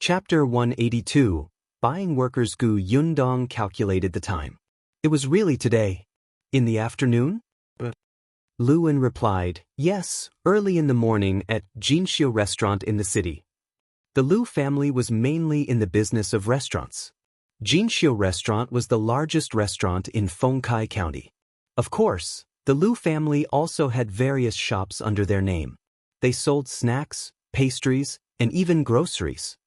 Chapter 182. Buying workers. Gu Yundong calculated the time. It was really today. In the afternoon? Luan replied, yes, early in the morning at Xianxia restaurant in the city. The Lu family was mainly in the business of restaurants. Xianxia restaurant was the largest restaurant in Fengkai County. Of course, the Lu family also had various shops under their name. They sold snacks, pastries, and even groceries.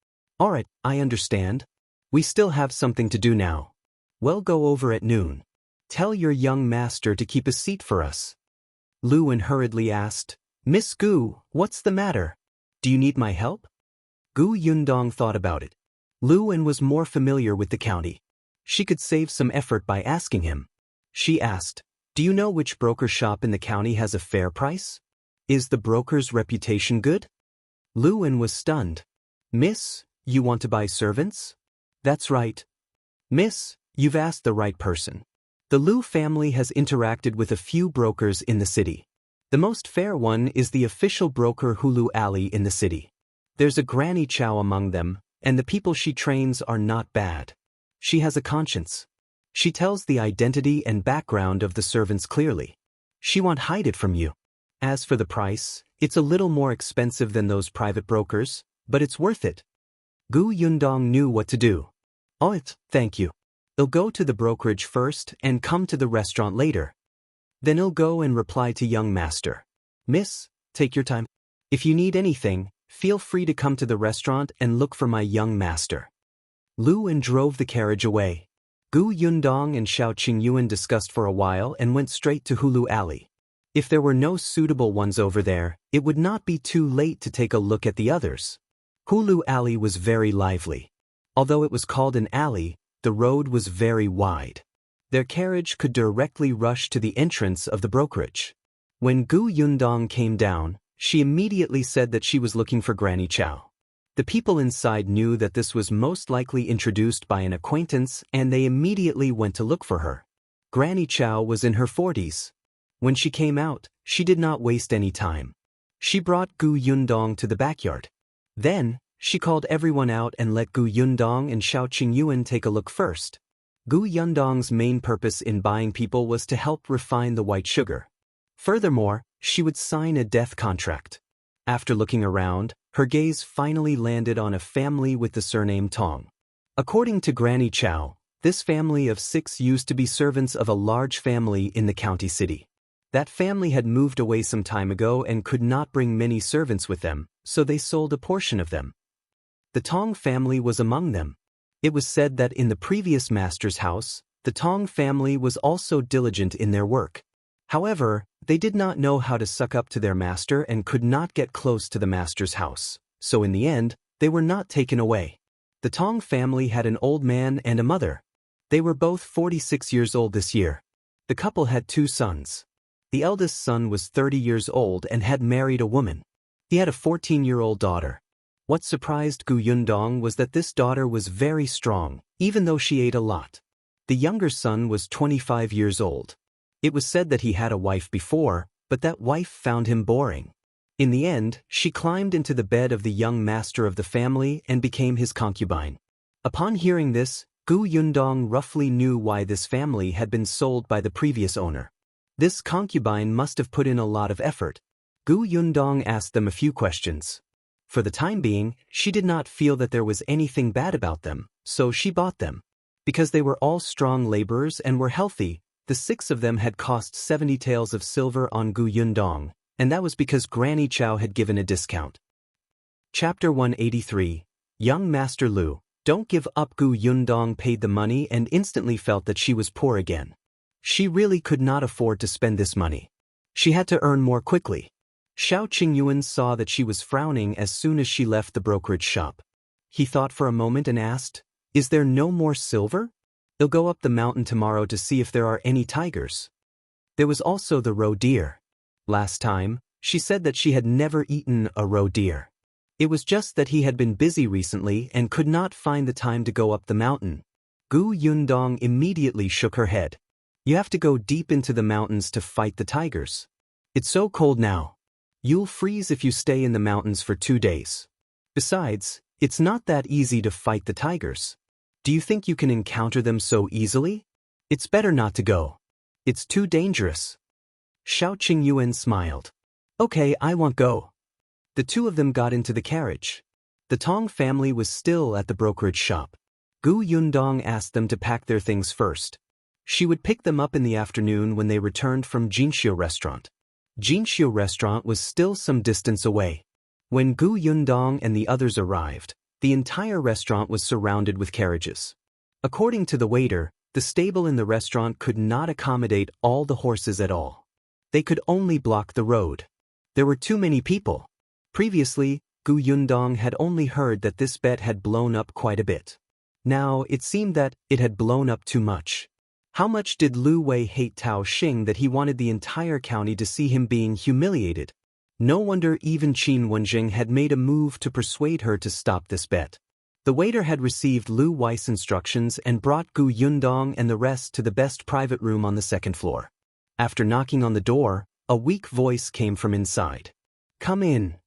Alright, I understand. We still have something to do now. We'll go over at noon. Tell your young master to keep a seat for us. Luan hurriedly asked, Miss Gu, what's the matter? Do you need my help? Gu Yundong thought about it. Luan was more familiar with the county. She could save some effort by asking him. She asked, do you know which broker shop in the county has a fair price? Is the broker's reputation good? Luan was stunned. Miss, you want to buy servants? That's right. Miss, you've asked the right person. The Lu family has interacted with a few brokers in the city. The most fair one is the official broker Hulu Alley in the city. There's a Granny Chow among them, and the people she trains are not bad. She has a conscience. She tells the identity and background of the servants clearly. She won't hide it from you. As for the price, it's a little more expensive than those private brokers, but it's worth it. Gu Yundong knew what to do. Oh, thank you. He'll go to the brokerage first and come to the restaurant later. Then he'll go and reply to young master. Miss, take your time. If you need anything, feel free to come to the restaurant and look for my young master. Luan drove the carriage away. Gu Yundong and Shao Qingyuan discussed for a while and went straight to Hulu Alley. If there were no suitable ones over there, it would not be too late to take a look at the others. Hulu Alley was very lively. Although it was called an alley, the road was very wide. Their carriage could directly rush to the entrance of the brokerage. When Gu Yundong came down, she immediately said that she was looking for Granny Chow. The people inside knew that this was most likely introduced by an acquaintance, and they immediately went to look for her. Granny Chow was in her 40s. When she came out, she did not waste any time. She brought Gu Yundong to the backyard. Then, she called everyone out and let Gu Yundong and Shao Qingyuan take a look first. Gu Yundong's main purpose in buying people was to help refine the white sugar. Furthermore, she would sign a death contract. After looking around, her gaze finally landed on a family with the surname Tong. According to Granny Chow, this family of 6 used to be servants of a large family in the county city. That family had moved away some time ago and could not bring many servants with them, so they sold a portion of them. The Tong family was among them. It was said that in the previous master's house, the Tong family was also diligent in their work. However, they did not know how to suck up to their master and could not get close to the master's house, so in the end, they were not taken away. The Tong family had an old man and a mother. They were both 46 years old this year. The couple had 2 sons. The eldest son was 30 years old and had married a woman. He had a 14-year-old daughter. What surprised Gu Yundong was that this daughter was very strong, even though she ate a lot. The younger son was 25 years old. It was said that he had a wife before, but that wife found him boring. In the end, she climbed into the bed of the young master of the family and became his concubine. Upon hearing this, Gu Yundong roughly knew why this family had been sold by the previous owner. This concubine must have put in a lot of effort. Gu Yundong asked them a few questions. For the time being, she did not feel that there was anything bad about them, so she bought them. Because they were all strong laborers and were healthy, the 6 of them had cost 70 taels of silver on Gu Yundong, and that was because Granny Chow had given a discount. Chapter 183. Young Master Lu, don't give up. Gu Yundong paid the money and instantly felt that she was poor again. She really could not afford to spend this money. She had to earn more quickly. Shao Qingyuan saw that she was frowning as soon as she left the brokerage shop. He thought for a moment and asked, is there no more silver? He'll go up the mountain tomorrow to see if there are any tigers. There was also the roe deer. Last time, she said that she had never eaten a roe deer. It was just that he had been busy recently and could not find the time to go up the mountain. Gu Yundong immediately shook her head. You have to go deep into the mountains to fight the tigers. It's so cold now. You'll freeze if you stay in the mountains for 2 days. Besides, It's not that easy to fight the tigers. Do you think you can encounter them so easily? It's better not to go. It's too dangerous. Shao Qingyuan smiled. Okay, I won't go. The two of them got into the carriage. The Tong family was still at the brokerage shop. Gu Yundong asked them to pack their things first. She would pick them up in the afternoon when they returned from Jinshu restaurant. Jinshu restaurant was still some distance away. When Gu Yundong and the others arrived, the entire restaurant was surrounded with carriages. According to the waiter, the stable in the restaurant could not accommodate all the horses at all. They could only block the road. There were too many people. Previously, Gu Yundong had only heard that this bet had blown up quite a bit. Now, it seemed that it had blown up too much. How much did Lu Wei hate Tao Xing that he wanted the entire county to see him being humiliated? No wonder even Qin Wenjing had made a move to persuade her to stop this bet. The waiter had received Lu Wei's instructions and brought Gu Yundong and the rest to the best private room on the second floor. After knocking on the door, a weak voice came from inside. Come in.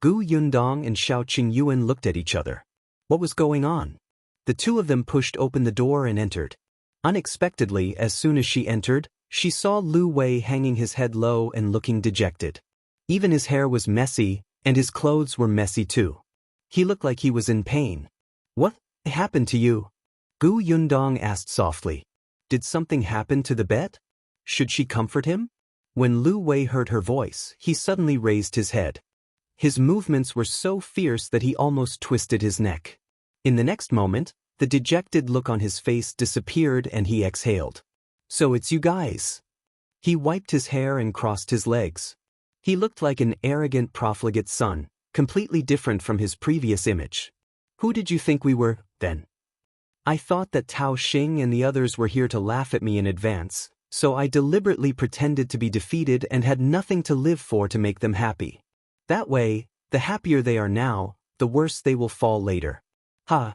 Gu Yundong and Shao Qingyuan looked at each other. What was going on? The two of them pushed open the door and entered. Unexpectedly, as soon as she entered, she saw Lu Wei hanging his head low and looking dejected. Even his hair was messy, and his clothes were messy too. He looked like he was in pain. What happened to you? Gu Yundong asked softly. Did something happen to the bet? Should she comfort him? When Lu Wei heard her voice, he suddenly raised his head. His movements were so fierce that he almost twisted his neck. In the next moment, the dejected look on his face disappeared and he exhaled. So it's you guys. He wiped his hair and crossed his legs. He looked like an arrogant profligate son, completely different from his previous image. Who did you think we were, then? I thought that Tao Xing and the others were here to laugh at me in advance, so I deliberately pretended to be defeated and had nothing to live for to make them happy. That way, the happier they are now, the worse they will fall later. Ha!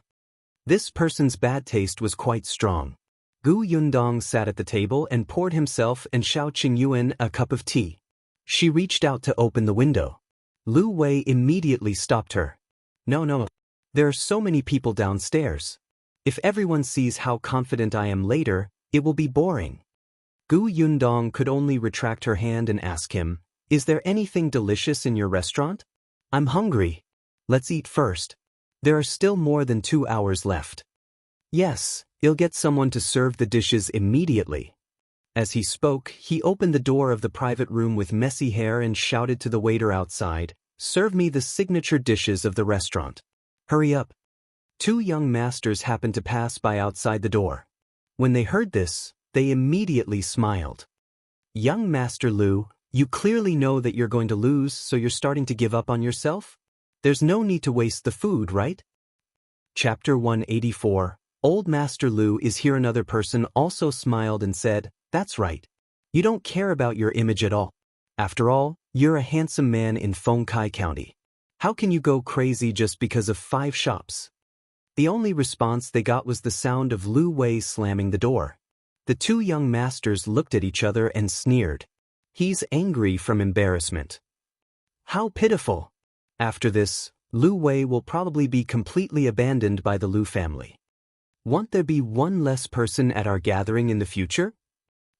This person's bad taste was quite strong. Gu Yundong sat at the table and poured himself and Shao Qingyuan a cup of tea. She reached out to open the window. Lu Wei immediately stopped her. No. There are so many people downstairs. If everyone sees how confident I am later, it will be boring. Gu Yundong could only retract her hand and ask him, Is there anything delicious in your restaurant? I'm hungry. Let's eat first. There are still more than 2 hours left. Yes, you'll get someone to serve the dishes immediately. As he spoke, he opened the door of the private room with messy hair and shouted to the waiter outside, Serve me the signature dishes of the restaurant. Hurry up. 2 young masters happened to pass by outside the door. When they heard this, they immediately smiled. Young Master Lu, you clearly know that you're going to lose, so you're starting to give up on yourself? There's no need to waste the food, right? Chapter 184. Old Master Lu is here. Another person also smiled and said, That's right. You don't care about your image at all. After all, you're a handsome man in Fengkai County. How can you go crazy just because of 5 shops? The only response they got was the sound of Lu Wei slamming the door. The 2 young masters looked at each other and sneered. He's angry from embarrassment. How pitiful! After this, Lu Wei will probably be completely abandoned by the Lu family. Won't there be one less person at our gathering in the future?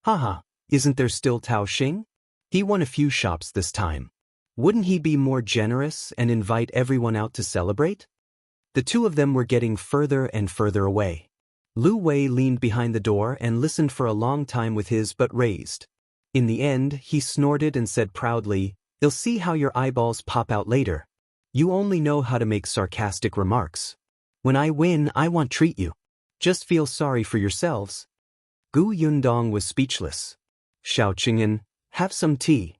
Haha, isn't there still Tao Xing? He won a few shops this time. Wouldn't he be more generous and invite everyone out to celebrate? The 2 of them were getting further and further away. Lu Wei leaned behind the door and listened for a long time with his butt raised. In the end, he snorted and said proudly, You'll see how your eyeballs pop out later. You only know how to make sarcastic remarks. When I win, I won't treat you. Just feel sorry for yourselves. Gu Yundong was speechless. Shao Qingyuan, have some tea.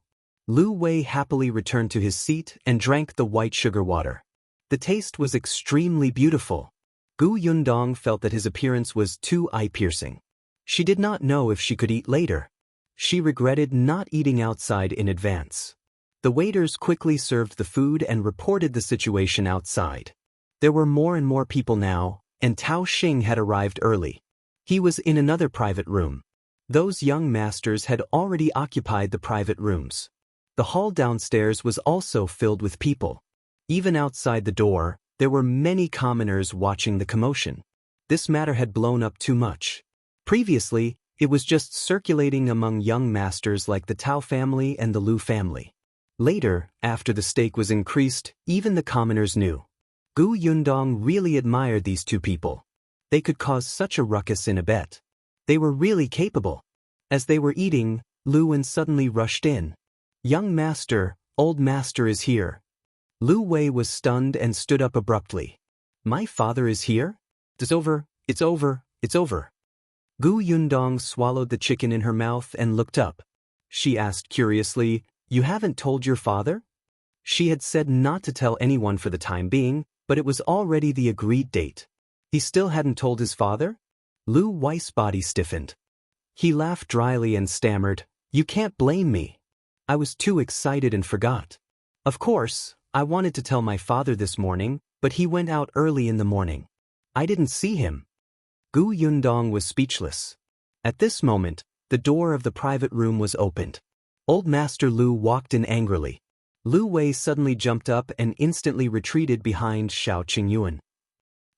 Lu Wei happily returned to his seat and drank the white sugar water. The taste was extremely beautiful. Gu Yundong felt that his appearance was too eye-piercing. She did not know if she could eat later. She regretted not eating outside in advance. The waiters quickly served the food and reported the situation outside. There were more and more people now, and Tao Xing had arrived early. He was in another private room. Those young masters had already occupied the private rooms. The hall downstairs was also filled with people. Even outside the door, There were many commoners watching the commotion. This matter had blown up too much. Previously, it was just circulating among young masters like the Tao family and the Lu family. Later, after the stake was increased, even the commoners knew. Gu Yundong really admired these two people. They could cause such a ruckus in a bet. They were really capable. As they were eating, Luan suddenly rushed in. "Young master, old master is here." Lu Wei was stunned and stood up abruptly. "My father is here? It's over, it's over, it's over." Gu Yundong swallowed the chicken in her mouth and looked up. She asked curiously, "You haven't told your father?" She had said not to tell anyone for the time being, but it was already the agreed date. He still hadn't told his father? Lu Wei's body stiffened. He laughed dryly and stammered, "You can't blame me. I was too excited and forgot. Of course, I wanted to tell my father this morning, but he went out early in the morning. I didn't see him." Gu Yundong was speechless. At this moment, the door of the private room was opened. Old Master Lu walked in angrily. Lu Wei suddenly jumped up and instantly retreated behind Shao Qingyuan.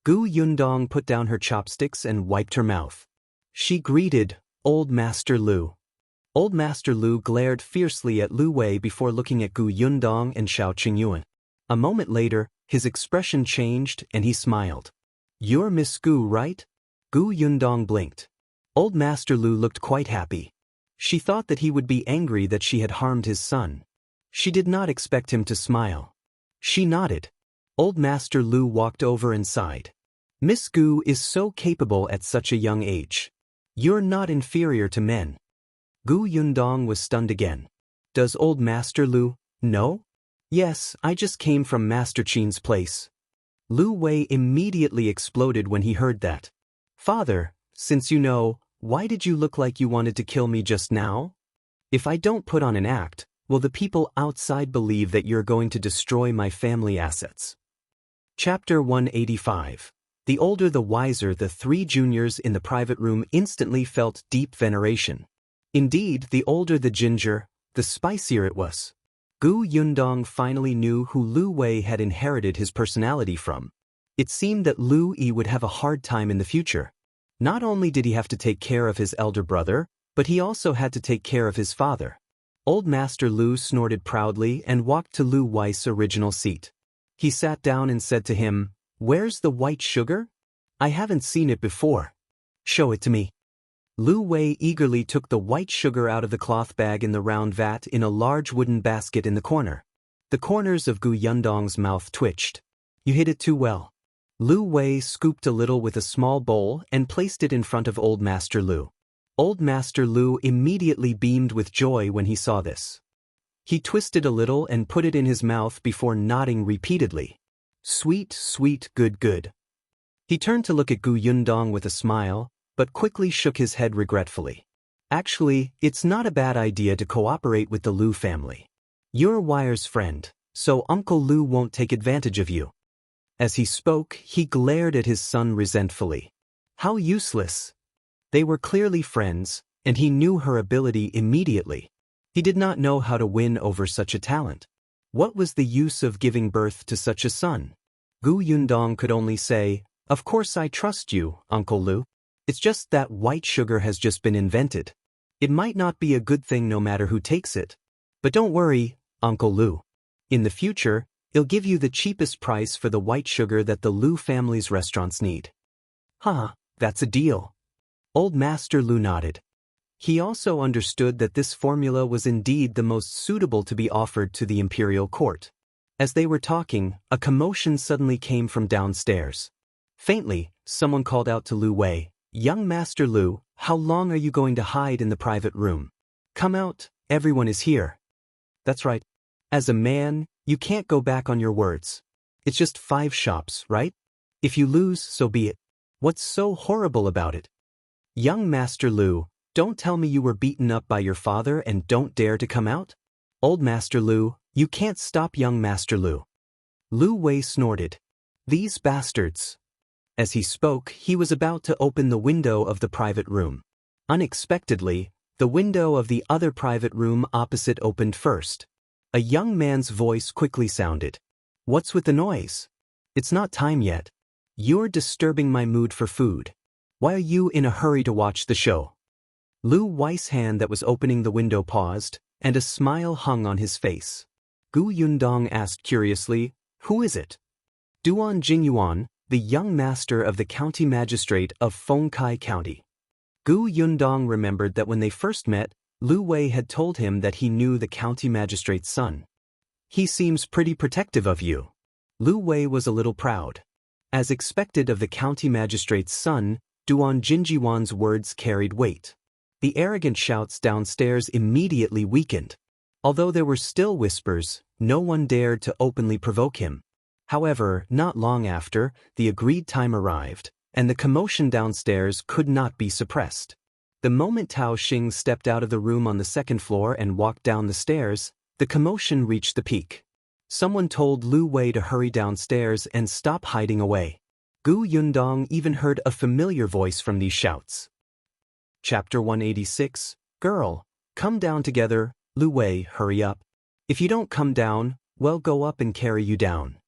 Gu Yundong put down her chopsticks and wiped her mouth. She greeted, "Old Master Lu." Old Master Lu glared fiercely at Lu Wei before looking at Gu Yundong and Shao Qingyuan. A moment later, his expression changed and he smiled. "You're Miss Gu, right?" Gu Yundong blinked. Old Master Lu looked quite happy. She thought that he would be angry that she had harmed his son. She did not expect him to smile. She nodded. Old Master Lu walked over and sighed. "Miss Gu is so capable at such a young age. You're not inferior to men." Gu Yundong was stunned again. "Does Old Master Lu know?" "Yes, I just came from Master Qin's place." Lu Wei immediately exploded when he heard that. "Father, since you know, why did you look like you wanted to kill me just now? If I don't put on an act, will the people outside believe that you're going to destroy my family assets?" Chapter 185. The older the wiser, the three juniors in the private room instantly felt deep veneration. Indeed, the older the ginger, the spicier it was. Gu Yundong finally knew who Lu Wei had inherited his personality from. It seemed that Lu Yi would have a hard time in the future. Not only did he have to take care of his elder brother, but he also had to take care of his father. Old Master Lu snorted proudly and walked to Lu Wei's original seat. He sat down and said to him, "Where's the white sugar? I haven't seen it before. Show it to me." Lu Wei eagerly took the white sugar out of the cloth bag in the round vat in a large wooden basket in the corner. The corners of Gu Yundong's mouth twitched. "You hid it too well." Lu Wei scooped a little with a small bowl and placed it in front of Old Master Lu. Old Master Lu immediately beamed with joy when he saw this. He twisted a little and put it in his mouth before nodding repeatedly. "Sweet, sweet, good, good." He turned to look at Gu Yundong with a smile, but quickly shook his head regretfully. "Actually, it's not a bad idea to cooperate with the Lu family. You're Wire's friend, so Uncle Lu won't take advantage of you." As he spoke, he glared at his son resentfully. How useless! They were clearly friends, and he knew her ability immediately. He did not know how to win over such a talent. What was the use of giving birth to such a son? Gu Yundong could only say, "Of course I trust you, Uncle Lu. It's just that white sugar has just been invented. It might not be a good thing no matter who takes it. But don't worry, Uncle Lu. In the future, I'll give you the cheapest price for the white sugar that the Lu family's restaurants need." "Huh, that's a deal." Old Master Lu nodded. He also understood that this formula was indeed the most suitable to be offered to the imperial court. As they were talking, a commotion suddenly came from downstairs. Faintly, someone called out to Lu Wei, "Young Master Lu, how long are you going to hide in the private room? Come out, everyone is here." "That's right. As a man, you can't go back on your words. It's just 5 shops, right? If you lose, so be it. What's so horrible about it?" "Young Master Lu, don't tell me you were beaten up by your father and don't dare to come out?" "Old Master Lu, you can't stop young Master Lu." Lu Wei snorted. "These bastards." As he spoke, he was about to open the window of the private room. Unexpectedly, the window of the other private room opposite opened first. A young man's voice quickly sounded. "What's with the noise?" It's not time yet. You're disturbing my mood for food. Why are you in a hurry to watch the show? Lu Wei's hand that was opening the window paused, and a smile hung on his face. Gu Yundong asked curiously, "Who is it?" Duan Qingyuan, the young master of the county magistrate of Fengkai County. Gu Yundong remembered that when they first met, Lu Wei had told him that he knew the county magistrate's son. "He seems pretty protective of you." Lu Wei was a little proud. As expected of the county magistrate's son, Duan Qingyuan's words carried weight. The arrogant shouts downstairs immediately weakened. Although there were still whispers, no one dared to openly provoke him. However, not long after, the agreed time arrived, and the commotion downstairs could not be suppressed. The moment Tao Xing stepped out of the room on the second floor and walked down the stairs, the commotion reached the peak. Someone told Lu Wei to hurry downstairs and stop hiding away. Gu Yundong even heard a familiar voice from these shouts. Chapter 186, Girl, come down together. Lu Wei, hurry up. If you don't come down, we'll go up and carry you down.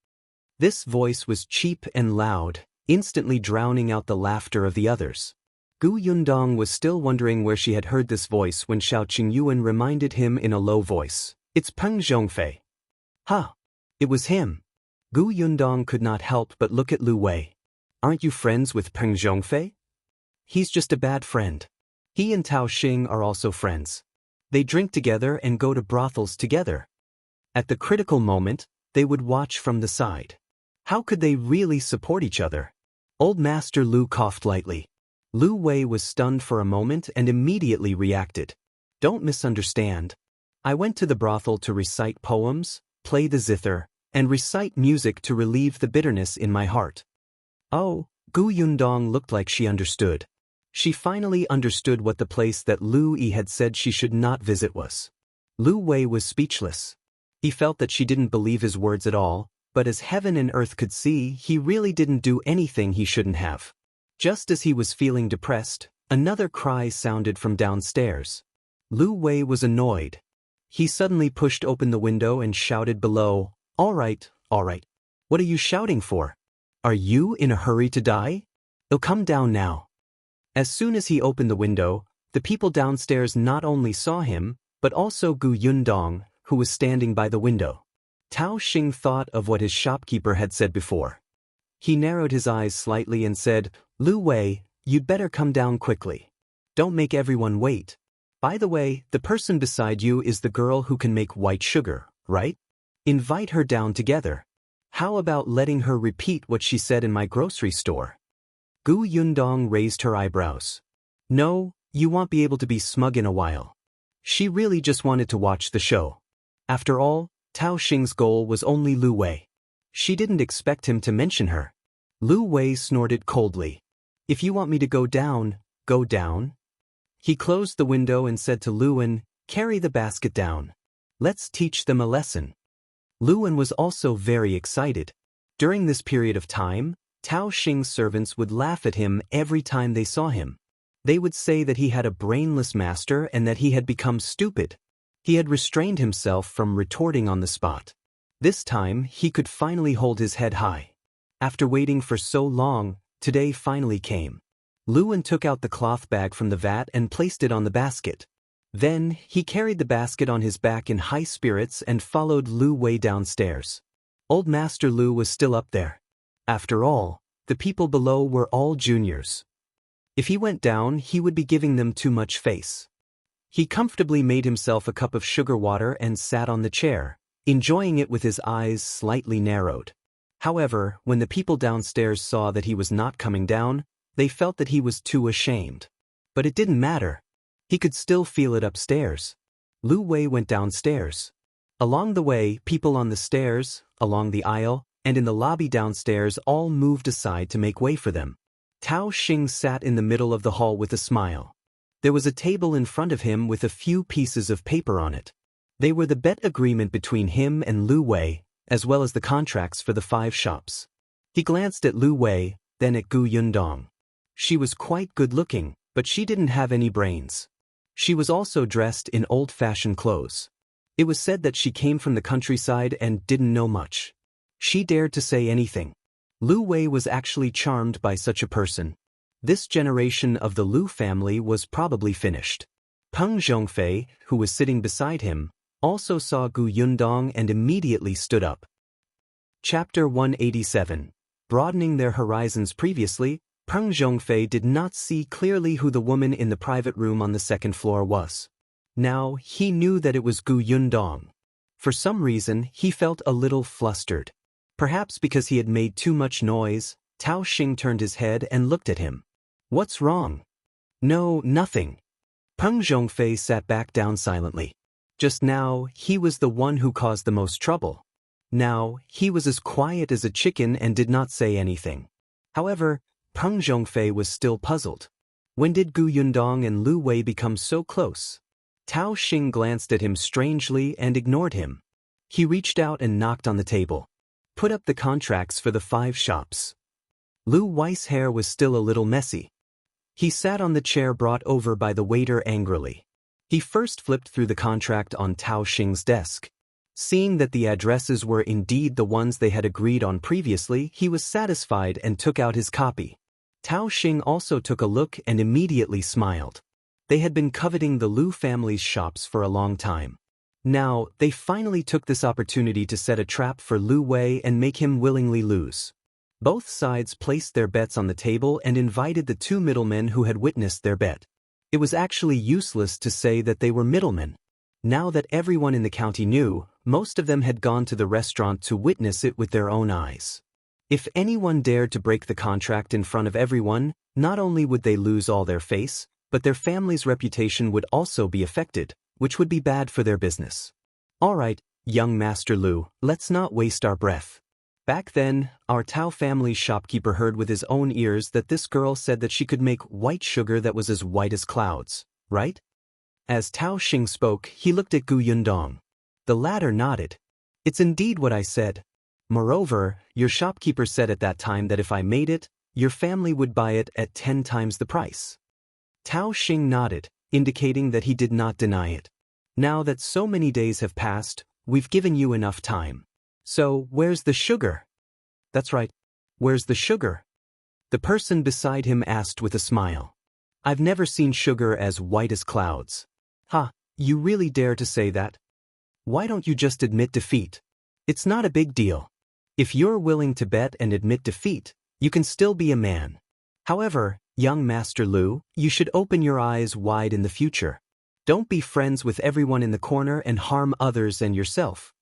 This voice was cheap and loud, instantly drowning out the laughter of the others. Gu Yundong was still wondering where she had heard this voice when Shao Qingyuan reminded him in a low voice, "It's Peng Zhongfei." Huh! It was him. Gu Yundong could not help but look at Lu Wei. "Aren't you friends with Peng Zhongfei?" "He's just a bad friend. He and Tao Xing are also friends. They drink together and go to brothels together. At the critical moment, they would watch from the side. How could they really support each other?" Old Master Lu coughed lightly. Lu Wei was stunned for a moment and immediately reacted. "Don't misunderstand. I went to the brothel to recite poems, play the zither, and recite music to relieve the bitterness in my heart." Oh, Gu Yundong looked like she understood. She finally understood what the place that Lu Yi had said she should not visit was. Lu Wei was speechless. He felt that she didn't believe his words at all, but as heaven and earth could see, he really didn't do anything he shouldn't have. Just as he was feeling depressed, another cry sounded from downstairs. Lu Wei was annoyed. He suddenly pushed open the window and shouted below, all right. What are you shouting for? Are you in a hurry to die? It'll come down now." As soon as he opened the window, the people downstairs not only saw him, but also Gu Yundong, who was standing by the window. Tao Xing thought of what his shopkeeper had said before. He narrowed his eyes slightly and said, "Lu Wei, you'd better come down quickly. Don't make everyone wait. By the way, the person beside you is the girl who can make white sugar, right? Invite her down together. How about letting her repeat what she said in my grocery store?" Gu Yundong raised her eyebrows. "No, you won't be able to be smug in a while." She really just wanted to watch the show. After all, Tao Xing's goal was only Lu Wei. She didn't expect him to mention her. Lu Wei snorted coldly. "If you want me to go down, go down." He closed the window and said to Luan, "Carry the basket down. Let's teach them a lesson." Luan was also very excited. During this period of time, Tao Xing's servants would laugh at him every time they saw him. They would say that he had a brainless master and that he had become stupid. He had restrained himself from retorting on the spot. This time, he could finally hold his head high. After waiting for so long, today finally came. Luan took out the cloth bag from the vat and placed it on the basket. Then, he carried the basket on his back in high spirits and followed Lu Wei downstairs. Old Master Lu was still up there. After all, the people below were all juniors. If he went down, he would be giving them too much face. He comfortably made himself a cup of sugar water and sat on the chair, enjoying it with his eyes slightly narrowed. However, when the people downstairs saw that he was not coming down, they felt that he was too ashamed. But it didn't matter. He could still feel it upstairs. Lu Wei went downstairs. Along the way, people on the stairs, along the aisle, and in the lobby downstairs all moved aside to make way for them. Tao Xing sat in the middle of the hall with a smile. There was a table in front of him with a few pieces of paper on it. They were the bet agreement between him and Lu Wei, as well as the contracts for the 5 shops. He glanced at Lu Wei, then at Gu Yundong. She was quite good-looking, but she didn't have any brains. She was also dressed in old-fashioned clothes. It was said that she came from the countryside and didn't know much. She dared to say anything. Lu Wei was actually charmed by such a person. This generation of the Lu family was probably finished. Peng Zhongfei, who was sitting beside him, also saw Gu Yundong and immediately stood up. Chapter 187. Broadening their horizons. Previously, Peng Zhongfei did not see clearly who the woman in the private room on the second floor was. Now, he knew that it was Gu Yundong. For some reason, he felt a little flustered. Perhaps because he had made too much noise, Tao Xing turned his head and looked at him. "What's wrong?" "No, nothing." Peng Zhongfei sat back down silently. Just now, he was the one who caused the most trouble. Now, he was as quiet as a chicken and did not say anything. However, Peng Zhongfei was still puzzled. When did Gu Yundong and Lu Wei become so close? Tao Xing glanced at him strangely and ignored him. He reached out and knocked on the table. "Put up the contracts for the 5 shops." Lu Wei's hair was still a little messy. He sat on the chair brought over by the waiter angrily. He first flipped through the contract on Tao Xing's desk. Seeing that the addresses were indeed the ones they had agreed on previously, he was satisfied and took out his copy. Tao Xing also took a look and immediately smiled. They had been coveting the Lu family's shops for a long time. Now, they finally took this opportunity to set a trap for Lu Wei and make him willingly lose. Both sides placed their bets on the table and invited the 2 middlemen who had witnessed their bet. It was actually useless to say that they were middlemen. Now that everyone in the county knew, most of them had gone to the restaurant to witness it with their own eyes. If anyone dared to break the contract in front of everyone, not only would they lose all their face, but their family's reputation would also be affected, which would be bad for their business. "All right, young Master Lu, let's not waste our breath." Back then, our Tao family's shopkeeper heard with his own ears that this girl said that she could make white sugar that was as white as clouds, right? As Tao Xing spoke, he looked at Gu Yundong. The latter nodded. "It's indeed what I said. Moreover, your shopkeeper said at that time that if I made it, your family would buy it at 10 times the price." Tao Xing nodded, indicating that he did not deny it. "Now that so many days have passed, we've given you enough time. So, where's the sugar?" "That's right. Where's the sugar?" The person beside him asked with a smile. "I've never seen sugar as white as clouds." "Ha, you really dare to say that? Why don't you just admit defeat? It's not a big deal. If you're willing to bet and admit defeat, you can still be a man. However, young Master Lu, you should open your eyes wide in the future. Don't be friends with everyone in the corner and harm others and yourself."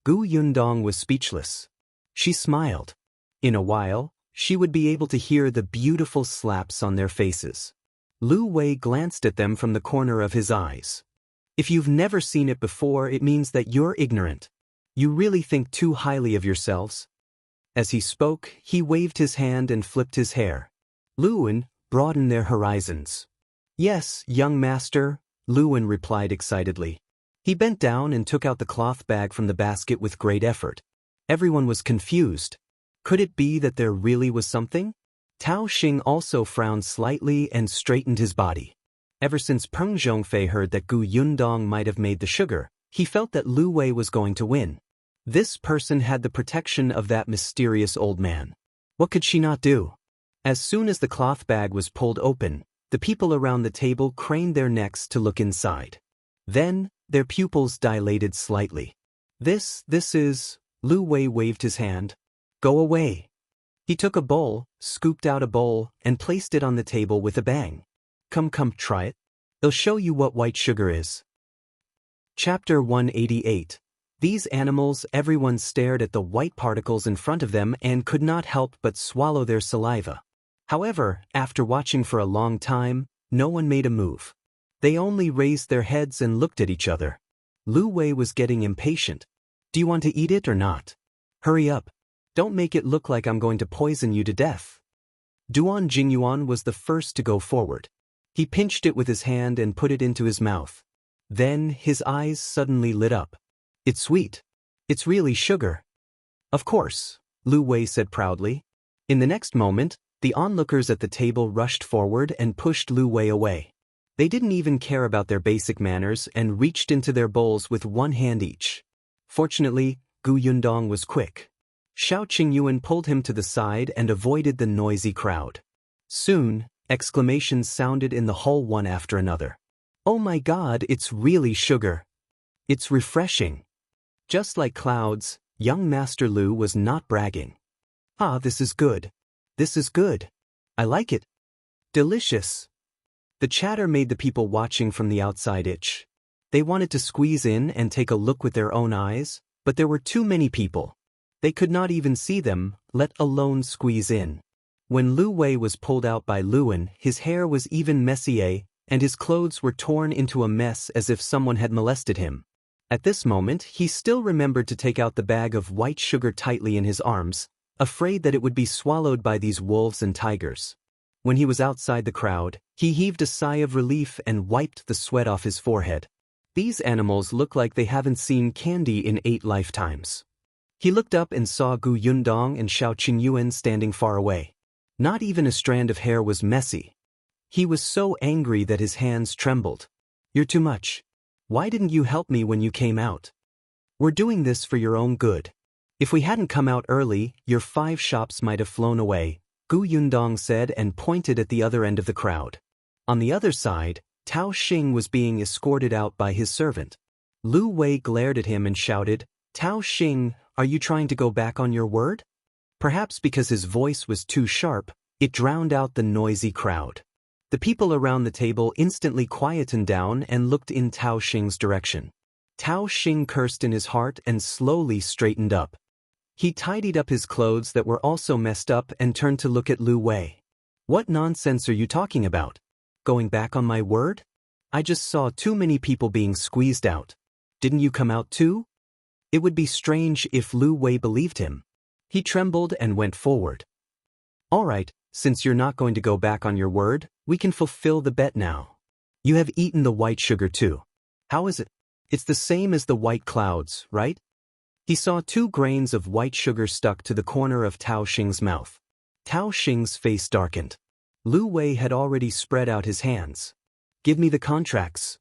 Gu Yundong was speechless. She smiled. In a while, she would be able to hear the beautiful slaps on their faces. Lu Wei glanced at them from the corner of his eyes. "If you've never seen it before, it means that you're ignorant. You really think too highly of yourselves." As he spoke, he waved his hand and flipped his hair. "Luan, broaden their horizons." "Yes, young master," Luan replied excitedly. He bent down and took out the cloth bag from the basket with great effort. Everyone was confused. Could it be that there really was something? Tao Xing also frowned slightly and straightened his body. Ever since Peng Zhongfei heard that Gu Yundong might have made the sugar, he felt that Lu Wei was going to win. This person had the protection of that mysterious old man. What could she not do? As soon as the cloth bag was pulled open, the people around the table craned their necks to look inside. Then, their pupils dilated slightly. This is... Lu Wei waved his hand. "Go away." He took a bowl, scooped out a bowl, and placed it on the table with a bang. Come, try it. I'll show you what white sugar is." Chapter 188. These animals. Everyone stared at the white particles in front of them and could not help but swallow their saliva. However, after watching for a long time, no one made a move. They only raised their heads and looked at each other. Lu Wei was getting impatient. "Do you want to eat it or not? Hurry up. Don't make it look like I'm going to poison you to death." Duan Qingyuan was the first to go forward. He pinched it with his hand and put it into his mouth. Then his eyes suddenly lit up. "It's sweet. It's really sugar." "Of course," Lu Wei said proudly. In the next moment, the onlookers at the table rushed forward and pushed Lu Wei away. They didn't even care about their basic manners and reached into their bowls with one hand each. Fortunately, Gu Yundong was quick. Shao Qingyuan pulled him to the side and avoided the noisy crowd. Soon, exclamations sounded in the hall one after another. "Oh my God, it's really sugar. It's refreshing." Just like clouds, young Master Lu was not bragging. "Ah, this is good. This is good. I like it. Delicious." The chatter made the people watching from the outside itch. They wanted to squeeze in and take a look with their own eyes, but there were too many people. They could not even see them, let alone squeeze in. When Lu Wei was pulled out by Luan, his hair was even messier, and his clothes were torn into a mess as if someone had molested him. At this moment, he still remembered to take out the bag of white sugar tightly in his arms, afraid that it would be swallowed by these wolves and tigers. When he was outside the crowd, he heaved a sigh of relief and wiped the sweat off his forehead. These animals look like they haven't seen candy in 8 lifetimes. He looked up and saw Gu Yundong and Shao Qingyuan standing far away. Not even a strand of hair was messy. He was so angry that his hands trembled. "You're too much. Why didn't you help me when you came out? We're doing this for your own good. If we hadn't come out early, your 5 shops might have flown away," Gu Yundong said and pointed at the other end of the crowd. On the other side, Tao Xing was being escorted out by his servant. Lu Wei glared at him and shouted, "Tao Xing, are you trying to go back on your word?" Perhaps because his voice was too sharp, it drowned out the noisy crowd. The people around the table instantly quietened down and looked in Tao Xing's direction. Tao Xing cursed in his heart and slowly straightened up. He tidied up his clothes that were also messed up and turned to look at Lu Wei. "What nonsense are you talking about? Going back on my word? I just saw too many people being squeezed out. Didn't you come out too?" It would be strange if Lu Wei believed him. He trembled and went forward. "All right, since you're not going to go back on your word, we can fulfill the bet now. You have eaten the white sugar too. How is it? It's the same as the white clouds, right?" He saw 2 grains of white sugar stuck to the corner of Tao Xing's mouth. Tao Xing's face darkened. Lu Wei had already spread out his hands. "Give me the contracts."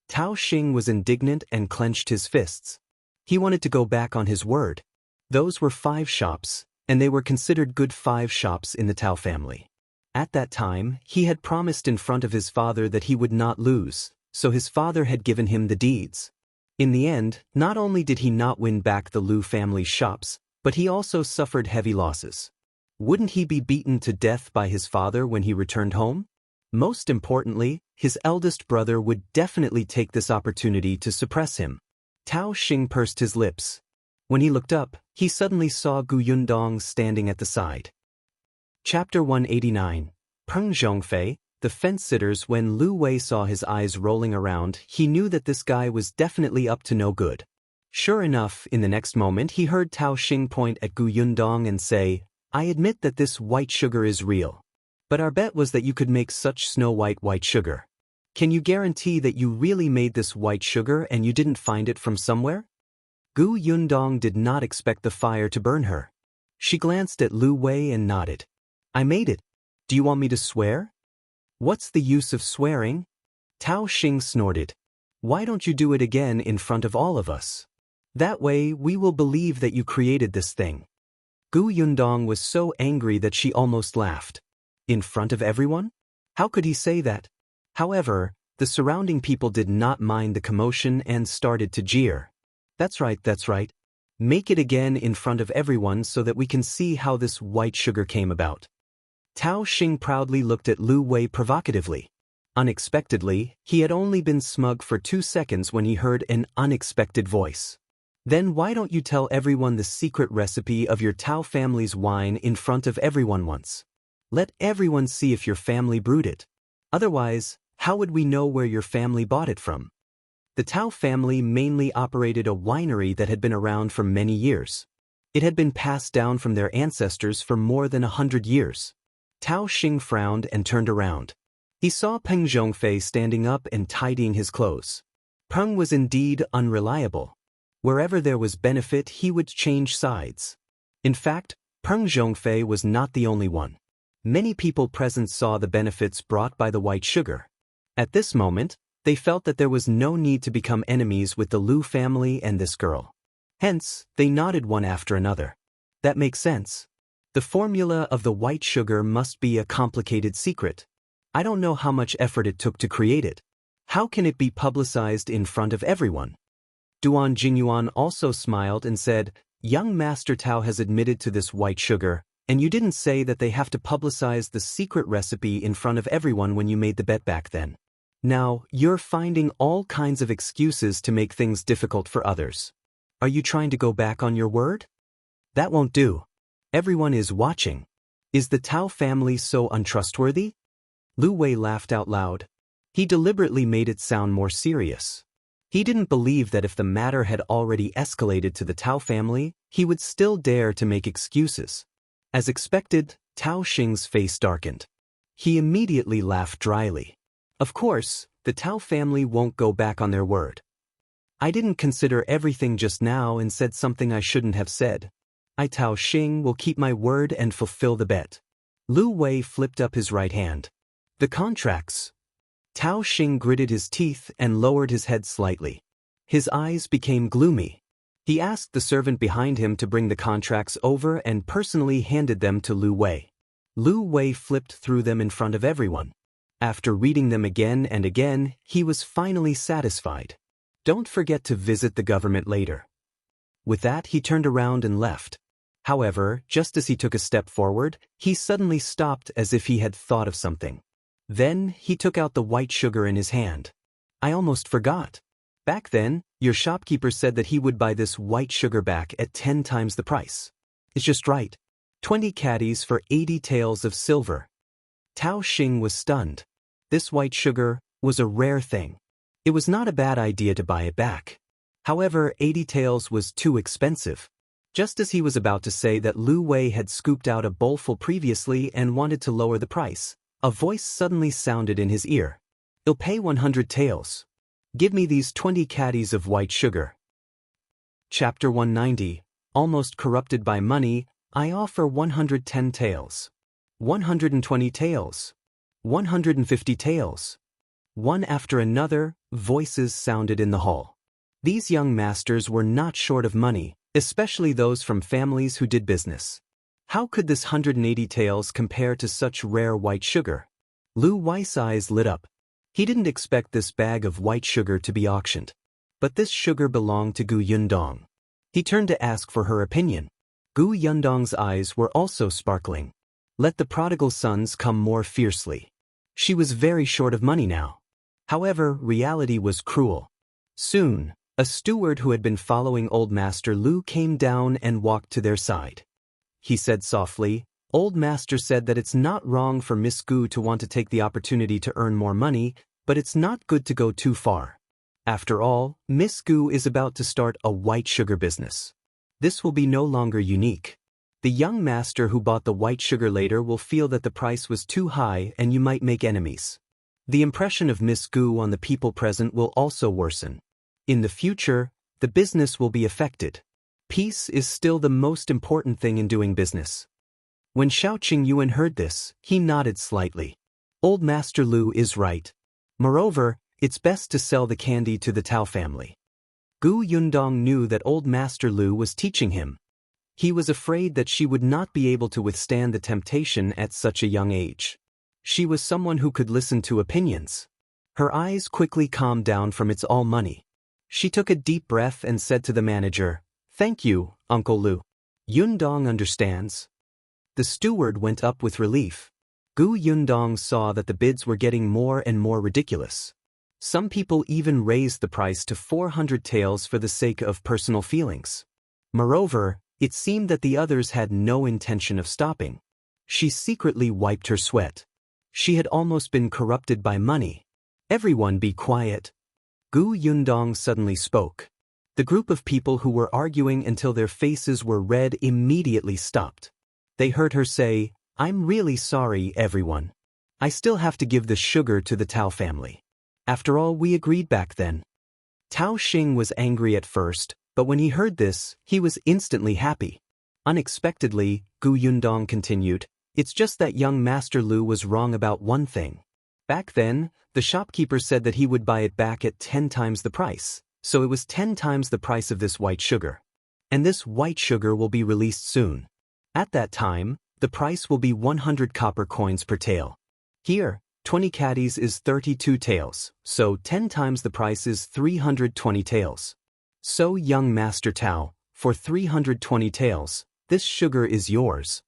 Tao Xing was indignant and clenched his fists. He wanted to go back on his word. Those were 5 shops, and they were considered good 5 shops in the Tao family. At that time, he had promised in front of his father that he would not lose, so his father had given him the deeds. In the end, not only did he not win back the Lu family's shops, but he also suffered heavy losses. Wouldn't he be beaten to death by his father when he returned home? Most importantly, his eldest brother would definitely take this opportunity to suppress him. Tao Xing pursed his lips. When he looked up, he suddenly saw Gu Yundong standing at the side. Chapter 189. Peng Zhongfei, the fence-sitters. When Lu Wei saw his eyes rolling around, he knew that this guy was definitely up to no good. Sure enough, in the next moment he heard Tao Xing point at Gu Yundong and say, "I admit that this white sugar is real. But our bet was that you could make such white sugar. Can you guarantee that you really made this white sugar and you didn't find it from somewhere?" Gu Yundong did not expect the fire to burn her. She glanced at Lu Wei and nodded. "I made it. Do you want me to swear?" "What's the use of swearing?" Tao Xing snorted. "Why don't you do it again in front of all of us? That way we will believe that you created this thing." Gu Yundong was so angry that she almost laughed. In front of everyone? How could he say that? However, the surrounding people did not mind the commotion and started to jeer. That's right. Make it again in front of everyone so that we can see how this white sugar came about." Tao Xing proudly looked at Lu Wei provocatively. Unexpectedly, he had only been smug for 2 seconds when he heard an unexpected voice. "Then why don't you tell everyone the secret recipe of your Tao family's wine in front of everyone once? Let everyone see if your family brewed it. Otherwise, how would we know where your family bought it from?" The Tao family mainly operated a winery that had been around for many years. It had been passed down from their ancestors for more than 100 years. Tao Xing frowned and turned around. He saw Peng Zhongfei standing up and tidying his clothes. Peng was indeed unreliable. Wherever there was benefit, he would change sides. In fact, Peng Zhongfei was not the only one. Many people present saw the benefits brought by the white sugar. At this moment, they felt that there was no need to become enemies with the Lu family and this girl. Hence, they nodded one after another. That makes sense. The formula of the white sugar must be a complicated secret. I don't know how much effort it took to create it. How can it be publicized in front of everyone? Duan Qingyuan also smiled and said, Young Master Tao has admitted to this white sugar, and you didn't say that they have to publicize the secret recipe in front of everyone when you made the bet back then. Now, you're finding all kinds of excuses to make things difficult for others. Are you trying to go back on your word? That won't do. Everyone is watching. Is the Tao family so untrustworthy? Lu Wei laughed out loud. He deliberately made it sound more serious. He didn't believe that if the matter had already escalated to the Tao family, he would still dare to make excuses. As expected, Tao Xing's face darkened. He immediately laughed dryly. Of course, the Tao family won't go back on their word. I didn't consider everything just now and said something I shouldn't have said. I, Tao Xing, will keep my word and fulfill the bet. Lu Wei flipped up his right hand. The contracts. Tao Xing gritted his teeth and lowered his head slightly. His eyes became gloomy. He asked the servant behind him to bring the contracts over and personally handed them to Lu Wei. Lu Wei flipped through them in front of everyone. After reading them again and again, he was finally satisfied. Don't forget to visit the government later. With that, he turned around and left. However, just as he took a step forward, he suddenly stopped as if he had thought of something. Then, he took out the white sugar in his hand. I almost forgot. Back then, your shopkeeper said that he would buy this white sugar back at 10 times the price. It's just right. 20 caddies for 80 taels of silver. Tao Xing was stunned. This white sugar was a rare thing. It was not a bad idea to buy it back. However, 80 taels was too expensive. Just as he was about to say that Lu Wei had scooped out a bowlful previously and wanted to lower the price, a voice suddenly sounded in his ear. You'll pay 100 taels. Give me these 20 caddies of white sugar. Chapter 190, Almost corrupted by money, I offer 110 taels. 120 taels. 150 taels. One after another, voices sounded in the hall. These young masters were not short of money, especially those from families who did business. How could this 180 taels compare to such rare white sugar? Lu Wei's eyes lit up. He didn't expect this bag of white sugar to be auctioned. But this sugar belonged to Gu Yundong. He turned to ask for her opinion. Gu Yundong's eyes were also sparkling. Let the prodigal sons come more fiercely. She was very short of money now. However, reality was cruel. Soon, a steward who had been following Old Master Lu came down and walked to their side. He said softly, Old Master said that it's not wrong for Miss Gu to want to take the opportunity to earn more money, but it's not good to go too far. After all, Miss Gu is about to start a white sugar business. This will be no longer unique. The young master who bought the white sugar later will feel that the price was too high and you might make enemies. The impression of Miss Gu on the people present will also worsen. In the future, the business will be affected. Peace is still the most important thing in doing business. When Shao Qingyuan heard this, he nodded slightly. Old Master Lu is right. Moreover, it's best to sell the candy to the Tao family. Gu Yundong knew that Old Master Lu was teaching him. He was afraid that she would not be able to withstand the temptation at such a young age. She was someone who could listen to opinions. Her eyes quickly calmed down from its all money. She took a deep breath and said to the manager, Thank you, Uncle Lu. Yundong understands. The steward went up with relief. Gu Yundong saw that the bids were getting more and more ridiculous. Some people even raised the price to 400 taels for the sake of personal feelings. Moreover, it seemed that the others had no intention of stopping. She secretly wiped her sweat. She had almost been corrupted by money. Everyone be quiet. Gu Yundong suddenly spoke. The group of people who were arguing until their faces were red immediately stopped. They heard her say, I'm really sorry, everyone. I still have to give the sugar to the Tao family. After all, we agreed back then. Tao Xing was angry at first, but when he heard this, he was instantly happy. Unexpectedly, Gu Yundong continued, It's just that young Master Lu was wrong about one thing. Back then, the shopkeeper said that he would buy it back at 10 times the price. So it was 10 times the price of this white sugar. And this white sugar will be released soon. At that time, the price will be 100 copper coins per tael. Here, 20 caddies is 32 taels, so 10 times the price is 320 taels. So young Master Tao, for 320 taels, this sugar is yours.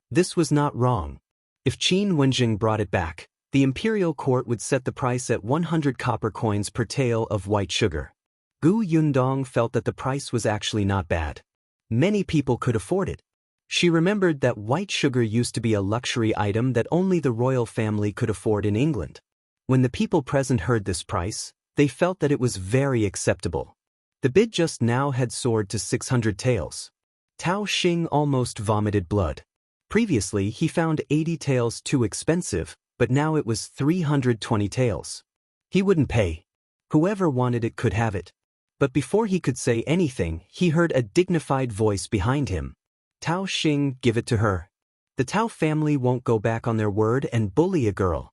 This was not wrong. If Qin Wenjing brought it back, the imperial court would set the price at 100 copper coins per tael of white sugar. Gu Yundong felt that the price was actually not bad. Many people could afford it. She remembered that white sugar used to be a luxury item that only the royal family could afford in England. When the people present heard this price, they felt that it was very acceptable. The bid just now had soared to 600 taels. Tao Xing almost vomited blood. Previously he found 80 taels too expensive, but now it was 320 taels. He wouldn't pay. Whoever wanted it could have it. But before he could say anything, he heard a dignified voice behind him. Tao Xing, give it to her. The Tao family won't go back on their word and bully a girl.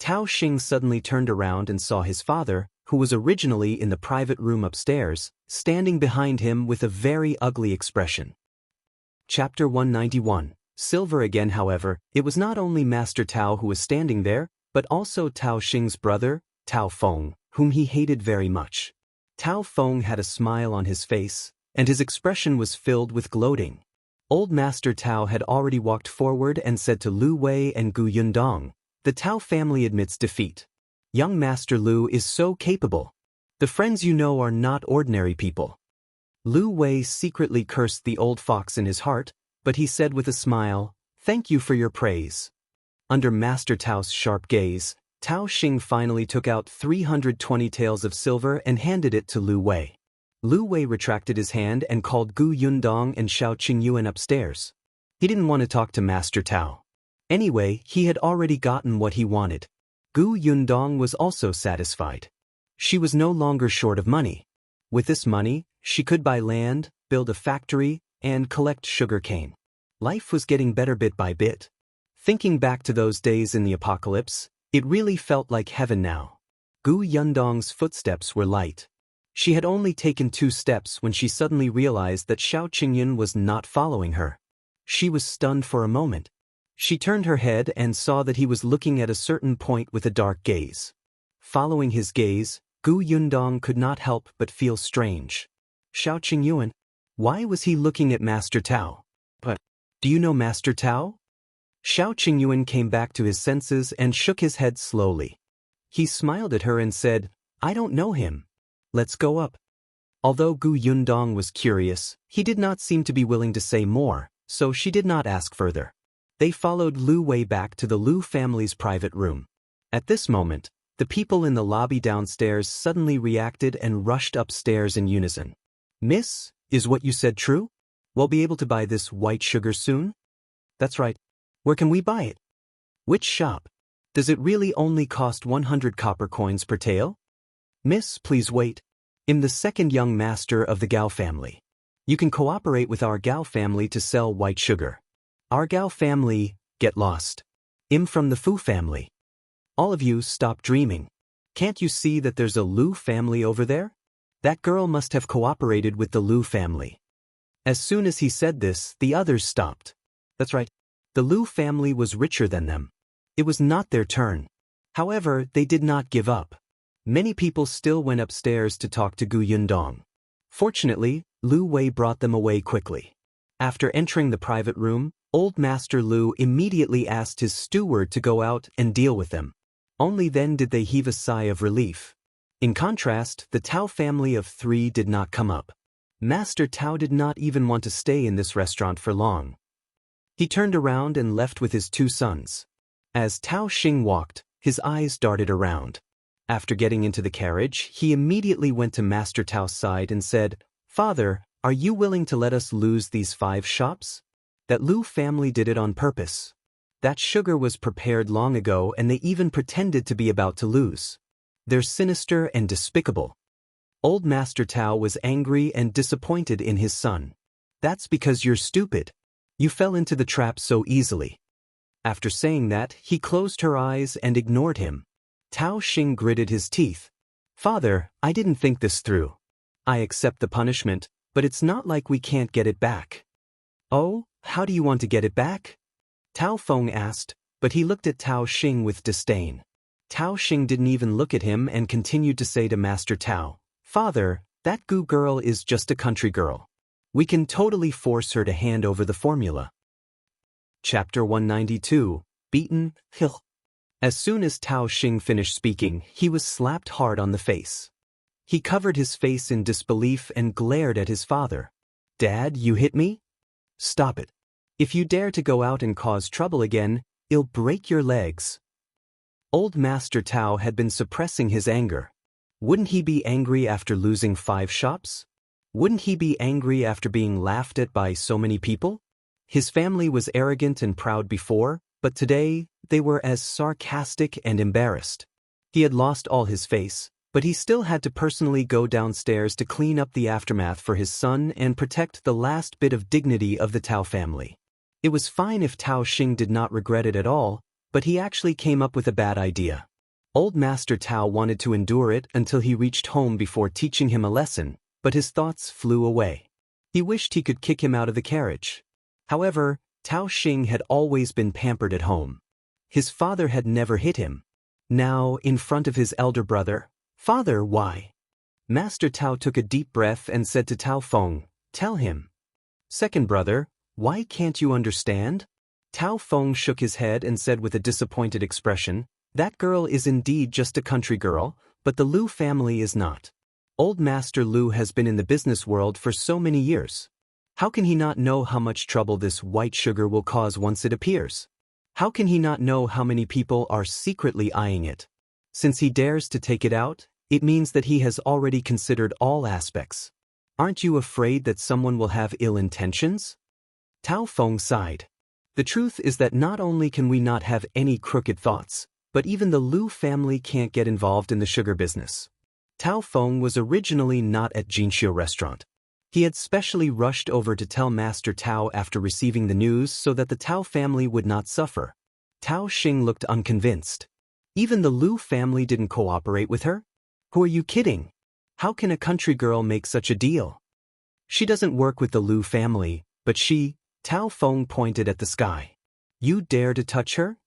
Tao Xing suddenly turned around and saw his father, who was originally in the private room upstairs, standing behind him with a very ugly expression. Chapter 191. Silver again. However, it was not only Master Tao who was standing there, but also Tao Xing's brother, Tao Feng, whom he hated very much. Tao Feng had a smile on his face, and his expression was filled with gloating. Old Master Tao had already walked forward and said to Lu Wei and Gu Yundong, "The Tao family admits defeat. Young Master Lu is so capable. The friends you know are not ordinary people." Lu Wei secretly cursed the old fox in his heart, but he said with a smile, "Thank you for your praise." Under Master Tao's sharp gaze, Tao Xing finally took out 320 taels of silver and handed it to Lu Wei. Lu Wei retracted his hand and called Gu Yundong and Shao Qingyuan upstairs. He didn't want to talk to Master Tao. Anyway, he had already gotten what he wanted. Gu Yundong was also satisfied. She was no longer short of money. With this money, she could buy land, build a factory, and collect sugarcane. Life was getting better bit by bit. Thinking back to those days in the apocalypse, it really felt like heaven now. Gu Yundong's footsteps were light. She had only taken 2 steps when she suddenly realized that Shao Qingyuan was not following her. She was stunned for a moment. She turned her head and saw that he was looking at a certain point with a dark gaze. Following his gaze, Gu Yundong could not help but feel strange. Shao Qingyuan? Why was he looking at Master Tao? But, do you know Master Tao? Shao Qingyuan came back to his senses and shook his head slowly. He smiled at her and said, "I don't know him. Let's go up." Although Gu Yundong was curious, he did not seem to be willing to say more, so she did not ask further. They followed Lu Wei back to the Lu family's private room. At this moment, the people in the lobby downstairs suddenly reacted and rushed upstairs in unison. "Miss, is what you said true? We'll be able to buy this white sugar soon?" "That's right. Where can we buy it?" "Which shop? Does it really only cost 100 copper coins per tael?" "Miss, please wait. I'm the second young master of the Gao family. You can cooperate with our Gao family to sell white sugar." "Our Gao family, get lost. I'm from the Fu family." "All of you stop dreaming. Can't you see that there's a Lu family over there? That girl must have cooperated with the Lu family." As soon as he said this, the others stopped. That's right. The Lu family was richer than them. It was not their turn. However, they did not give up. Many people still went upstairs to talk to Gu Yundong. Fortunately, Lu Wei brought them away quickly. After entering the private room, old Master Lu immediately asked his steward to go out and deal with them. Only then did they heave a sigh of relief. In contrast, the Tao family of 3 did not come up. Master Tao did not even want to stay in this restaurant for long. He turned around and left with his 2 sons. As Tao Xing walked, his eyes darted around. After getting into the carriage, he immediately went to Master Tao's side and said, "Father, are you willing to let us lose these 5 shops? That Lu family did it on purpose. That sugar was prepared long ago and they even pretended to be about to lose. They're sinister and despicable." Old Master Tao was angry and disappointed in his son. "That's because you're stupid. You fell into the trap so easily." After saying that, he closed her eyes and ignored him. Tao Xing gritted his teeth. "Father, I didn't think this through. I accept the punishment, but it's not like we can't get it back. Oh, how do you want to get it back? Tao Feng asked, but he looked at Tao Xing with disdain. Tao Xing didn't even look at him and continued to say to Master Tao, "Father, that Gu girl is just a country girl. We can totally force her to hand over the formula." Chapter 192, Beaten, Hill. As soon as Tao Xing finished speaking, he was slapped hard on the face. He covered his face in disbelief and glared at his father. "Dad, you hit me? Stop it. If you dare to go out and cause trouble again, I'll break your legs." Old Master Tao had been suppressing his anger. Wouldn't he be angry after losing 5 shops? Wouldn't he be angry after being laughed at by so many people? His family was arrogant and proud before, but today, they were as sarcastic and embarrassed. He had lost all his face, but he still had to personally go downstairs to clean up the aftermath for his son and protect the last bit of dignity of the Tao family. It was fine if Tao Xing did not regret it at all, but he actually came up with a bad idea. Old Master Tao wanted to endure it until he reached home before teaching him a lesson, but his thoughts flew away. He wished he could kick him out of the carriage. However, Tao Xing had always been pampered at home. His father had never hit him. Now, in front of his elder brother, "Father, why?" Master Tao took a deep breath and said to Tao Feng, "Tell him." "Second brother, why can't you understand?" Tao Feng shook his head and said with a disappointed expression, "That girl is indeed just a country girl, but the Lu family is not. Old Master Lu has been in the business world for so many years. How can he not know how much trouble this white sugar will cause once it appears? How can he not know how many people are secretly eyeing it? Since he dares to take it out, it means that he has already considered all aspects. Aren't you afraid that someone will have ill intentions?" Tao Feng sighed. "The truth is that not only can we not have any crooked thoughts, but even the Lu family can't get involved in the sugar business." Tao Feng was originally not at Yunshu restaurant. He had specially rushed over to tell Master Tao after receiving the news so that the Tao family would not suffer. Tao Xing looked unconvinced. Even the Lu family didn't cooperate with her? Who are you kidding? How can a country girl make such a deal? She doesn't work with the Lu family, but she, Tao Feng pointed at the sky. You dare to touch her?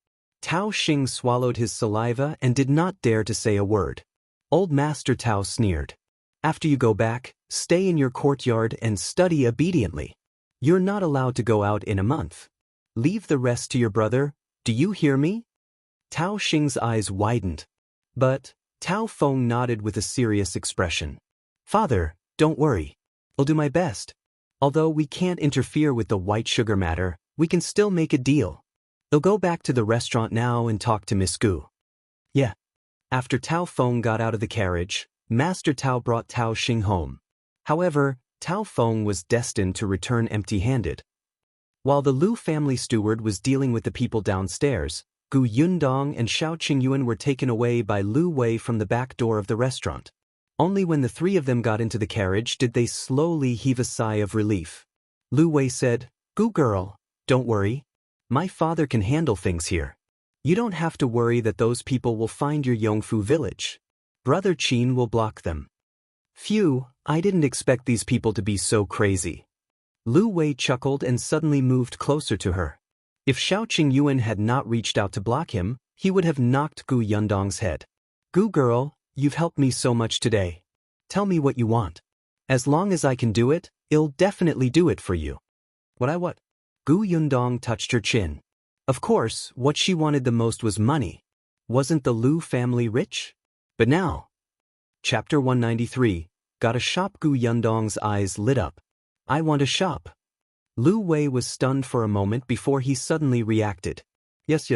Tao Xing swallowed his saliva and did not dare to say a word. Old Master Tao sneered. After you go back, stay in your courtyard and study obediently. You're not allowed to go out in a month. Leave the rest to your brother, do you hear me? Tao Xing's eyes widened. But, Tao Feng nodded with a serious expression. Father, don't worry. I'll do my best. Although we can't interfere with the white sugar matter, we can still make a deal. I'll go back to the restaurant now and talk to Miss Gu. Yeah. After Tao Feng got out of the carriage, Master Tao brought Tao Xing home. However, Tao Feng was destined to return empty-handed. While the Lu family steward was dealing with the people downstairs, Gu Yundong and Shao Qingyuan were taken away by Lu Wei from the back door of the restaurant. Only when the three of them got into the carriage did they slowly heave a sigh of relief. Lu Wei said, Gu girl, don't worry. My father can handle things here. You don't have to worry that those people will find your Yongfu village. Brother Qin will block them. Phew, I didn't expect these people to be so crazy. Lu Wei chuckled and suddenly moved closer to her. If Shao Qingyuan had not reached out to block him, he would have knocked Gu Yundong's head. Gu girl, you've helped me so much today. Tell me what you want. As long as I can do it, I'll definitely do it for you. What? Gu Yundong touched her chin. Of course, what she wanted the most was money. Wasn't the Lu family rich? But now. Chapter 193, got a shop. Gu Yundong's eyes lit up. I want a shop. Lu Wei was stunned for a moment before he suddenly reacted. Yes.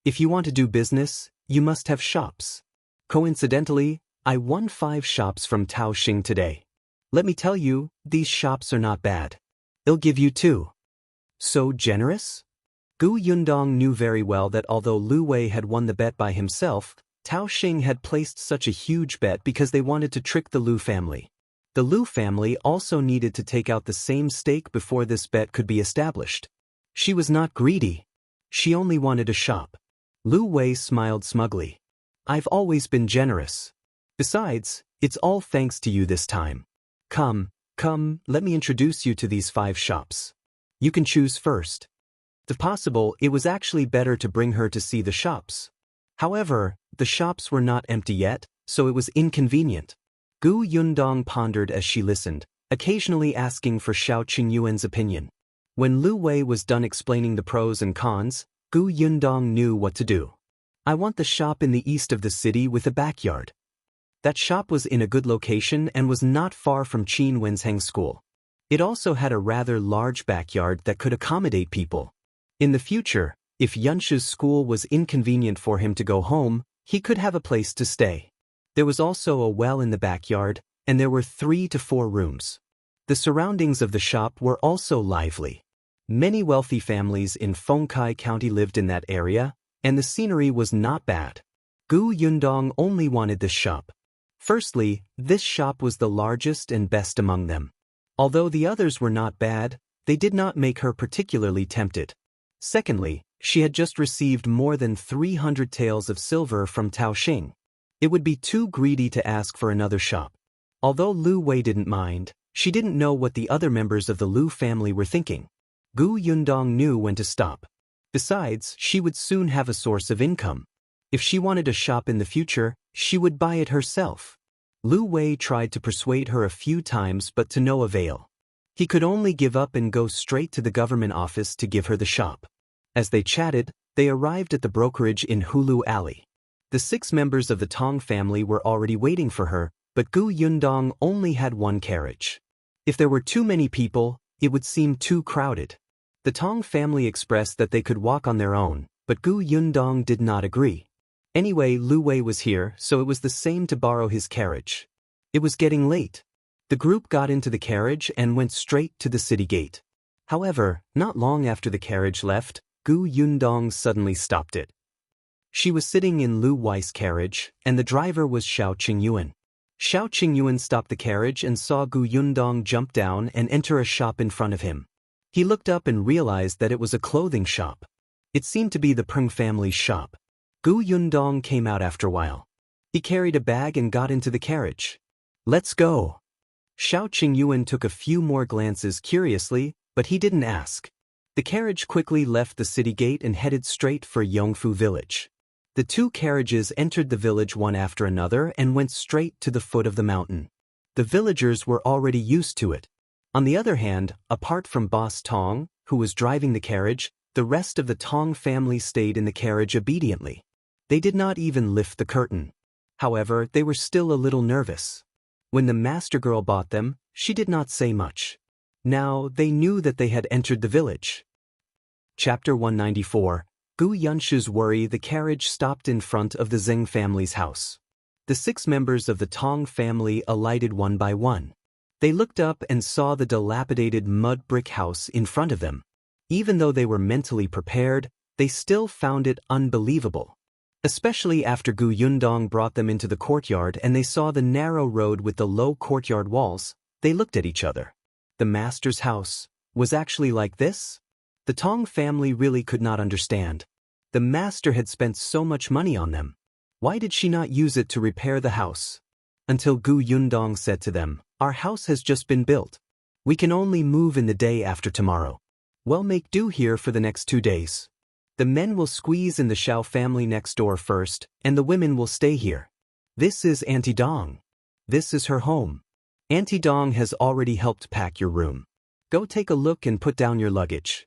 If you want to do business, you must have shops. Coincidentally, I won 5 shops from Tao Xing today. Let me tell you, these shops are not bad. I'll give you 2. So generous? Gu Yundong knew very well that although Lu Wei had won the bet by himself, Tao Xing had placed such a huge bet because they wanted to trick the Lu family. The Lu family also needed to take out the same stake before this bet could be established. She was not greedy. She only wanted a shop. Lu Wei smiled smugly. I've always been generous. Besides, it's all thanks to you this time. Come, Come, let me introduce you to these 5 shops. You can choose first. If possible, it was actually better to bring her to see the shops. However, the shops were not empty yet, so it was inconvenient. Gu Yundong pondered as she listened, occasionally asking for Shao Qingyuan's opinion. When Lu Wei was done explaining the pros and cons, Gu Yundong knew what to do. I want the shop in the east of the city with a backyard. That shop was in a good location and was not far from Qin Wensheng's school. It also had a rather large backyard that could accommodate people. In the future, if Yunshu's school was inconvenient for him to go home, he could have a place to stay. There was also a well in the backyard, and there were 3 to 4 rooms. The surroundings of the shop were also lively. Many wealthy families in Fengkai County lived in that area, and the scenery was not bad. Gu Yundong only wanted this shop. Firstly, this shop was the largest and best among them. Although the others were not bad, they did not make her particularly tempted. Secondly, she had just received more than 300 taels of silver from Taoxing. It would be too greedy to ask for another shop. Although Lu Wei didn't mind, she didn't know what the other members of the Lu family were thinking. Gu Yundong knew when to stop. Besides, she would soon have a source of income. If she wanted a shop in the future, she would buy it herself. Lu Wei tried to persuade her a few times but to no avail. He could only give up and go straight to the government office to give her the shop. As they chatted, they arrived at the brokerage in Hulu Alley. The 6 members of the Tong family were already waiting for her, but Gu Yundong only had 1 carriage. If there were too many people, it would seem too crowded. The Tong family expressed that they could walk on their own, but Gu Yundong did not agree. Anyway, Lu Wei was here, so it was the same to borrow his carriage. It was getting late. The group got into the carriage and went straight to the city gate. However, not long after the carriage left, Gu Yundong suddenly stopped it. She was sitting in Lu Wei's carriage, and the driver was Shao Qingyuan. Shao Qingyuan stopped the carriage and saw Gu Yundong jump down and enter a shop in front of him. He looked up and realized that it was a clothing shop. It seemed to be the Peng family's shop. Gu Yundong came out after a while. He carried a bag and got into the carriage. Let's go. Shao Qingyuan took a few more glances curiously, but he didn't ask. The carriage quickly left the city gate and headed straight for Yongfu village. The 2 carriages entered the village one after another and went straight to the foot of the mountain. The villagers were already used to it. On the other hand, apart from Boss Tong, who was driving the carriage, the rest of the Tong family stayed in the carriage obediently. They did not even lift the curtain. However, they were still a little nervous. When the master girl bought them, she did not say much. Now, they knew that they had entered the village. Chapter 194. Gu Yunshu's worry. The carriage stopped in front of the Zheng family's house. The 6 members of the Tong family alighted one by one. They looked up and saw the dilapidated mud brick house in front of them. Even though they were mentally prepared, they still found it unbelievable. Especially after Gu Yundong brought them into the courtyard and they saw the narrow road with the low courtyard walls, they looked at each other. The master's house was actually like this? The Tong family really could not understand. The master had spent so much money on them. Why did she not use it to repair the house? Until Gu Yundong said to them, "Our house has just been built. We can only move in the day after tomorrow. Well, make do here for the next 2 days. The men will squeeze in the Shao family next door first, and the women will stay here. This is Auntie Dong. This is her home. Auntie Dong has already helped pack your room. Go take a look and put down your luggage."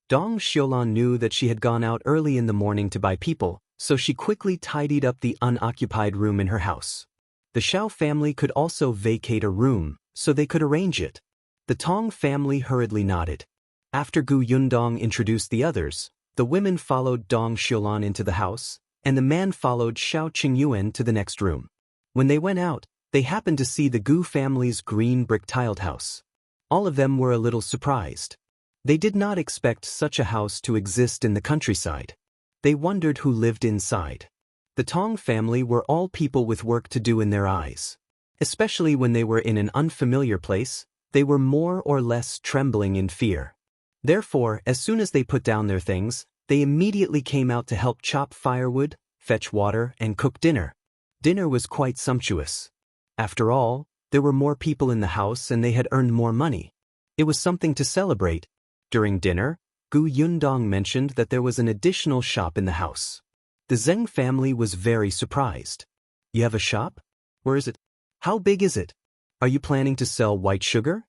Dong Xiulan knew that she had gone out early in the morning to buy people, so she quickly tidied up the unoccupied room in her house. The Shao family could also vacate a room, so they could arrange it. The Tong family hurriedly nodded. After Gu Yundong introduced the others, the women followed Dong Xiulan into the house, and the man followed Shao Qingyuan to the next room. When they went out, they happened to see the Gu family's green brick-tiled house. All of them were a little surprised. They did not expect such a house to exist in the countryside. They wondered who lived inside. The Tong family were all people with work to do in their eyes. Especially when they were in an unfamiliar place, they were more or less trembling in fear. Therefore, as soon as they put down their things, they immediately came out to help chop firewood, fetch water, and cook dinner. Dinner was quite sumptuous. After all, There were more people in the house and they had earned more money. It was something to celebrate. During dinner, Gu Yundong mentioned that there was an additional shop in the house. The Zheng family was very surprised. You have a shop? Where is it? How big is it? Are you planning to sell white sugar?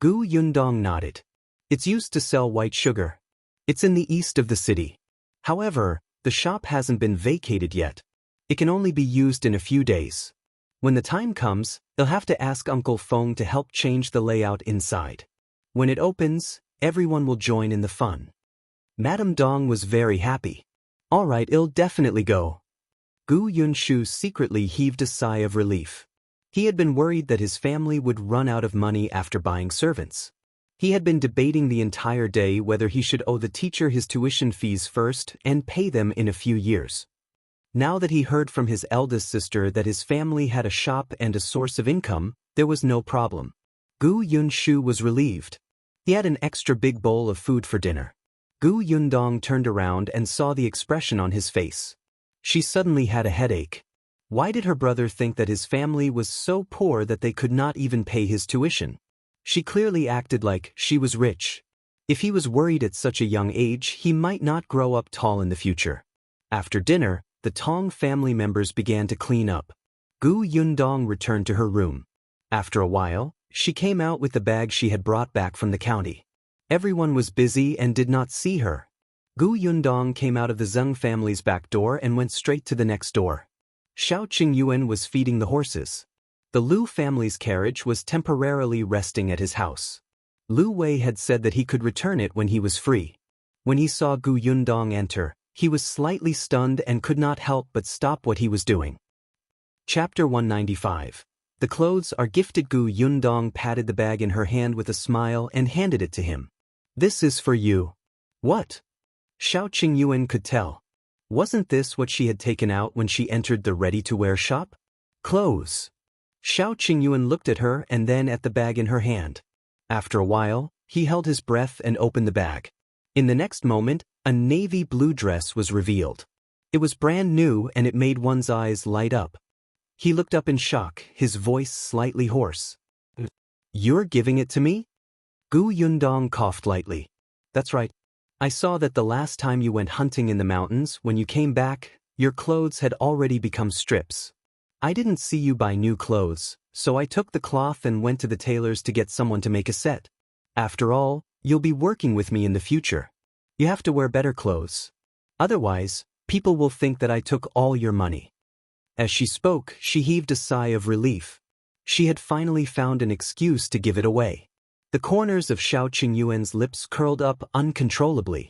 Gu Yundong nodded. It's used to sell white sugar. It's in the east of the city. However, the shop hasn't been vacated yet. It can only be used in a few days. When the time comes, they'll have to ask Uncle Feng to help change the layout inside. When it opens, everyone will join in the fun. Madame Dong was very happy. All right, I'll definitely go. Gu Yunshu secretly heaved a sigh of relief. He had been worried that his family would run out of money after buying servants. He had been debating the entire day whether he should owe the teacher his tuition fees first and pay them in a few years. Now that he heard from his eldest sister that his family had a shop and a source of income, there was no problem. Gu Yunshu was relieved. He had an extra big bowl of food for dinner. Gu Yundong turned around and saw the expression on his face. She suddenly had a headache. Why did her brother think that his family was so poor that they could not even pay his tuition? She clearly acted like she was rich. If he was worried at such a young age, he might not grow up tall in the future. After dinner, the Tong family members began to clean up. Gu Yundong returned to her room. After a while, she came out with the bag she had brought back from the county. Everyone was busy and did not see her. Gu Yundong came out of the Zhong family's back door and went straight to the next door. Shao Qingyuan was feeding the horses. The Lu family's carriage was temporarily resting at his house. Lu Wei had said that he could return it when he was free. When he saw Gu Yundong enter, he was slightly stunned and could not help but stop what he was doing. Chapter 195. The clothes are gifted. Gu Yundong patted the bag in her hand with a smile and handed it to him. This is for you. What? Shao Qingyuan could tell. Wasn't this what she had taken out when she entered the ready-to-wear shop? Clothes. Shao Qingyuan looked at her and then at the bag in her hand. After a while, he held his breath and opened the bag. In the next moment, a navy blue dress was revealed. It was brand new and it made one's eyes light up. He looked up in shock, his voice slightly hoarse. You're giving it to me? Gu Yundong coughed lightly. That's right. I saw that the last time you went hunting in the mountains, when you came back, your clothes had already become strips. I didn't see you buy new clothes, so I took the cloth and went to the tailor's to get someone to make a set. After all, you'll be working with me in the future. You have to wear better clothes. Otherwise, people will think that I took all your money. As she spoke, she heaved a sigh of relief. She had finally found an excuse to give it away. The corners of Shao Qingyuan's lips curled up uncontrollably.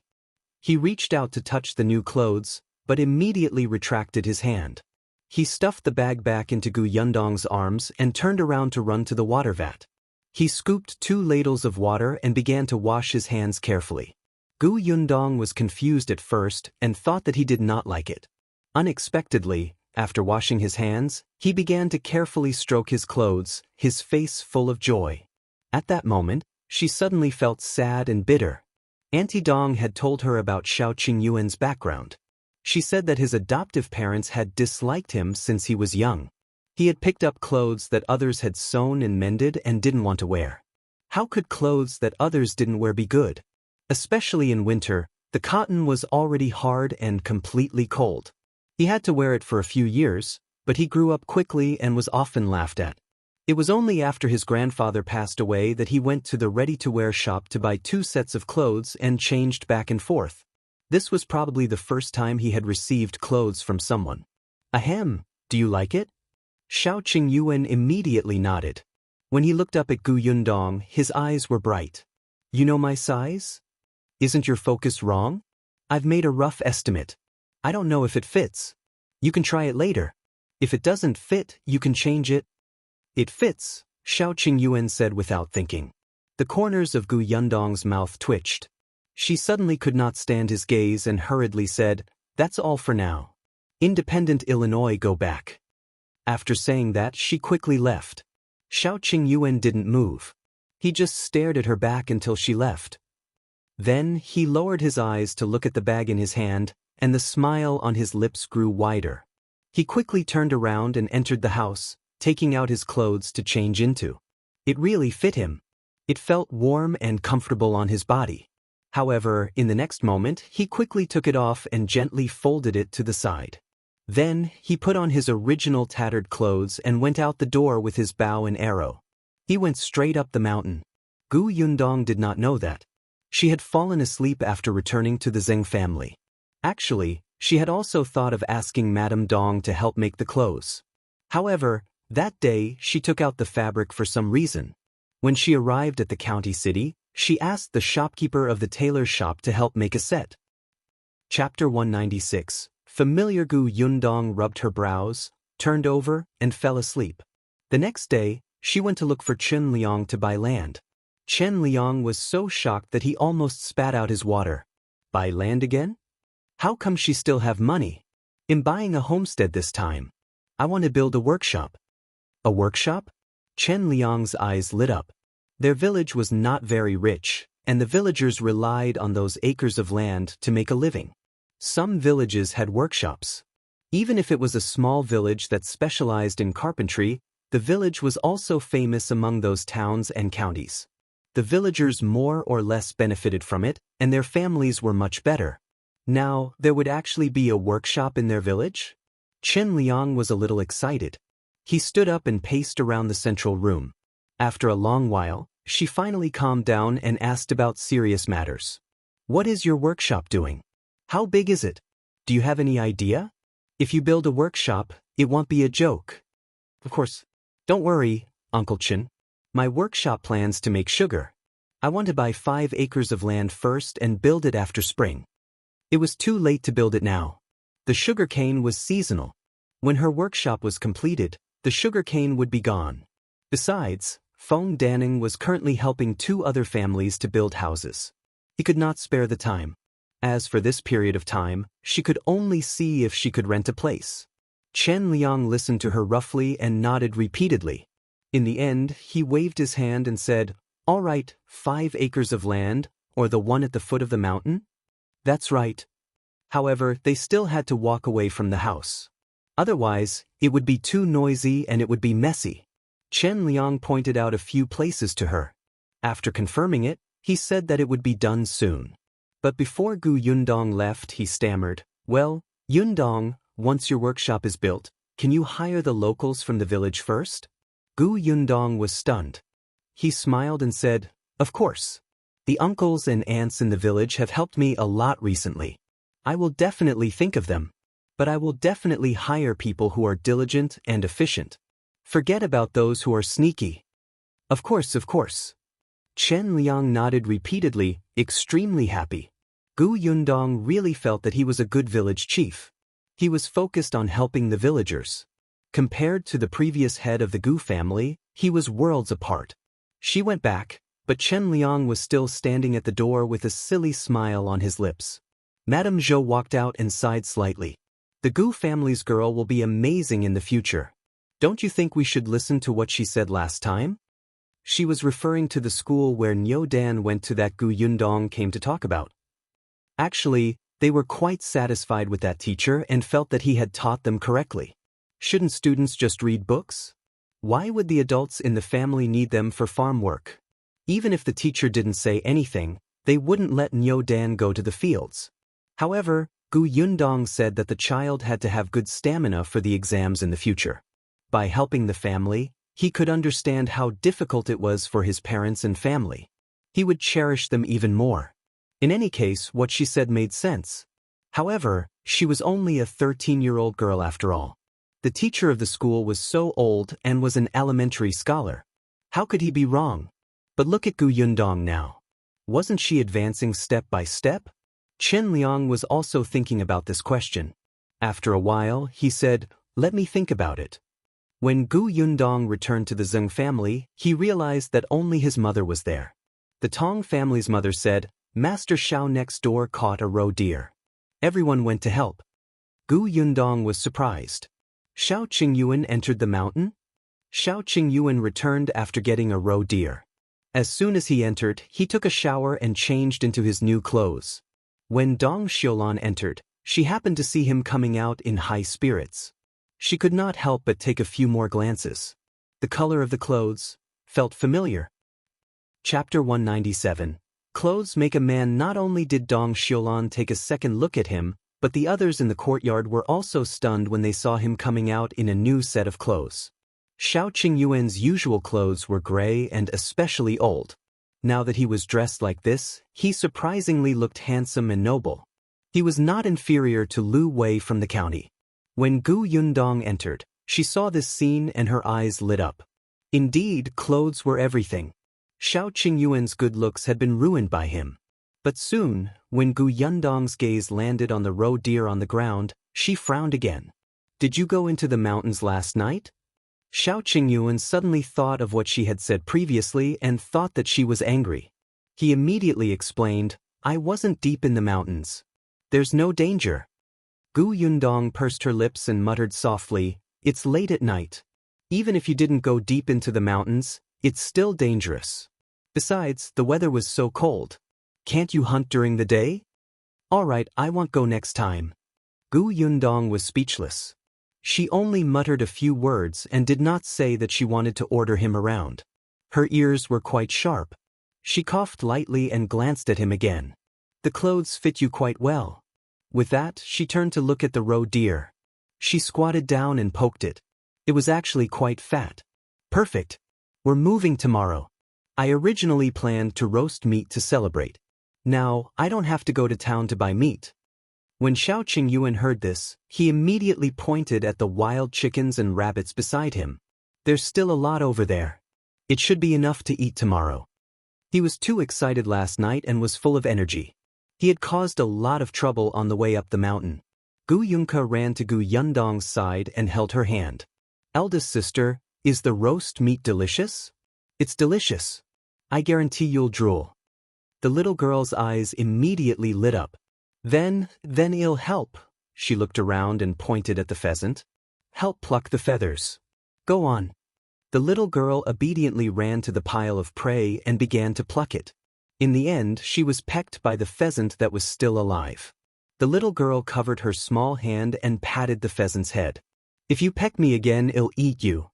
He reached out to touch the new clothes, but immediately retracted his hand. He stuffed the bag back into Gu Yundong's arms and turned around to run to the water vat. He scooped 2 ladles of water and began to wash his hands carefully. Gu Yundong was confused at first and thought that he did not like it. Unexpectedly, after washing his hands, he began to carefully stroke his clothes, his face full of joy. At that moment, she suddenly felt sad and bitter. Auntie Dong had told her about Shao Qingyuan's background. She said that his adoptive parents had disliked him since he was young. He had picked up clothes that others had sewn and mended and didn't want to wear. How could clothes that others didn't wear be good? Especially in winter, the cotton was already hard and completely cold. He had to wear it for a few years, but he grew up quickly and was often laughed at. It was only after his grandfather passed away that he went to the ready-to-wear shop to buy 2 sets of clothes and changed back and forth. This was probably the first time he had received clothes from someone. Ahem, do you like it? Shao Qingyuan immediately nodded. When he looked up at Gu Yundong, his eyes were bright. You know my size? Isn't your focus wrong? I've made a rough estimate. I don't know if it fits. You can try it later. If it doesn't fit, you can change it. It fits, Shao Qingyuan said without thinking. The corners of Gu Yundong's mouth twitched. She suddenly could not stand his gaze and hurriedly said, That's all for now. Independent Illinois, go back. After saying that, she quickly left. Shao Qingyuan didn't move. He just stared at her back until she left. Then, he lowered his eyes to look at the bag in his hand, and the smile on his lips grew wider. He quickly turned around and entered the house, taking out his clothes to change into. It really fit him. It felt warm and comfortable on his body. However, in the next moment, he quickly took it off and gently folded it to the side. Then, he put on his original tattered clothes and went out the door with his bow and arrow. He went straight up the mountain. Gu Yundong did not know that. She had fallen asleep after returning to the Zheng family. Actually, she had also thought of asking Madame Dong to help make the clothes. However, that day she took out the fabric for some reason. When she arrived at the county city, she asked the shopkeeper of the tailor's shop to help make a set. Chapter 196. Familiar Gu Yundong rubbed her brows, turned over, and fell asleep. The next day, she went to look for Chen Liang to buy land. Chen Liang was so shocked that he almost spat out his water. Buy land again? How come she still have money? I'm buying a homestead this time. I want to build a workshop. A workshop? Chen Liang's eyes lit up. Their village was not very rich, and the villagers relied on those acres of land to make a living. Some villages had workshops. Even if it was a small village that specialized in carpentry, the village was also famous among those towns and counties. The villagers more or less benefited from it, and their families were much better. Now, there would actually be a workshop in their village? Chen Liang was a little excited. He stood up and paced around the central room. After a long while, she finally calmed down and asked about serious matters. What is your workshop doing? How big is it? Do you have any idea? If you build a workshop, it won't be a joke. Of course. Don't worry, Uncle Chen. My workshop plans to make sugar. I want to buy 5 acres of land first and build it after spring. It was too late to build it now. The sugar cane was seasonal. When her workshop was completed, the sugar cane would be gone. Besides, Feng Danning was currently helping 2 other families to build houses. He could not spare the time. As for this period of time, she could only see if she could rent a place. Chen Liang listened to her roughly and nodded repeatedly. In the end, he waved his hand and said, "All right, 5 acres of land, or the one at the foot of the mountain?" That's right. However, they still had to walk away from the house. Otherwise, it would be too noisy and it would be messy. Chen Liang pointed out a few places to her. After confirming it, he said that it would be done soon. But before Gu Yundong left, he stammered, "Well, Yundong, once your workshop is built, can you hire the locals from the village first?" Gu Yundong was stunned. He smiled and said, "Of course. The uncles and aunts in the village have helped me a lot recently. I will definitely think of them. But I will definitely hire people who are diligent and efficient. Forget about those who are sneaky." Of course, of course." Chen Liang nodded repeatedly, extremely happy. Gu Yundong really felt that he was a good village chief. He was focused on helping the villagers. Compared to the previous head of the Gu family, he was worlds apart. She went back, but Chen Liang was still standing at the door with a silly smile on his lips. Madame Zhou walked out and sighed slightly. The Gu family's girl will be amazing in the future. Don't you think we should listen to what she said last time? She was referring to the school where Niu Dan went to that Gu Yundong came to talk about. Actually, they were quite satisfied with that teacher and felt that he had taught them correctly. Shouldn't students just read books? Why would the adults in the family need them for farm work? Even if the teacher didn't say anything, they wouldn't let Niu Dan go to the fields. However, Gu Yundong said that the child had to have good stamina for the exams in the future. By helping the family, he could understand how difficult it was for his parents and family. He would cherish them even more. In any case, what she said made sense. However, she was only a 13-year-old girl after all. The teacher of the school was so old and was an elementary scholar. How could he be wrong? But look at Gu Yundong now. Wasn't she advancing step by step? Chen Liang was also thinking about this question. After a while, he said, "Let me think about it." When Gu Yundong returned to the Zhong family, he realized that only his mother was there. The Tong family's mother said, "Master Shao next door caught a roe deer." Everyone went to help. Gu Yundong was surprised. Shao Qingyuan entered the mountain? Shao Qingyuan returned after getting a roe deer. As soon as he entered, he took a shower and changed into his new clothes. When Dong Xiulan entered, she happened to see him coming out in high spirits. She could not help but take a few more glances. The color of the clothes felt familiar. Chapter 197. Clothes make a man. Not only did Dong Xiulan take a second look at him, but the others in the courtyard were also stunned when they saw him coming out in a new set of clothes. Shao Qingyuan's usual clothes were gray and especially old. Now that he was dressed like this, he surprisingly looked handsome and noble. He was not inferior to Lu Wei from the county. When Gu Yundong entered, she saw this scene and her eyes lit up. Indeed, clothes were everything. Shao Qingyuan's good looks had been ruined by him. But soon, when Gu Yundong's gaze landed on the roe deer on the ground, she frowned again. "Did you go into the mountains last night?" Shao Qingyuan suddenly thought of what she had said previously and thought that she was angry. He immediately explained, "I wasn't deep in the mountains. There's no danger." Gu Yundong pursed her lips and muttered softly, "It's late at night. Even if you didn't go deep into the mountains, it's still dangerous. Besides, the weather was so cold. Can't you hunt during the day?" "All right, I won't go next time." Gu Yundong was speechless. She only muttered a few words and did not say that she wanted to order him around. Her ears were quite sharp. She coughed lightly and glanced at him again. "The clothes fit you quite well." With that, she turned to look at the roe deer. She squatted down and poked it. It was actually quite fat. "Perfect. We're moving tomorrow. I originally planned to roast meat to celebrate. Now, I don't have to go to town to buy meat." When Shao Qingyuan heard this, he immediately pointed at the wild chickens and rabbits beside him. "There's still a lot over there. It should be enough to eat tomorrow." He was too excited last night and was full of energy. He had caused a lot of trouble on the way up the mountain. Gu Yunka ran to Gu Yundong's side and held her hand. "Eldest sister, is the roast meat delicious?" "It's delicious. I guarantee you'll drool." The little girl's eyes immediately lit up. Then it'll help." She looked around and pointed at the pheasant. "Help pluck the feathers. Go on." The little girl obediently ran to the pile of prey and began to pluck it. In the end, she was pecked by the pheasant that was still alive. The little girl covered her small hand and patted the pheasant's head. "If you peck me again, it'll eat you."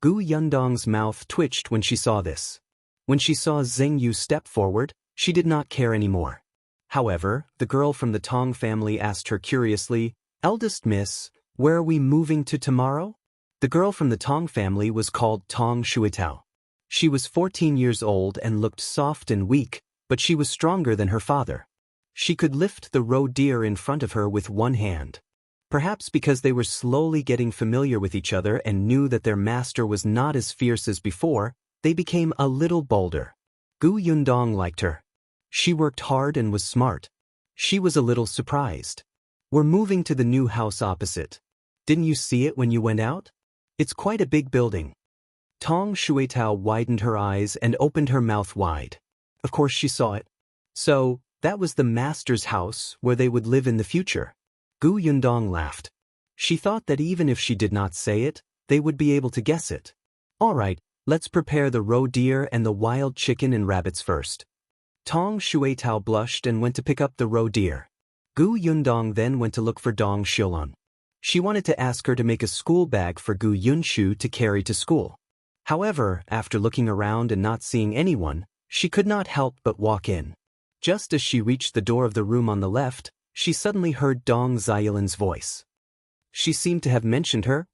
Gu Yundong's mouth twitched when she saw this. When she saw Zheng Yu step forward, she did not care anymore. However, the girl from the Tong family asked her curiously, "Eldest miss, where are we moving to tomorrow?" The girl from the Tong family was called Tong Shuitao. She was 14 years old and looked soft and weak, but she was stronger than her father. She could lift the roe deer in front of her with one hand. Perhaps because they were slowly getting familiar with each other and knew that their master was not as fierce as before, they became a little bolder. Gu Yundong liked her. She worked hard and was smart. She was a little surprised. "We're moving to the new house opposite. Didn't you see it when you went out? It's quite a big building." Tong Shuitao widened her eyes and opened her mouth wide. Of course she saw it. So, that was the master's house where they would live in the future. Gu Yundong laughed. She thought that even if she did not say it, they would be able to guess it. "All right, let's prepare the roe deer and the wild chicken and rabbits first." Tong Shuitao blushed and went to pick up the roe deer. Gu Yundong then went to look for Dong Xiulan. She wanted to ask her to make a school bag for Gu Yunshu to carry to school. However, after looking around and not seeing anyone, she could not help but walk in. Just as she reached the door of the room on the left, she suddenly heard Dong Xiulan's voice. She seemed to have mentioned her.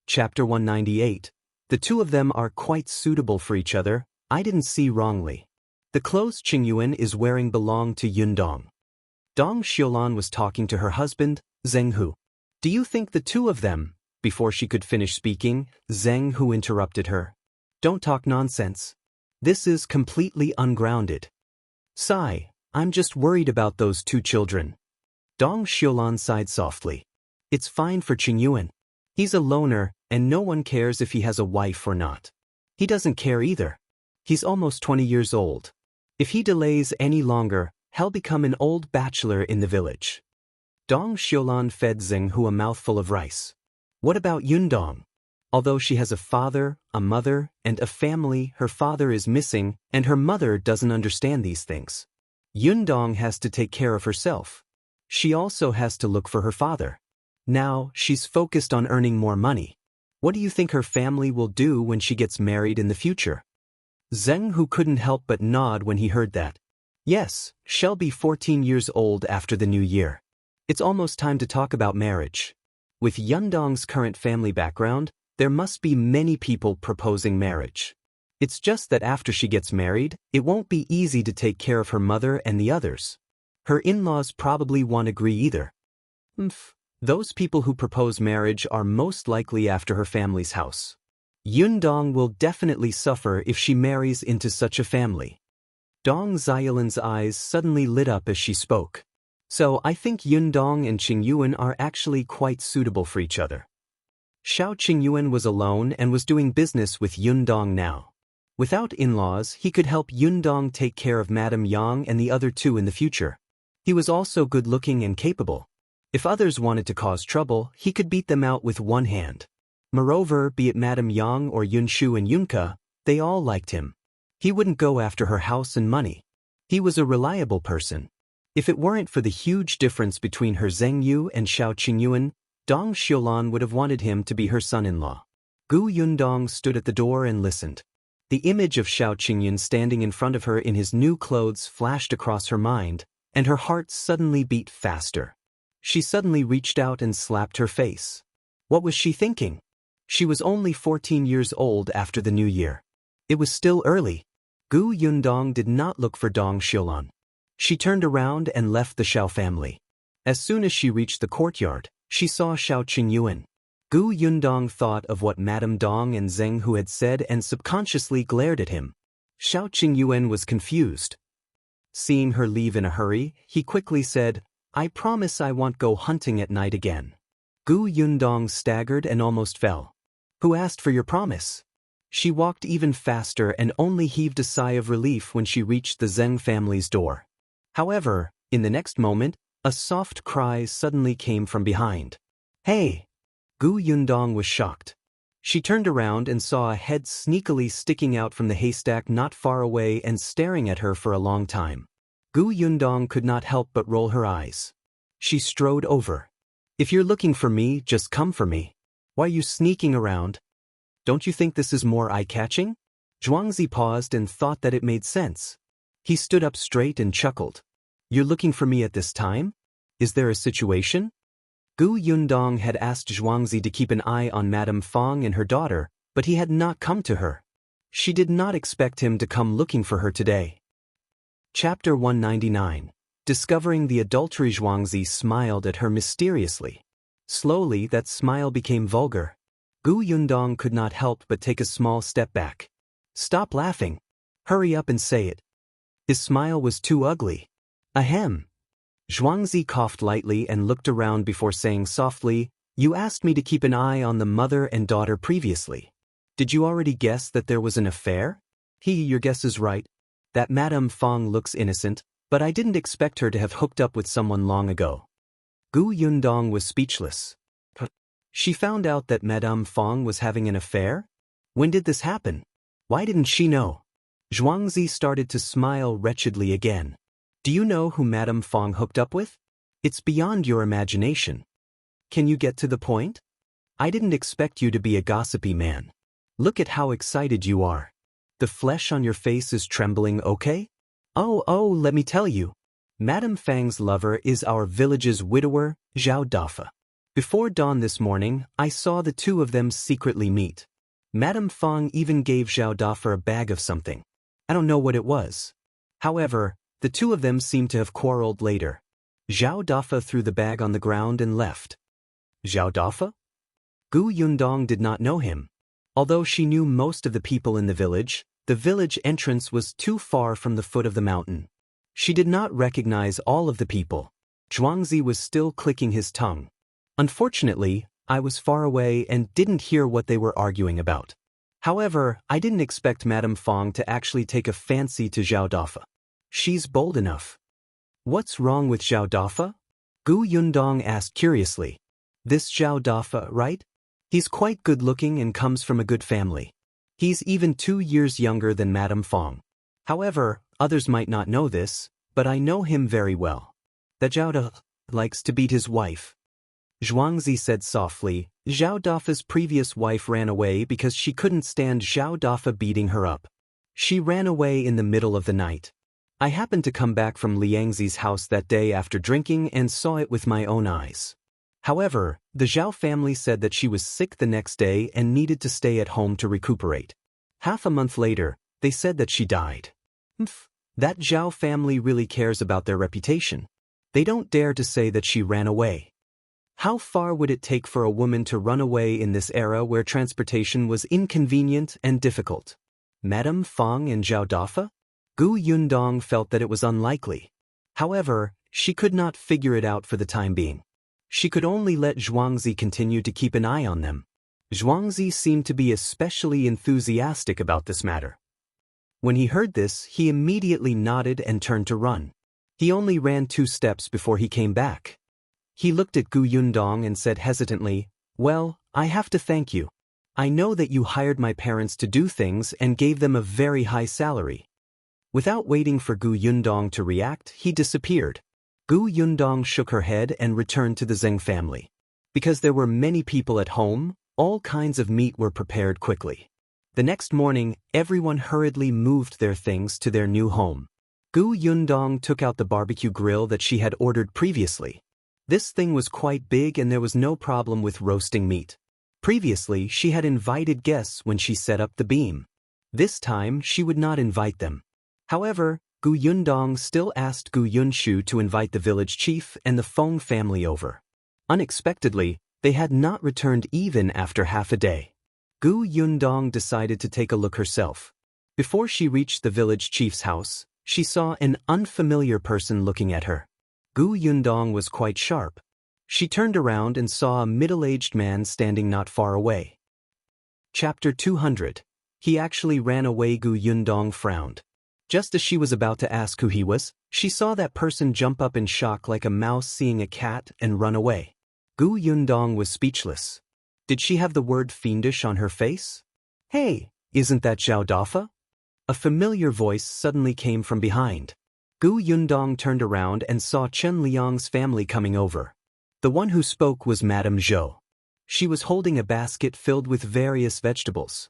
Chapter 198. The two of them are quite suitable for each other. I didn't see wrongly. The clothes Qingyuan is wearing belong to Yundong. Dong Xiulan was talking to her husband, Zheng Hu. "Do you think the two of them?" Before she could finish speaking, Zheng Hu interrupted her. "Don't talk nonsense. This is completely ungrounded." "Sigh, I'm just worried about those two children." Dong Xiulan sighed softly. "It's fine for Qingyuan. He's a loner, and no one cares if he has a wife or not. He doesn't care either. He's almost 20 years old. If he delays any longer, he'll become an old bachelor in the village." Dong Xiulan fed Zheng Hu a mouthful of rice. "What about Yundong? Although she has a father, a mother, and a family, her father is missing, and her mother doesn't understand these things. Yundong has to take care of herself. She also has to look for her father. Now, she's focused on earning more money. What do you think her family will do when she gets married in the future? Zheng, who couldn't help but nod when he heard that. Yes, she'll be 14 years old after the new year. It's almost time to talk about marriage. With Yundong's current family background, there must be many people proposing marriage. It's just that after she gets married, it won't be easy to take care of her mother and the others. Her in-laws probably won't agree either. Those people who propose marriage are most likely after her family's house. Yundong will definitely suffer if she marries into such a family. Dong Xiaolin's eyes suddenly lit up as she spoke. So I think Yundong and Qingyuan are actually quite suitable for each other. Shao Qingyuan was alone and was doing business with Yundong now. Without in-laws, he could help Yundong take care of Madame Yang and the other two in the future. He was also good-looking and capable. If others wanted to cause trouble, he could beat them out with one hand. Moreover, be it Madame Yang or Yunshu and Yunke, they all liked him. He wouldn't go after her house and money. He was a reliable person. If it weren't for the huge difference between her Zhengyu and Shao Qingyuan, Dong Xiulan would have wanted him to be her son-in-law. Gu Yundong stood at the door and listened. The image of Shao Qingyuan standing in front of her in his new clothes flashed across her mind, and her heart suddenly beat faster. She suddenly reached out and slapped her face. What was she thinking? She was only 14 years old after the new year. It was still early. Gu Yundong did not look for Dong Xiulan. She turned around and left the Shao family. As soon as she reached the courtyard, she saw Shao Qingyuan. Gu Yundong thought of what Madame Dong and Zheng Hu had said and subconsciously glared at him. Shao Qingyuan was confused. Seeing her leave in a hurry, he quickly said, "I promise I won't go hunting at night again." Gu Yundong staggered and almost fell. "Who asked for your promise?" She walked even faster and only heaved a sigh of relief when she reached the Zheng family's door. However, in the next moment, a soft cry suddenly came from behind. "Hey!" Gu Yundong was shocked. She turned around and saw a head sneakily sticking out from the haystack not far away and staring at her for a long time. Gu Yundong could not help but roll her eyes. She strode over. "If you're looking for me, just come for me. Why are you sneaking around? Don't you think this is more eye-catching?" Zhuangzi paused and thought that it made sense. He stood up straight and chuckled. "You're looking for me at this time? Is there a situation?" Gu Yundong had asked Zhuangzi to keep an eye on Madame Fong and her daughter, but he had not come to her. She did not expect him to come looking for her today. Chapter 199. Discovering the adultery. Zhuangzi smiled at her mysteriously. Slowly, that smile became vulgar. Gu Yundong could not help but take a small step back. "Stop laughing. Hurry up and say it." His smile was too ugly. "Ahem." Zhuangzi coughed lightly and looked around before saying softly, "You asked me to keep an eye on the mother and daughter previously. Did you already guess that there was an affair?" Your guess is right. That Madame Fong looks innocent, but I didn't expect her to have hooked up with someone long ago." Gu Yundong was speechless. She found out that Madame Fong was having an affair? When did this happen? Why didn't she know? Zhuangzi started to smile wretchedly again. "Do you know who Madame Fong hooked up with? It's beyond your imagination. Can you get to the point? I didn't expect you to be a gossipy man. Look at how excited you are. The flesh on your face is trembling, okay? Oh, let me tell you. Madame Fang's lover is our village's widower, Zhao Dafa. Before dawn this morning, I saw the two of them secretly meet. Madame Fong even gave Zhao Dafa a bag of something. I don't know what it was. However, the two of them seemed to have quarreled later. Zhao Dafa threw the bag on the ground and left." Zhao Dafa? Gu Yundong did not know him. Although she knew most of the people in the village entrance was too far from the foot of the mountain. She did not recognize all of the people. Zhuangzi was still clicking his tongue. "Unfortunately, I was far away and didn't hear what they were arguing about. However, I didn't expect Madame Fong to actually take a fancy to Zhao Dafa. She's bold enough." "What's wrong with Zhao Dafa?" Gu Yundong asked curiously. "This Zhao Dafa, right? He's quite good-looking and comes from a good family. He's even 2 years younger than Madame Fong. However, others might not know this, but I know him very well. That Zhao Dafa likes to beat his wife." Zhuangzi said softly. Zhao Dafa's previous wife ran away because she couldn't stand Zhao Dafa beating her up. She ran away in the middle of the night. I happened to come back from Liangzi's house that day after drinking and saw it with my own eyes. However, the Zhao family said that she was sick the next day and needed to stay at home to recuperate. Half a month later, they said that she died. That Zhao family really cares about their reputation. They don't dare to say that she ran away. How far would it take for a woman to run away in this era where transportation was inconvenient and difficult? Madame Feng and Zhao Dafa? Gu Yundong felt that it was unlikely. However, she could not figure it out for the time being. She could only let Zhuangzi continue to keep an eye on them. Zhuangzi seemed to be especially enthusiastic about this matter. When he heard this, he immediately nodded and turned to run. He only ran 2 steps before he came back. He looked at Gu Yundong and said hesitantly, "Well, I have to thank you. I know that you hired my parents to do things and gave them a very high salary." Without waiting for Gu Yundong to react, he disappeared. Gu Yundong shook her head and returned to the Zheng family. Because there were many people at home, all kinds of meat were prepared quickly. The next morning, everyone hurriedly moved their things to their new home. Gu Yundong took out the barbecue grill that she had ordered previously. This thing was quite big and there was no problem with roasting meat. Previously, she had invited guests when she set up the beam. This time, she would not invite them. However, Gu Yundong still asked Gu Yunshu to invite the village chief and the Feng family over. Unexpectedly, they had not returned even after half a day. Gu Yundong decided to take a look herself. Before she reached the village chief's house, she saw an unfamiliar person looking at her. Gu Yundong was quite sharp. She turned around and saw a middle-aged man standing not far away. Chapter 200. He actually ran away. Gu Yundong frowned. Just as she was about to ask who he was, she saw that person jump up in shock like a mouse seeing a cat and run away. Gu Yundong was speechless. Did she have the word fiendish on her face? "Hey, isn't that Zhao Dafa?" A familiar voice suddenly came from behind. Gu Yundong turned around and saw Chen Liang's family coming over. The one who spoke was Madame Zhou. She was holding a basket filled with various vegetables.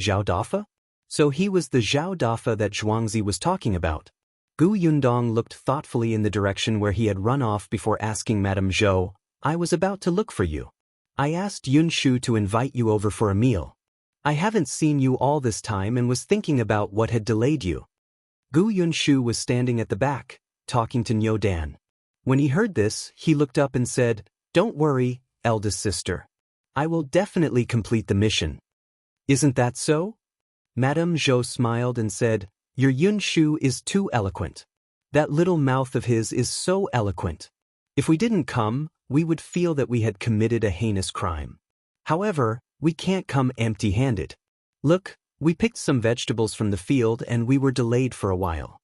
Zhao Dafa? So he was the Zhao Dafa that Zhuangzi was talking about. Gu Yundong looked thoughtfully in the direction where he had run off before asking Madame Zhou, "I was about to look for you. I asked Yunshu to invite you over for a meal. I haven't seen you all this time and was thinking about what had delayed you." Gu Yunshu was standing at the back, talking to Niu Dan. When he heard this, he looked up and said, "Don't worry, eldest sister. I will definitely complete the mission." "Isn't that so?" Madame Zhou smiled and said, "Your Yunshu is too eloquent. That little mouth of his is so eloquent. If we didn't come, we would feel that we had committed a heinous crime. However, we can't come empty-handed. Look, we picked some vegetables from the field and we were delayed for a while.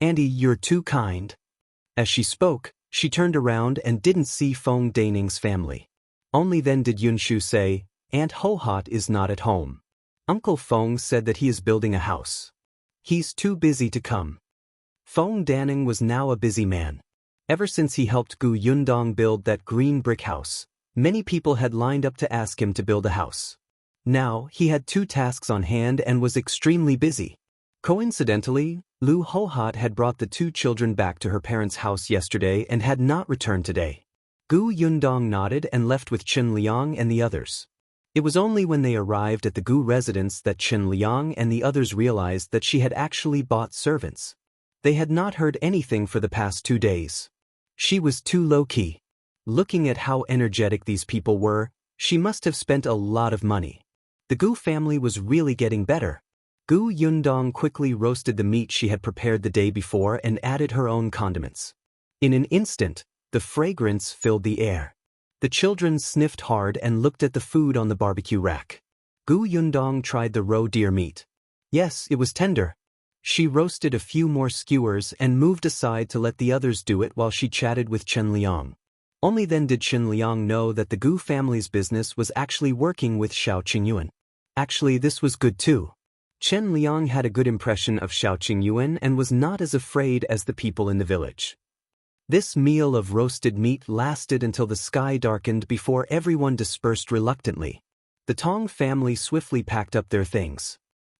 Andy, you're too kind." As she spoke, she turned around and didn't see Feng Daning's family. Only then did Yunshu say, "Aunt Hohot is not at home. Uncle Feng said that he is building a house. He's too busy to come." Feng Daning was now a busy man. Ever since he helped Gu Yundong build that green brick house, many people had lined up to ask him to build a house. Now, he had 2 tasks on hand and was extremely busy. Coincidentally, Lu Hohot had brought the 2 children back to her parents' house yesterday and had not returned today. Gu Yundong nodded and left with Chen Liang and the others. It was only when they arrived at the Gu residence that Chen Liang and the others realized that she had actually bought servants. They had not heard anything for the past 2 days. She was too low-key. Looking at how energetic these people were, she must have spent a lot of money. The Gu family was really getting better. Gu Yundong quickly roasted the meat she had prepared the day before and added her own condiments. In an instant, the fragrance filled the air. The children sniffed hard and looked at the food on the barbecue rack. Gu Yundong tried the roe deer meat. Yes, it was tender. She roasted a few more skewers and moved aside to let the others do it while she chatted with Chen Liang. Only then did Chen Liang know that the Gu family's business was actually working with Shao Qingyuan. Actually, this was good too. Chen Liang had a good impression of Shao Qingyuan and was not as afraid as the people in the village. This meal of roasted meat lasted until the sky darkened before everyone dispersed reluctantly. The Tong family swiftly packed up their things.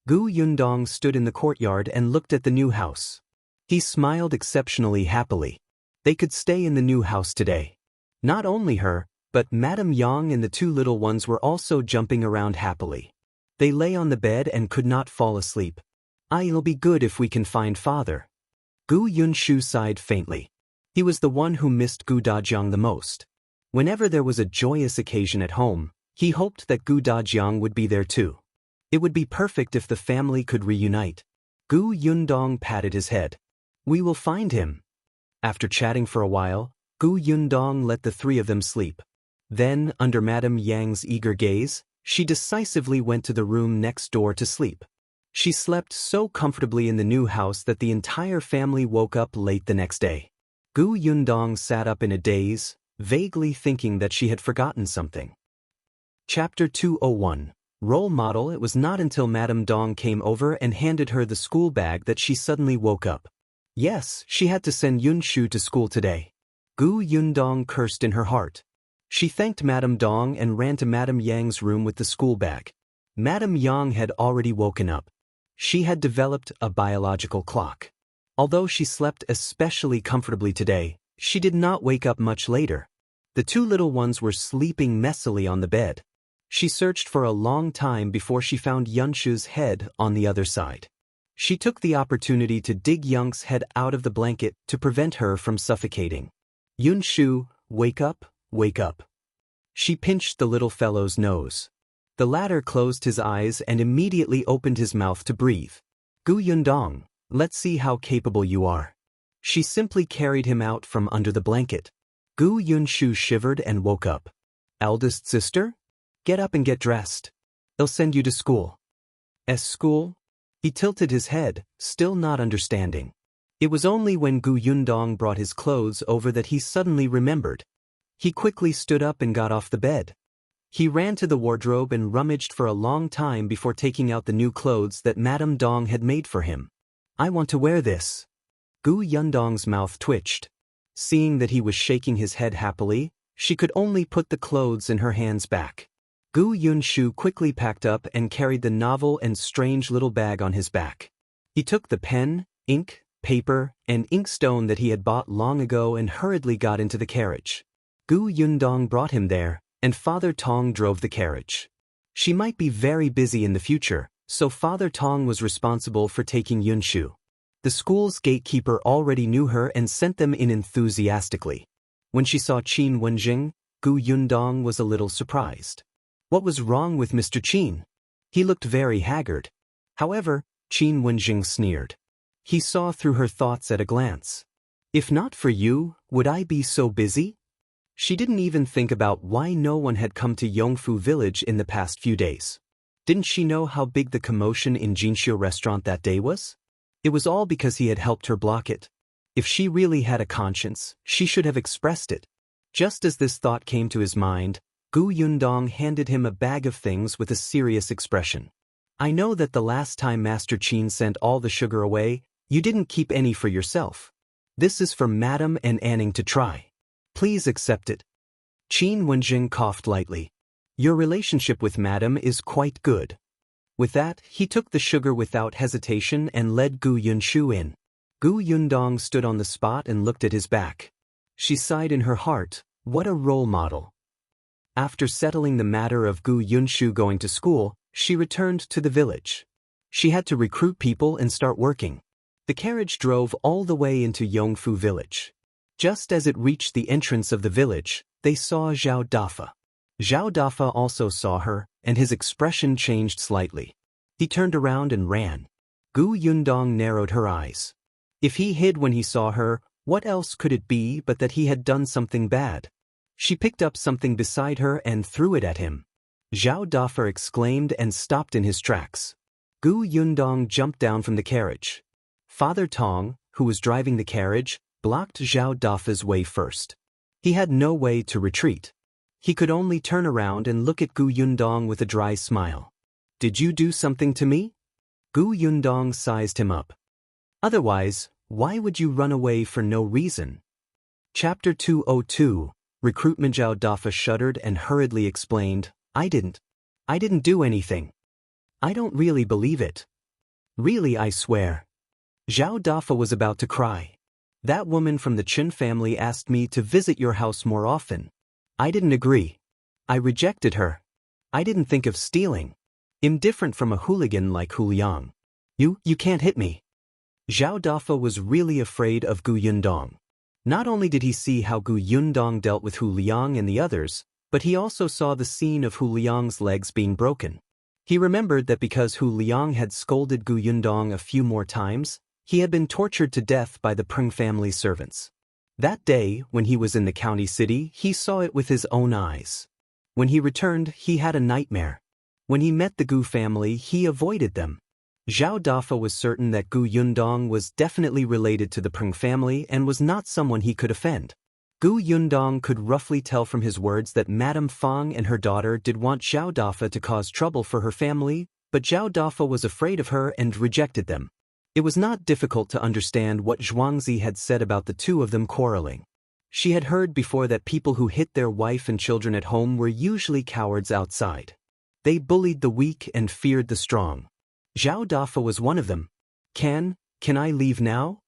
Gu Yundong stood in the courtyard and looked at the new house. He smiled exceptionally happily. They could stay in the new house today. Not only her, but Madame Yang and the two little ones were also jumping around happily. They lay on the bed and could not fall asleep. It'll be good if we can find father. Gu Yunshu sighed faintly. He was the one who missed Gu Dajiang the most. Whenever there was a joyous occasion at home, he hoped that Gu Dajiang would be there too. It would be perfect if the family could reunite. Gu Yundong patted his head. We will find him. After chatting for a while, Gu Yundong let the three of them sleep. Then, under Madame Yang's eager gaze, she decisively went to the room next door to sleep. She slept so comfortably in the new house that the entire family woke up late the next day. Gu Yundong sat up in a daze, vaguely thinking that she had forgotten something. Chapter 201. Role Model. It was not until Madame Dong came over and handed her the school bag that she suddenly woke up. Yes, she had to send Yunshu to school today. Gu Yundong cursed in her heart. She thanked Madame Dong and ran to Madame Yang's room with the school bag. Madame Yang had already woken up. She had developed a biological clock. Although she slept especially comfortably today, she did not wake up much later. The two little ones were sleeping messily on the bed. She searched for a long time before she found Yunshu's head on the other side. She took the opportunity to dig Young's head out of the blanket to prevent her from suffocating. Yunshu, wake up, wake up. She pinched the little fellow's nose. The latter closed his eyes and immediately opened his mouth to breathe. Gu Yundong, let's see how capable you are. She simply carried him out from under the blanket. Gu Yunshu shivered and woke up. Eldest sister? Get up and get dressed. They'll send you to school. School? He tilted his head, still not understanding. It was only when Gu Yundong brought his clothes over that he suddenly remembered. He quickly stood up and got off the bed. He ran to the wardrobe and rummaged for a long time before taking out the new clothes that Madame Dong had made for him. I want to wear this. Gu Yundong's mouth twitched. Seeing that he was shaking his head happily, she could only put the clothes in her hands back. Gu Yunshu quickly packed up and carried the novel and strange little bag on his back. He took the pen, ink, paper, and inkstone that he had bought long ago and hurriedly got into the carriage. Gu Yundong brought him there, and Father Tong drove the carriage. She might be very busy in the future, so Father Tong was responsible for taking Yunshu. The school's gatekeeper already knew her and sent them in enthusiastically. When she saw Qin Wenjing, Gu Yundong was a little surprised. What was wrong with Mr. Qin? He looked very haggard. However, Qin Wenjing sneered. He saw through her thoughts at a glance. If not for you, would I be so busy? She didn't even think about why no one had come to Yongfu village in the past few days. Didn't she know how big the commotion in Jinxiu restaurant that day was? It was all because he had helped her block it. If she really had a conscience, she should have expressed it. Just as this thought came to his mind, Gu Yundong handed him a bag of things with a serious expression. I know that the last time Master Qin sent all the sugar away, you didn't keep any for yourself. This is for Madame and Anning to try. Please accept it. Qin Wenjing coughed lightly. Your relationship with Madame is quite good. With that, he took the sugar without hesitation and led Gu Yunshu in. Gu Yundong stood on the spot and looked at his back. She sighed in her heart, what a role model. After settling the matter of Gu Yunshu going to school, she returned to the village. She had to recruit people and start working. The carriage drove all the way into Yongfu village. Just as it reached the entrance of the village, they saw Zhao Dafa. Zhao Dafa also saw her, and his expression changed slightly. He turned around and ran. Gu Yundong narrowed her eyes. If he hid when he saw her, what else could it be but that he had done something bad? She picked up something beside her and threw it at him. Zhao Dafa exclaimed and stopped in his tracks. Gu Yundong jumped down from the carriage. Father Tong, who was driving the carriage, blocked Zhao Dafa's way first. He had no way to retreat. He could only turn around and look at Gu Yundong with a dry smile. Did you do something to me? Gu Yundong sized him up. Otherwise, why would you run away for no reason? Chapter 202, Recruitment. Zhao Dafa shuddered and hurriedly explained, I didn't do anything. I don't really believe it. Really, I swear. Zhao Dafa was about to cry. That woman from the Qin family asked me to visit your house more often. I didn't agree. I rejected her. I didn't think of stealing. I'm different from a hooligan like Hu Liang. You can't hit me. Zhao Dafa was really afraid of Gu Yundong. Not only did he see how Gu Yundong dealt with Hu Liang and the others, but he also saw the scene of Hu Liang's legs being broken. He remembered that because Hu Liang had scolded Gu Yundong a few more times, he had been tortured to death by the Peng family servants. That day, when he was in the county city, he saw it with his own eyes. When he returned, he had a nightmare. When he met the Gu family, he avoided them. Zhao Dafa was certain that Gu Yundong was definitely related to the Peng family and was not someone he could offend. Gu Yundong could roughly tell from his words that Madame Fang and her daughter did want Zhao Dafa to cause trouble for her family, but Zhao Dafa was afraid of her and rejected them. It was not difficult to understand what Zhuangzi had said about the two of them quarreling. She had heard before that people who hit their wife and children at home were usually cowards outside. They bullied the weak and feared the strong. Zhao Dafa was one of them. Can I leave now?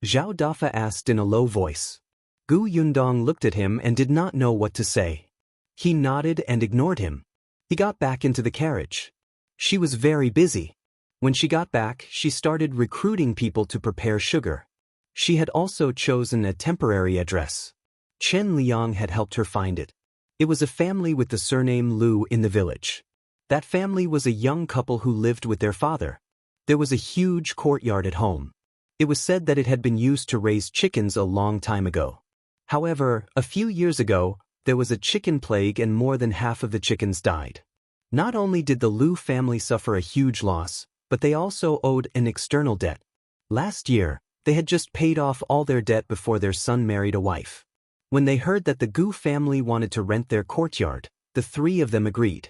Zhao Dafa asked in a low voice. Gu Yundong looked at him and did not know what to say. He nodded and ignored him. He got back into the carriage. She was very busy. When she got back, she started recruiting people to prepare sugar. She had also chosen a temporary address. Chen Liang had helped her find it. It was a family with the surname Lu in the village. That family was a young couple who lived with their father. There was a huge courtyard at home. It was said that it had been used to raise chickens a long time ago. However, a few years ago, there was a chicken plague and more than half of the chickens died. Not only did the Lu family suffer a huge loss, but they also owed an external debt. Last year, they had just paid off all their debt before their son married a wife. When they heard that the Gu family wanted to rent their courtyard, the three of them agreed.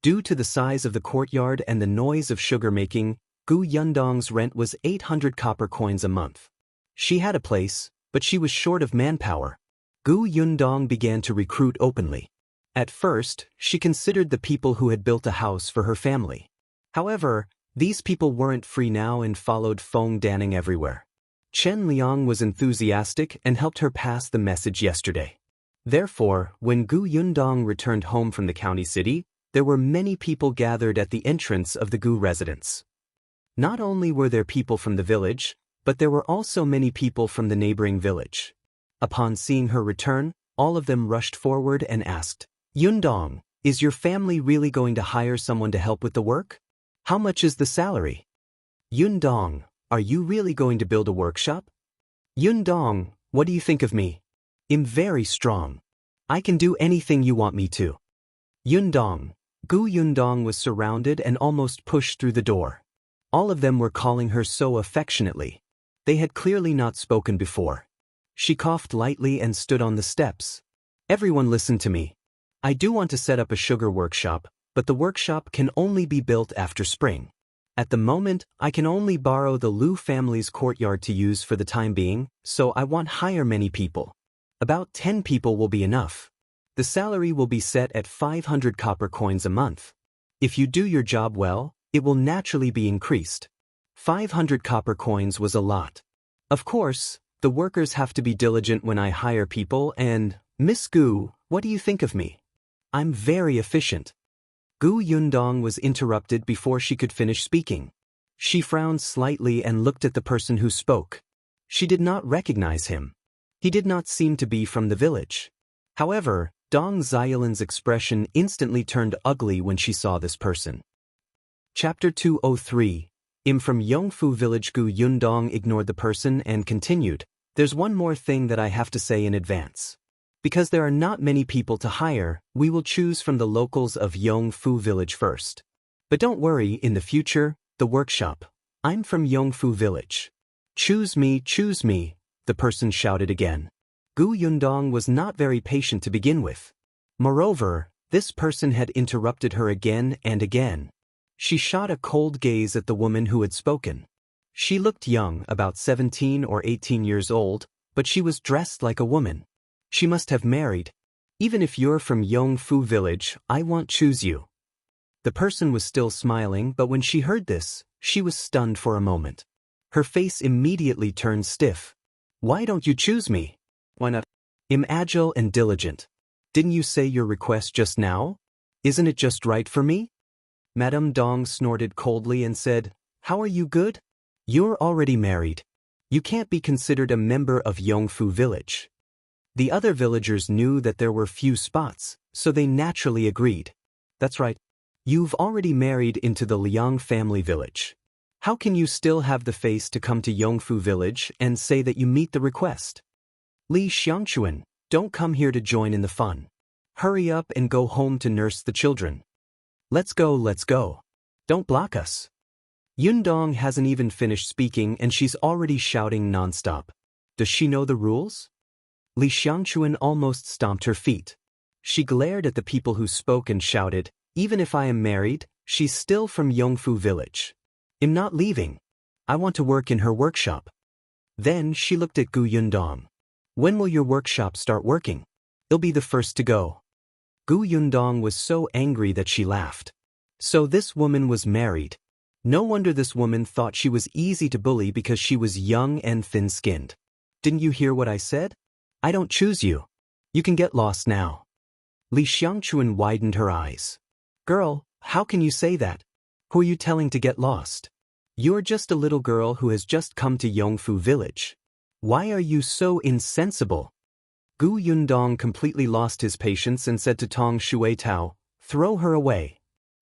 Due to the size of the courtyard and the noise of sugar making, Gu Yundong's rent was 800 copper coins a month. She had a place, but she was short of manpower. Gu Yundong began to recruit openly. At first, she considered the people who had built a house for her family. However, these people weren't free now and followed Feng Danning everywhere. Chen Liang was enthusiastic and helped her pass the message yesterday. Therefore, when Gu Yundong returned home from the county city, there were many people gathered at the entrance of the Gu residence. Not only were there people from the village, but there were also many people from the neighboring village. Upon seeing her return, all of them rushed forward and asked, Yundong, is your family really going to hire someone to help with the work? How much is the salary? Yundong, are you really going to build a workshop? Yundong, what do you think of me? I'm very strong. I can do anything you want me to. Yundong. Gu Yundong was surrounded and almost pushed through the door. All of them were calling her so affectionately. They had clearly not spoken before. She coughed lightly and stood on the steps. Everyone listen to me. I do want to set up a sugar workshop, but the workshop can only be built after spring. At the moment, I can only borrow the Lu family's courtyard to use for the time being, so I won't hire many people. About 10 people will be enough. The salary will be set at 500 copper coins a month. If you do your job well, it will naturally be increased. 500 copper coins was a lot. Of course, the workers have to be diligent when I hire people and, Miss Gu, what do you think of me? I'm very efficient. Gu Yundong was interrupted before she could finish speaking. She frowned slightly and looked at the person who spoke. She did not recognize him. He did not seem to be from the village. However, Dong Xiaolin's expression instantly turned ugly when she saw this person. Chapter 203. From Yongfu village. Gu Yundong ignored the person and continued, There's one more thing that I have to say in advance. Because there are not many people to hire, we will choose from the locals of Yongfu village first. But don't worry, in the future, the workshop. I'm from Yongfu village. Choose me, the person shouted again. Gu Yundong was not very patient to begin with. Moreover, this person had interrupted her again and again. She shot a cold gaze at the woman who had spoken. She looked young, about 17 or 18 years old, but she was dressed like a woman. She must have married. Even if you're from Yongfu village, I won't choose you. The person was still smiling, but when she heard this, she was stunned for a moment. Her face immediately turned stiff. Why don't you choose me? Why not? I'm agile and diligent. Didn't you say your request just now? Isn't it just right for me? Madame Dong snorted coldly and said, How are you good? You're already married. You can't be considered a member of Yongfu village. The other villagers knew that there were few spots, so they naturally agreed. That's right. You've already married into the Liang family village. How can you still have the face to come to Yongfu village and say that you meet the request? Li Xiangchuan, don't come here to join in the fun. Hurry up and go home to nurse the children. Let's go, let's go. Don't block us. Yundong hasn't even finished speaking and she's already shouting nonstop. Does she know the rules? Li Xiangchuan almost stomped her feet. She glared at the people who spoke and shouted, Even if I am married, she's still from Yongfu village. I'm not leaving. I want to work in her workshop. Then she looked at Gu Yundong. When will your workshop start working? I'll be the first to go. Gu Yundong was so angry that she laughed. So this woman was married. No wonder this woman thought she was easy to bully because she was young and thin-skinned. Didn't you hear what I said? I don't choose you. You can get lost now. Li Xiangchuan widened her eyes. Girl, how can you say that? Who are you telling to get lost? You're just a little girl who has just come to Yongfu village. Why are you so insensible? Gu Yundong completely lost his patience and said to Tong Shuitao, Throw her away.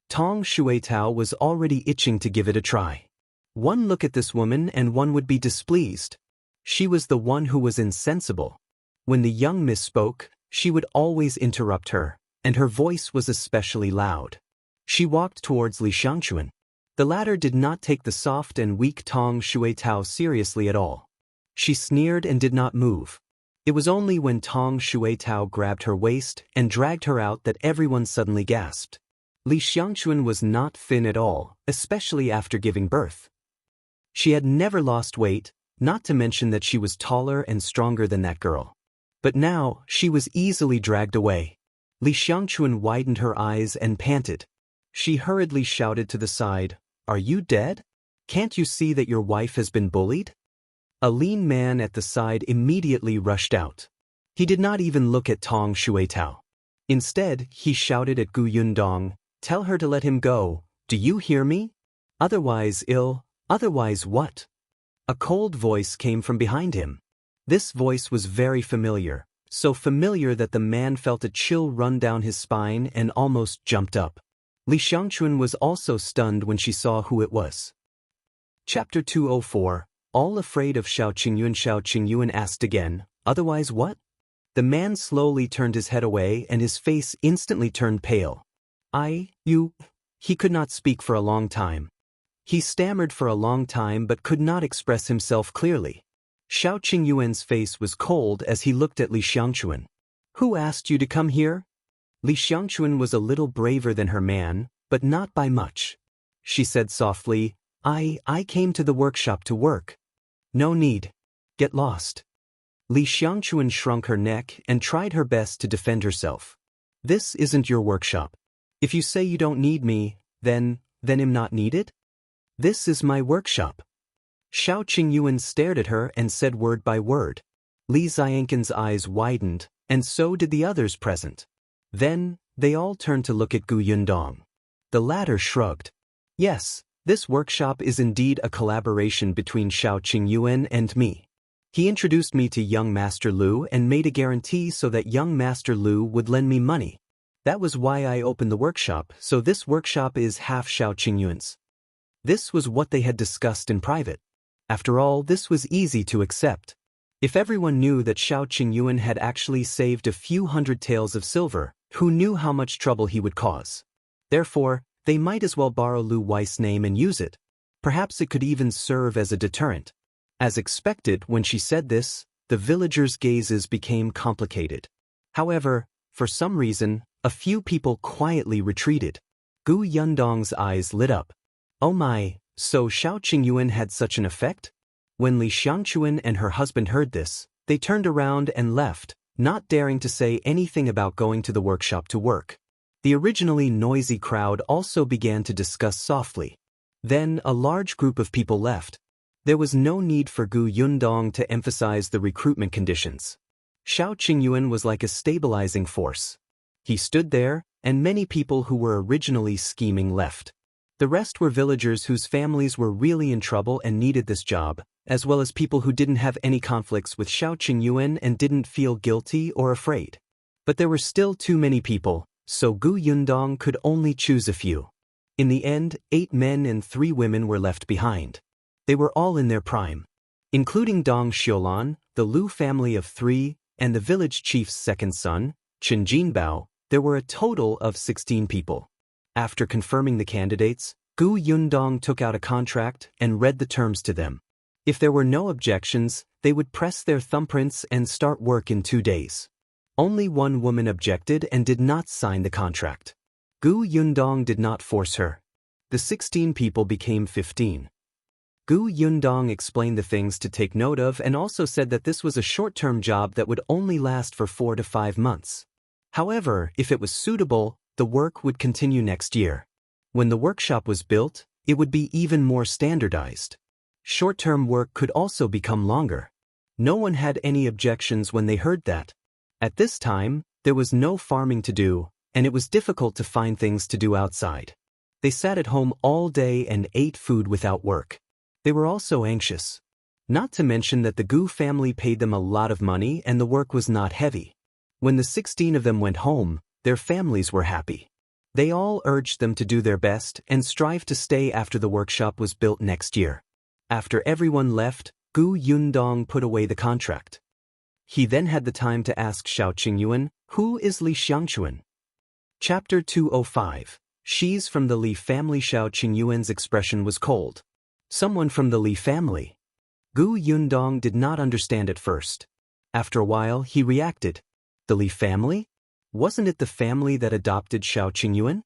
Tong Shuitao was already itching to give it a try. One look at this woman and one would be displeased. She was the one who was insensible. When the young miss spoke, she would always interrupt her, and her voice was especially loud. She walked towards Li Xiangchuan. The latter did not take the soft and weak Tong Shuitao seriously at all. She sneered and did not move. It was only when Tong Shuitao grabbed her waist and dragged her out that everyone suddenly gasped. Li Xiangchuan was not thin at all, especially after giving birth. She had never lost weight, not to mention that she was taller and stronger than that girl. But now, she was easily dragged away. Li Xiangchuan widened her eyes and panted. She hurriedly shouted to the side, Are you dead? Can't you see that your wife has been bullied? A lean man at the side immediately rushed out. He did not even look at Tong Shuitao. Instead, he shouted at Gu Yundong, Tell her to let him go, do you hear me? Otherwise what? A cold voice came from behind him. This voice was very familiar, so familiar that the man felt a chill run down his spine and almost jumped up. Li Xiangchuan was also stunned when she saw who it was. Chapter 204, All afraid of Shao Qingyuan. Shao Qingyuan asked again, Otherwise what? The man slowly turned his head away and his face instantly turned pale. He could not speak for a long time. He stammered for a long time but could not express himself clearly. Shao Qingyuan's face was cold as he looked at Li Xiangchuan. Who asked you to come here? Li Xiangchuan was a little braver than her man, but not by much. She said softly, I came to the workshop to work. No need. Get lost. Li Xiangchuan shrunk her neck and tried her best to defend herself. This isn't your workshop. If you say you don't need me, then I'm not needed? This is my workshop. Shao Qingyuan stared at her and said word by word. Li Ziyankin's eyes widened, and so did the others present. Then, they all turned to look at Gu Yundong. The latter shrugged. Yes, this workshop is indeed a collaboration between Shao Qingyuan and me. He introduced me to young Master Lu and made a guarantee so that young Master Lu would lend me money. That was why I opened the workshop, so this workshop is half Shao Qingyuan's. This was what they had discussed in private. After all, this was easy to accept. If everyone knew that Shao Qingyuan had actually saved a few hundred taels of silver, who knew how much trouble he would cause? Therefore, they might as well borrow Lu Wei's name and use it. Perhaps it could even serve as a deterrent. As expected, when she said this, the villagers' gazes became complicated. However, for some reason, a few people quietly retreated. Gu Yundong's eyes lit up. Oh my, so Shao Qingyuan had such an effect? When Li Xiangchuan and her husband heard this, They turned around and left, not daring to say anything about going to the workshop to work. The originally noisy crowd also began to discuss softly. Then a large group of people left. There was no need for Gu Yundong to emphasize the recruitment conditions. Shao Qingyuan was like a stabilizing force. He stood there, and many people who were originally scheming left. The rest were villagers whose families were really in trouble and needed this job, as well as people who didn't have any conflicts with Shao Qingyuan and didn't feel guilty or afraid. But there were still too many people, so Gu Yundong could only choose a few. In the end, 8 men and 3 women were left behind. They were all in their prime. Including Dong Xiulan, the Lu family of 3, and the village chief's second son, Chen Jinbao, there were a total of 16 people. After confirming the candidates, Gu Yundong took out a contract and read the terms to them. If there were no objections, they would press their thumbprints and start work in 2 days. Only one woman objected and did not sign the contract. Gu Yundong did not force her. The 16 people became 15. Gu Yundong explained the things to take note of and also said that this was a short-term job that would only last for 4 to 5 months. However, if it was suitable, the work would continue next year. When the workshop was built, it would be even more standardized. Short-term work could also become longer. No one had any objections when they heard that. At this time, there was no farming to do, and it was difficult to find things to do outside. They sat at home all day and ate food without work. They were also anxious. Not to mention that the Gu family paid them a lot of money and the work was not heavy. When the 16 of them went home, their families were happy. They all urged them to do their best and strive to stay after the workshop was built next year. After everyone left, Gu Yundong put away the contract. He then had the time to ask Shao Qingyuan, "Who is Li Xiangchuan?" Chapter 205. She's from the Li family. Shao Qingyuan's expression was cold. Someone from the Li family. Gu Yundong did not understand at first. After a while, he reacted. The Li family? Wasn't it the family that adopted Shao Qingyuan?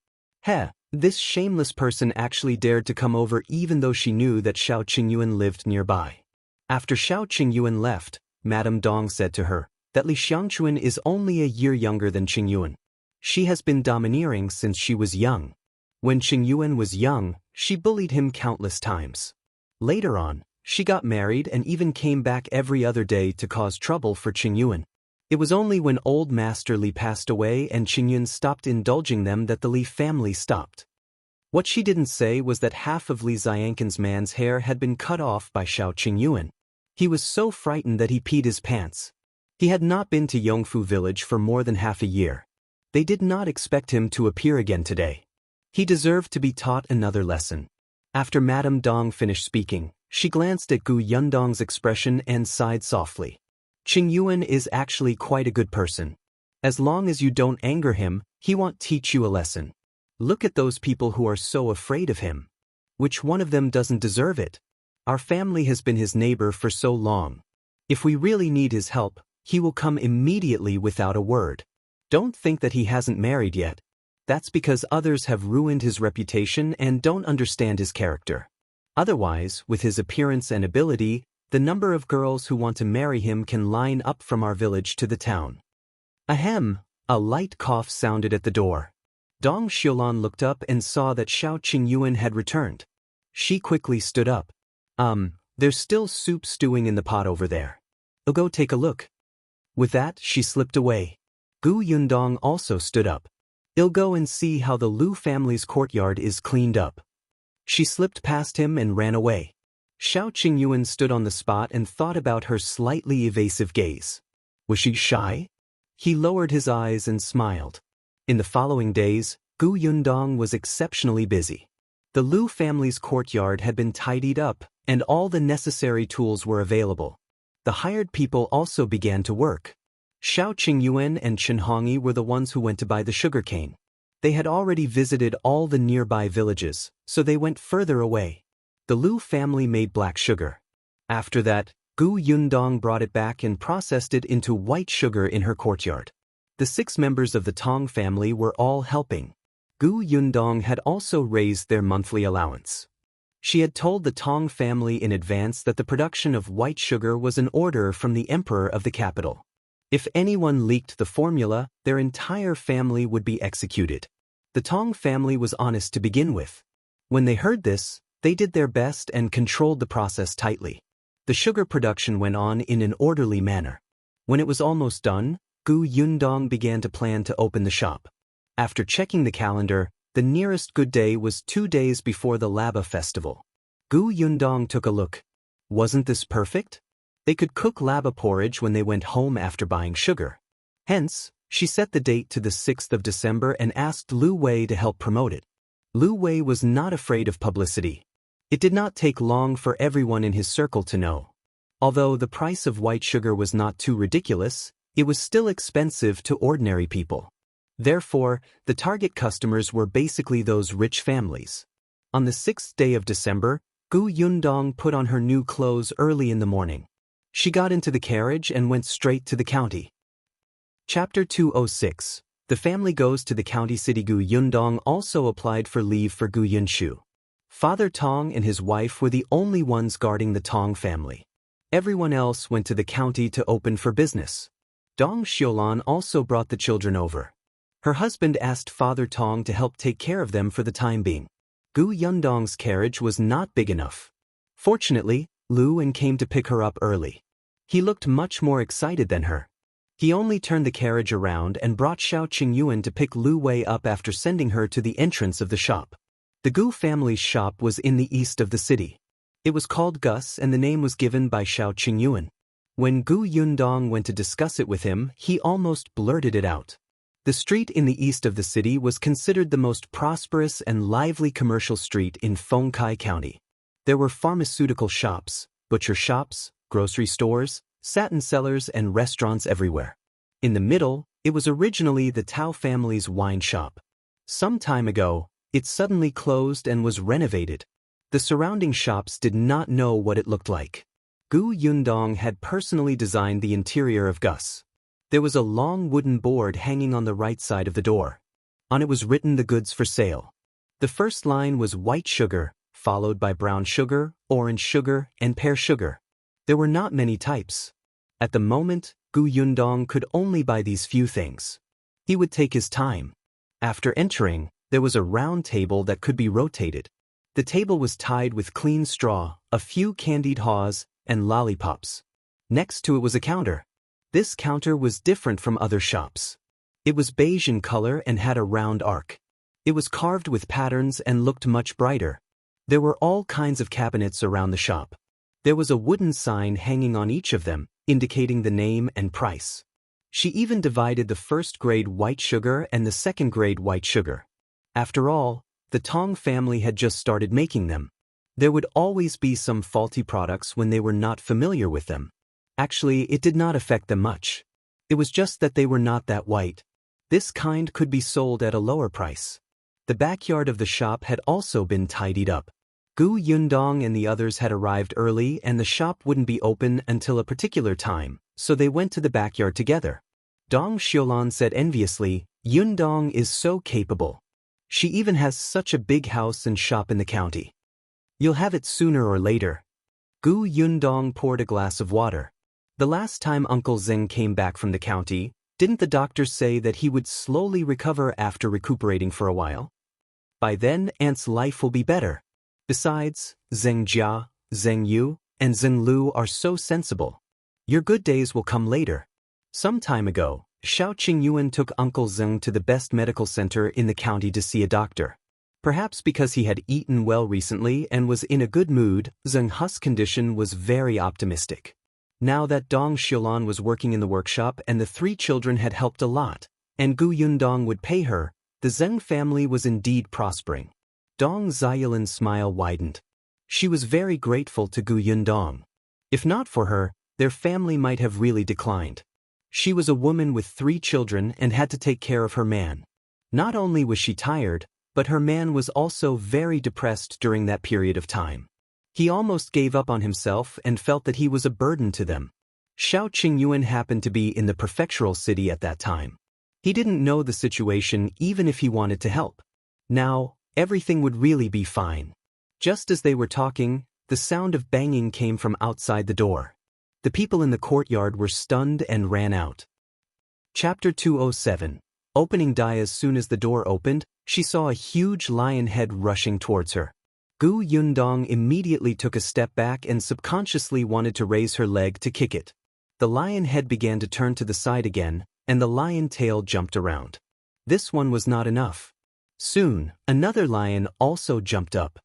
This shameless person actually dared to come over even though she knew that Shao Qingyuan lived nearby. After Shao Qingyuan left, Madame Dong said to her that Li Xiangchuan is only a year younger than Qingyuan. She has been domineering since she was young. When Qingyuan was young, she bullied him countless times. Later on, she got married and even came back every other day to cause trouble for Qingyuan. It was only when old Master Li passed away and Qingyuan stopped indulging them that the Li family stopped. What she didn't say was that half of Li Xianxia's man's hair had been cut off by Shao Qingyuan. He was so frightened that he peed his pants. He had not been to Yongfu village for more than half a year. They did not expect him to appear again today. He deserved to be taught another lesson. After Madame Dong finished speaking, she glanced at Gu Yundong's expression and sighed softly. Qingyuan is actually quite a good person. As long as you don't anger him, he won't teach you a lesson. Look at those people who are so afraid of him. Which one of them doesn't deserve it? Our family has been his neighbor for so long. If we really need his help, he will come immediately without a word. Don't think that he hasn't married yet. That's because others have ruined his reputation and don't understand his character. Otherwise, with his appearance and ability, the number of girls who want to marry him can line up from our village to the town. Ahem, a light cough sounded at the door. Dong Xiulan looked up and saw that Shao Qingyuan had returned. She quickly stood up. There's still soup stewing in the pot over there. I'll go take a look. With that, she slipped away. Gu Yundong also stood up. I'll go and see how the Lu family's courtyard is cleaned up. She slipped past him and ran away. Shao Qingyuan stood on the spot and thought about her slightly evasive gaze. Was she shy? He lowered his eyes and smiled. In the following days, Gu Yundong was exceptionally busy. The Lu family's courtyard had been tidied up, and all the necessary tools were available. The hired people also began to work. Shao Qingyuan and Chen Hongyi were the ones who went to buy the sugarcane. They had already visited all the nearby villages, so they went further away. The Lu family made black sugar. After that, Gu Yundong brought it back and processed it into white sugar in her courtyard. The 6 members of the Tong family were all helping. Gu Yundong had also raised their monthly allowance. She had told the Tong family in advance that the production of white sugar was an order from the emperor of the capital. If anyone leaked the formula, their entire family would be executed. The Tong family was honest to begin with. When they heard this, they did their best and controlled the process tightly. The sugar production went on in an orderly manner. When it was almost done, Gu Yundong began to plan to open the shop. After checking the calendar, the nearest good day was 2 days before the Laba festival. Gu Yundong took a look. Wasn't this perfect? They could cook laba porridge when they went home after buying sugar. Hence, she set the date to the 6th of December and asked Lu Wei to help promote it. Lu Wei was not afraid of publicity. It did not take long for everyone in his circle to know. Although the price of white sugar was not too ridiculous, it was still expensive to ordinary people. Therefore, the target customers were basically those rich families. On the 6th day of December, Gu Yundong put on her new clothes early in the morning. She got into the carriage and went straight to the county. Chapter 206. The family goes to the county city. Gu Yundong also applied for leave for Gu Yunshu. Father Tong and his wife were the only ones guarding the Tong family. Everyone else went to the county to open for business. Dong Xiulan also brought the children over. Her husband asked Father Tong to help take care of them for the time being. Gu Yundong's carriage was not big enough. Fortunately, Lu Wen came to pick her up early. He looked much more excited than her. He only turned the carriage around and brought Shao Qingyuan to pick Lu Wei up after sending her to the entrance of the shop. The Gu family's shop was in the east of the city. It was called Gus and the name was given by Shao Qingyuan. When Gu Yundong went to discuss it with him, he almost blurted it out. The street in the east of the city was considered the most prosperous and lively commercial street in Fengkai County. There were pharmaceutical shops, butcher shops, grocery stores, satin sellers and restaurants everywhere. In the middle, it was originally the Tao family's wine shop. Some time ago, it suddenly closed and was renovated. The surrounding shops did not know what it looked like. Gu Yundong had personally designed the interior of Gus. There was a long wooden board hanging on the right side of the door. On it was written the goods for sale. The first line was white sugar, followed by brown sugar, orange sugar, and pear sugar. There were not many types. At the moment, Gu Yundong could only buy these few things. He would take his time. After entering, there was a round table that could be rotated. The table was tied with clean straw, a few candied haws, and lollipops. Next to it was a counter. This counter was different from other shops. It was beige in color and had a round arc. It was carved with patterns and looked much brighter. There were all kinds of cabinets around the shop. There was a wooden sign hanging on each of them, indicating the name and price. She even divided the first-grade white sugar and the second-grade white sugar. After all, the Tong family had just started making them. There would always be some faulty products when they were not familiar with them. Actually, it did not affect them much. It was just that they were not that white. This kind could be sold at a lower price. The backyard of the shop had also been tidied up. Gu Yundong and the others had arrived early and the shop wouldn't be open until a particular time, so they went to the backyard together. Dong Xiulan said enviously, "Yundong is so capable. She even has such a big house and shop in the county. You'll have it sooner or later." Gu Yundong poured a glass of water. The last time Uncle Zeng came back from the county, didn't the doctors say that he would slowly recover after recuperating for a while? By then, Aunt's life will be better. Besides, Zeng Jia, Zeng Yu, and Zeng Lu are so sensible. Your good days will come later. Some time ago, Shao Qingyuan took Uncle Zeng to the best medical center in the county to see a doctor. Perhaps because he had eaten well recently and was in a good mood, Zeng Hu's condition was very optimistic. Now that Dong Xiulan was working in the workshop and the 3 children had helped a lot, and Gu Yundong would pay her, the Zeng family was indeed prospering. Dong Xiulan's smile widened. She was very grateful to Gu Yundong. If not for her, their family might have really declined. She was a woman with 3 children and had to take care of her man. Not only was she tired, but her man was also very depressed during that period of time. He almost gave up on himself and felt that he was a burden to them. Shao Qingyuan happened to be in the prefectural city at that time. He didn't know the situation even if he wanted to help. Now, everything would really be fine. Just as they were talking, the sound of banging came from outside the door. The people in the courtyard were stunned and ran out. Chapter 207. Opening Dai. As soon as the door opened, she saw a huge lion head rushing towards her. Gu Yundong immediately took a step back and subconsciously wanted to raise her leg to kick it. The lion head began to turn to the side again, and the lion tail jumped around. This one was not enough. Soon, another lion also jumped up.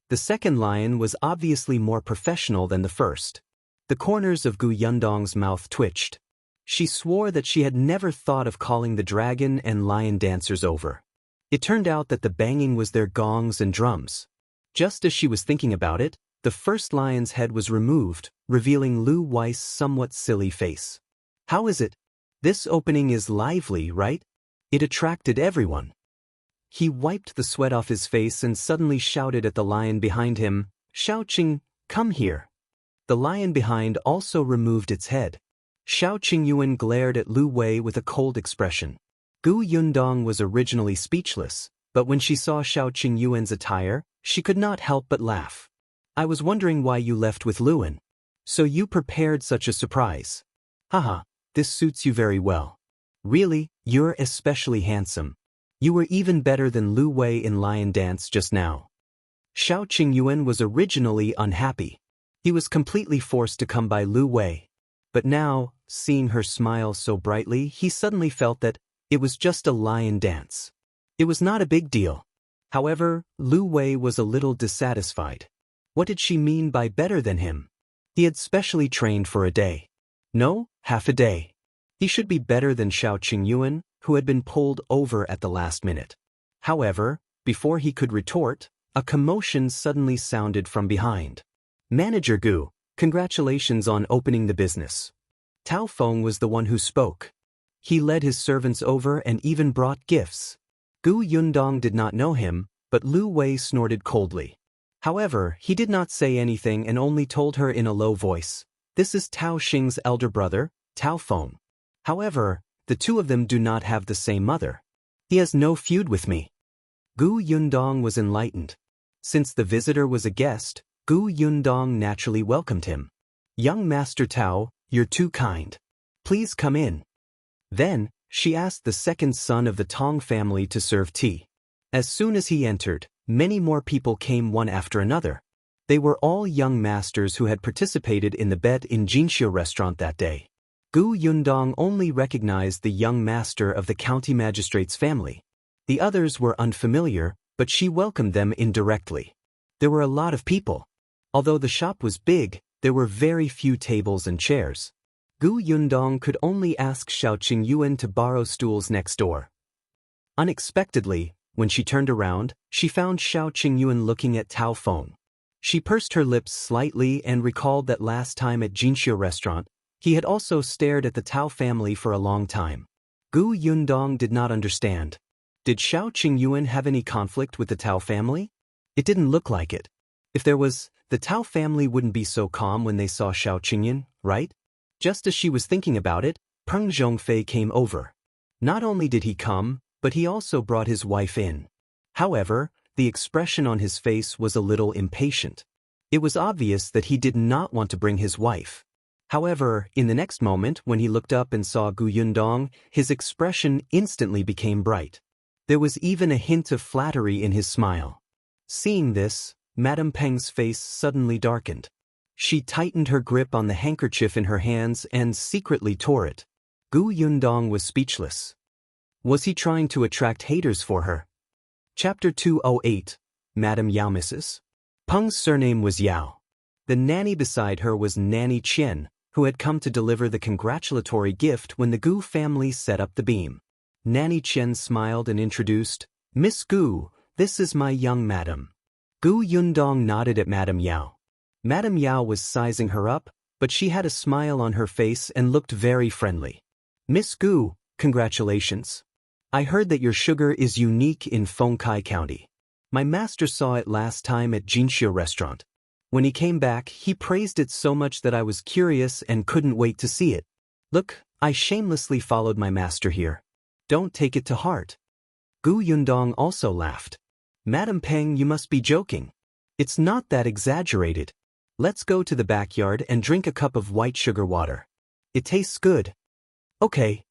The second lion was obviously more professional than the first. The corners of Gu Yundong's mouth twitched. She swore that she had never thought of calling the dragon and lion dancers over. It turned out that the banging was their gongs and drums. Just as she was thinking about it, the first lion's head was removed, revealing Lu Wei's somewhat silly face. How is it? This opening is lively, right? It attracted everyone. He wiped the sweat off his face and suddenly shouted at the lion behind him, "Shao Qing, come here." The lion behind also removed its head. Shao Qingyuan glared at Lu Wei with a cold expression. Gu Yundong was originally speechless, but when she saw Shao Qingyuan's attire, she could not help but laugh. "I was wondering why you left with Luan. So you prepared such a surprise. Haha, this suits you very well. Really, you're especially handsome. You were even better than Lu Wei in lion dance just now." Shao Qingyuan was originally unhappy. He was completely forced to come by Lu Wei. But now, seeing her smile so brightly, he suddenly felt that it was just a lion dance. It was not a big deal. However, Lu Wei was a little dissatisfied. What did she mean by better than him? He had specially trained for a day. No, half a day. He should be better than Shao Qingyuan, who had been pulled over at the last minute. However, before he could retort, a commotion suddenly sounded from behind. "Manager Gu, congratulations on opening the business." Tao Feng was the one who spoke. He led his servants over and even brought gifts. Gu Yundong did not know him, but Lu Wei snorted coldly. However, he did not say anything and only told her in a low voice, "This is Tao Xing's elder brother, Tao Feng. However, the two of them do not have the same mother. He has no feud with me." Gu Yundong was enlightened. Since the visitor was a guest, Gu Yundong naturally welcomed him. "Young Master Tao, you're too kind. Please come in." Then, she asked the second son of the Tong family to serve tea. As soon as he entered, many more people came one after another. They were all young masters who had participated in the bet in Xianxia restaurant that day. Gu Yundong only recognized the young master of the county magistrate's family. The others were unfamiliar, but she welcomed them indirectly. There were a lot of people. Although the shop was big, there were very few tables and chairs. Gu Yundong could only ask Shao Qingyuan to borrow stools next door. Unexpectedly, when she turned around, she found Shao Qingyuan looking at Tao Feng. She pursed her lips slightly and recalled that last time at Xianxia restaurant, he had also stared at the Tao family for a long time. Gu Yundong did not understand. Did Shao Qingyuan have any conflict with the Tao family? It didn't look like it. If there was, the Tao family wouldn't be so calm when they saw Shao Qingyuan, right? Just as she was thinking about it, Peng Zhongfei came over. Not only did he come, but he also brought his wife in. However, the expression on his face was a little impatient. It was obvious that he did not want to bring his wife. However, in the next moment when he looked up and saw Gu Yundong, his expression instantly became bright. There was even a hint of flattery in his smile. Seeing this, Madame Peng's face suddenly darkened. She tightened her grip on the handkerchief in her hands and secretly tore it. Gu Yundong was speechless. Was he trying to attract haters for her? Chapter 208. Madame Yao misses. Peng's surname was Yao. The nanny beside her was Nanny Qian, who had come to deliver the congratulatory gift when the Gu family set up the beam. Nanny Qian smiled and introduced, "Miss Gu, this is my young madam." Gu Yundong nodded at Madame Yao. Madame Yao was sizing her up, but she had a smile on her face and looked very friendly. "Miss Gu, congratulations. I heard that your sugar is unique in Fengkai County. My master saw it last time at Xianxia restaurant. When he came back, he praised it so much that I was curious and couldn't wait to see it. Look, I shamelessly followed my master here. Don't take it to heart." Gu Yundong also laughed. "Madame Peng, you must be joking. It's not that exaggerated. Let's go to the backyard and drink a cup of white sugar water. It tastes good. Okay.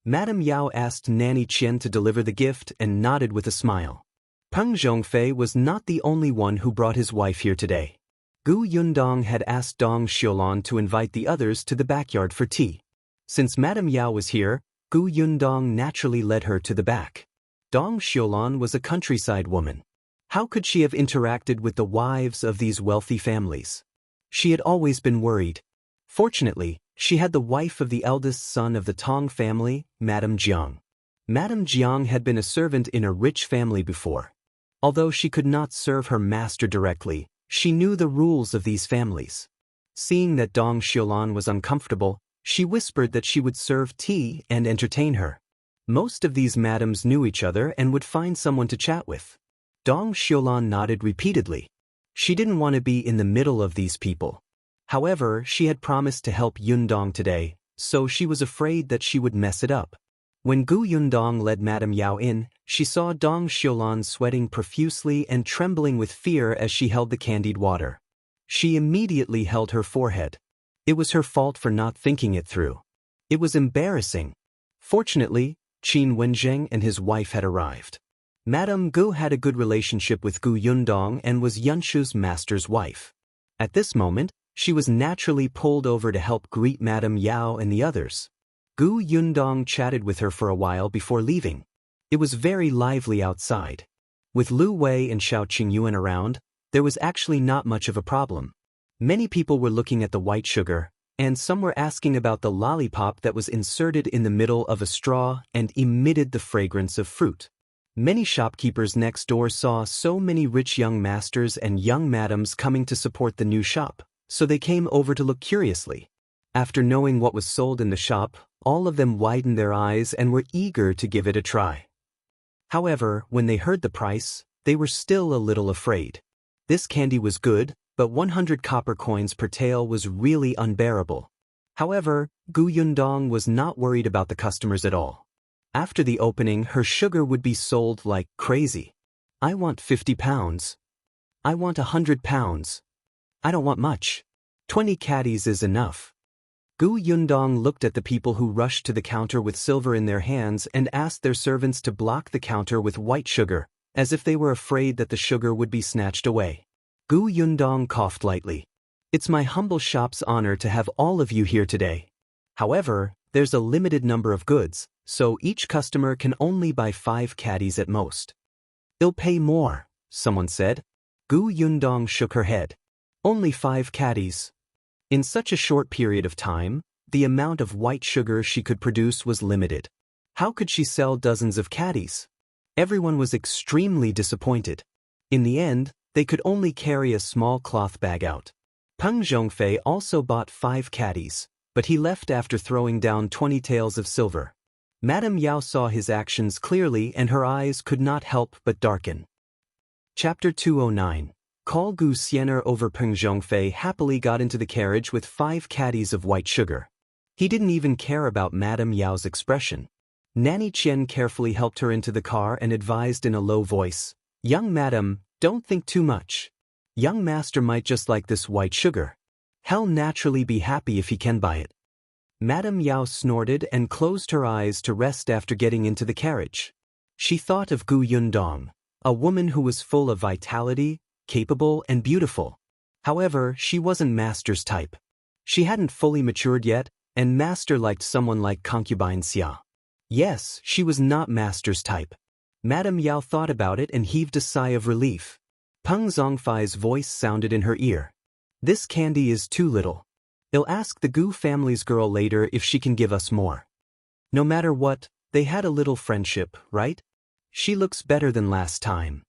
Madame Yao asked Nanny Qian to deliver the gift and nodded with a smile. Peng Zhongfei was not the only one who brought his wife here today. Gu Yundong had asked Dong Xiulan to invite the others to the backyard for tea. Since Madame Yao was here, Gu Yundong naturally led her to the back. Dong Xiulan was a countryside woman. How could she have interacted with the wives of these wealthy families? She had always been worried. Fortunately, she had the wife of the eldest son of the Tong family, Madame Jiang. Madame Jiang had been a servant in a rich family before. Although she could not serve her master directly, she knew the rules of these families. Seeing that Dong Xiulan was uncomfortable, she whispered that she would serve tea and entertain her. Most of these madams knew each other and would find someone to chat with. Dong Xiulan nodded repeatedly. She didn't want to be in the middle of these people. However, she had promised to help Yundong today, so she was afraid that she would mess it up. When Gu Yundong led Madame Yao in, she saw Dong Xiulan sweating profusely and trembling with fear as she held the candied water. She immediately held her forehead. It was her fault for not thinking it through. It was embarrassing. Fortunately, Qin Wenzheng and his wife had arrived. Madame Gu had a good relationship with Gu Yundong and was Yunshu's master's wife. At this moment, she was naturally pulled over to help greet Madame Yao and the others. Gu Yundong chatted with her for a while before leaving. It was very lively outside. With Lu Wei and Shao Qingyuan around, there was actually not much of a problem. Many people were looking at the white sugar, and some were asking about the lollipop that was inserted in the middle of a straw and emitted the fragrance of fruit. Many shopkeepers next door saw so many rich young masters and young madams coming to support the new shop, so they came over to look curiously. After knowing what was sold in the shop, all of them widened their eyes and were eager to give it a try. However, when they heard the price, they were still a little afraid. This candy was good, but 100 copper coins per tael was really unbearable. However, Gu Yundong was not worried about the customers at all. After the opening, her sugar would be sold like crazy. I want 50 pounds. I want 100 pounds. I don't want much. 20 caddies is enough. Gu Yundong looked at the people who rushed to the counter with silver in their hands and asked their servants to block the counter with white sugar, as if they were afraid that the sugar would be snatched away. Gu Yundong coughed lightly. It's my humble shop's honor to have all of you here today. However, there's a limited number of goods, so each customer can only buy 5 caddies at most. They'll pay more, someone said. Gu Yundong shook her head. Only 5 caddies. In such a short period of time, the amount of white sugar she could produce was limited. How could she sell dozens of caddies? Everyone was extremely disappointed. In the end, they could only carry a small cloth bag out. Peng Zhongfei also bought 5 caddies, but he left after throwing down 20 taels of silver. Madame Yao saw his actions clearly and her eyes could not help but darken. Chapter 209. Call Gu Xian'er over Peng Zhongfei happily got into the carriage with 5 caddies of white sugar. He didn't even care about Madame Yao's expression. Nanny Qian carefully helped her into the car and advised in a low voice, "Young madam, don't think too much. Young master might just like this white sugar. He'll naturally be happy if he can buy it." Madame Yao snorted and closed her eyes to rest after getting into the carriage. She thought of Gu Yundong, a woman who was full of vitality, capable and beautiful. However, she wasn't master's type. She hadn't fully matured yet, and master liked someone like Concubine Xia. Yes, she was not master's type. Madame Yao thought about it and heaved a sigh of relief. Peng Zhongfei's voice sounded in her ear. This candy is too little. They'll ask the Gu family's girl later if she can give us more. No matter what, they had a little friendship, right? She looks better than last time.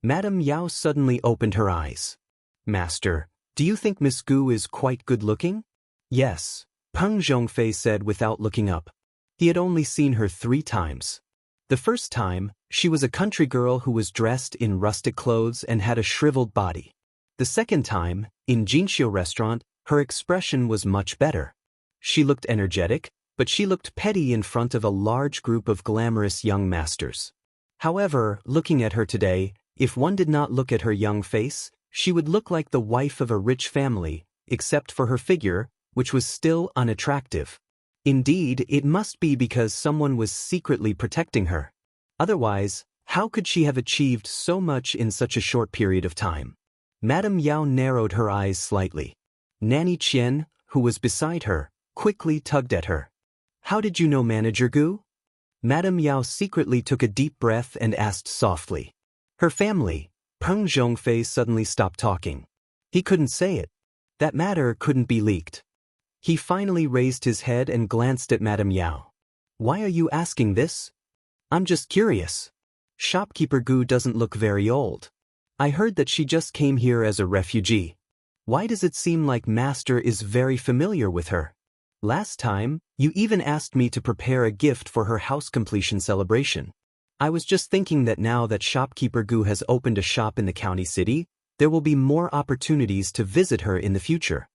Madame Yao suddenly opened her eyes. Master, do you think Miss Gu is quite good-looking? Yes, Peng Zhongfei said without looking up. He had only seen her 3 times. The first time, she was a country girl who was dressed in rustic clothes and had a shriveled body. The second time, in Jinxiu restaurant, her expression was much better. She looked energetic, but she looked petty in front of a large group of glamorous young masters. However, looking at her today, if one did not look at her young face, She would look like the wife of a rich family, except for her figure, which was still unattractive. Indeed, it must be because someone was secretly protecting her. Otherwise, how could she have achieved so much in such a short period of time? Madame Yao narrowed her eyes slightly. Nanny Qian, who was beside her, quickly tugged at her. How did you know Manager Gu? Madame Yao secretly took a deep breath and asked softly. Her family. Peng Zhongfei suddenly stopped talking. He couldn't say it. That matter couldn't be leaked. He finally raised his head and glanced at Madame Yao. Why are you asking this? I'm just curious. Shopkeeper Gu doesn't look very old. I heard that she just came here as a refugee. Why does it seem like Master is very familiar with her? Last time, you even asked me to prepare a gift for her house completion celebration. I was just thinking that now that Shopkeeper Gu has opened a shop in the county city, there will be more opportunities to visit her in the future.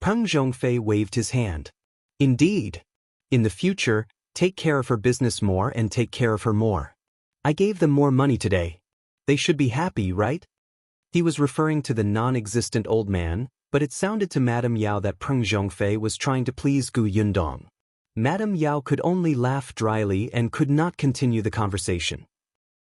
Peng Zhongfei waved his hand. Indeed. In the future, take care of her business more and take care of her more. I gave them more money today. They should be happy, right? He was referring to the non-existent old man, but it sounded to Madame Yao that Peng Zhongfei was trying to please Gu Yundong. Madame Yao could only laugh dryly and could not continue the conversation.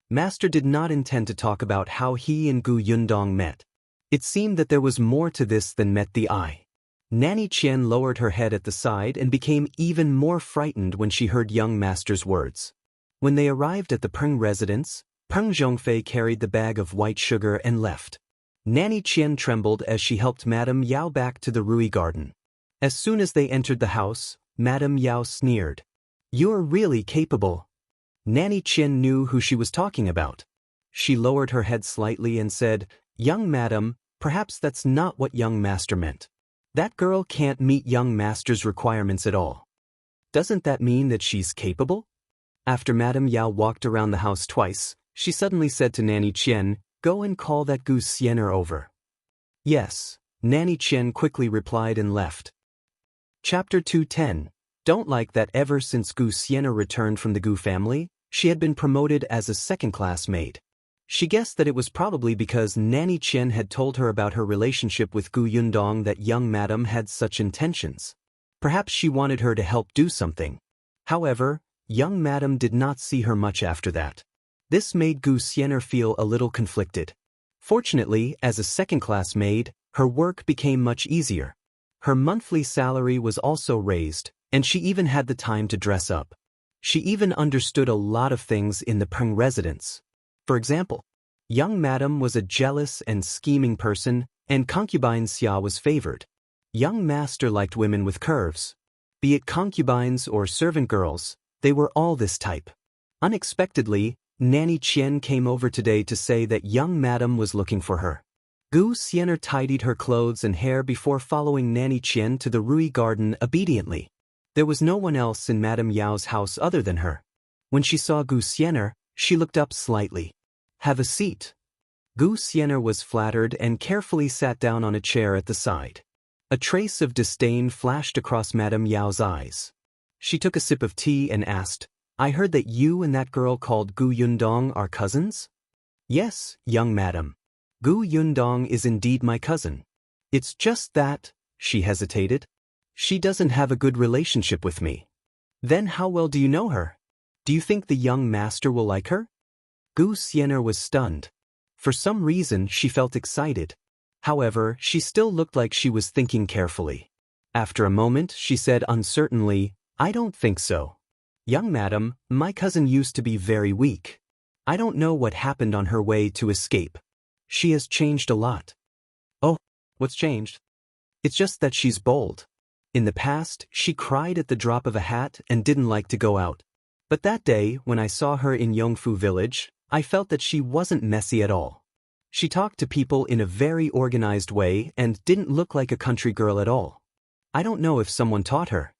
Master did not intend to talk about how he and Gu Yundong met. It seemed that there was more to this than met the eye. Nanny Qian lowered her head at the side and became even more frightened when she heard young Master's words. When they arrived at the Peng residence, Peng Zhongfei carried the bag of white sugar and left. Nanny Qian trembled as she helped Madame Yao back to the Rui garden. As soon as they entered the house, Madame Yao sneered. You're really capable. Nanny Qian knew who she was talking about. She lowered her head slightly and said, Young madam, perhaps that's not what young master meant. That girl can't meet young master's requirements at all. Doesn't that mean that she's capable? After Madame Yao walked around the house twice, she suddenly said to Nanny Qian, Go and call that goose Xian'er over. Yes, Nanny Qian quickly replied and left. Chapter 210. Don't like that ever since Gu Xian'er returned from the Gu family, she had been promoted as a second-class maid. She guessed that it was probably because Nanny Qian had told her about her relationship with Gu Yundong that young madam had such intentions. Perhaps she wanted her to help do something. However, young madam did not see her much after that. This made Gu Xian'er feel a little conflicted. Fortunately, as a second-class maid, her work became much easier. Her monthly salary was also raised, and she even had the time to dress up. She even understood a lot of things in the Peng residence. For example, young madam was a jealous and scheming person, and concubine Xia was favored. Young master liked women with curves. Be it concubines or servant girls, they were all this type. Unexpectedly, Nanny Qian came over today to say that young madam was looking for her. Gu Xian'er tidied her clothes and hair before following Nanny Qian to the Rui garden obediently. There was no one else in Madame Yao's house other than her. When she saw Gu Xian'er, she looked up slightly. Have a seat. Gu Xian'er was flattered and carefully sat down on a chair at the side. A trace of disdain flashed across Madame Yao's eyes. She took a sip of tea and asked, I heard that you and that girl called Gu Yundong are cousins? Yes, young madam. Gu Yundong is indeed my cousin. It's just that, she hesitated. She doesn't have a good relationship with me. Then how well do you know her? Do you think the young master will like her? Gu Xian'er was stunned. For some reason she felt excited. However, she still looked like she was thinking carefully. After a moment she said uncertainly, I don't think so. Young madam, my cousin used to be very weak. I don't know what happened on her way to escape. She has changed a lot. Oh, what's changed? It's just that she's bold. In the past, she cried at the drop of a hat and didn't like to go out. But that day, when I saw her in Yongfu village, I felt that she wasn't messy at all. She talked to people in a very organized way and didn't look like a country girl at all. I don't know if someone taught her.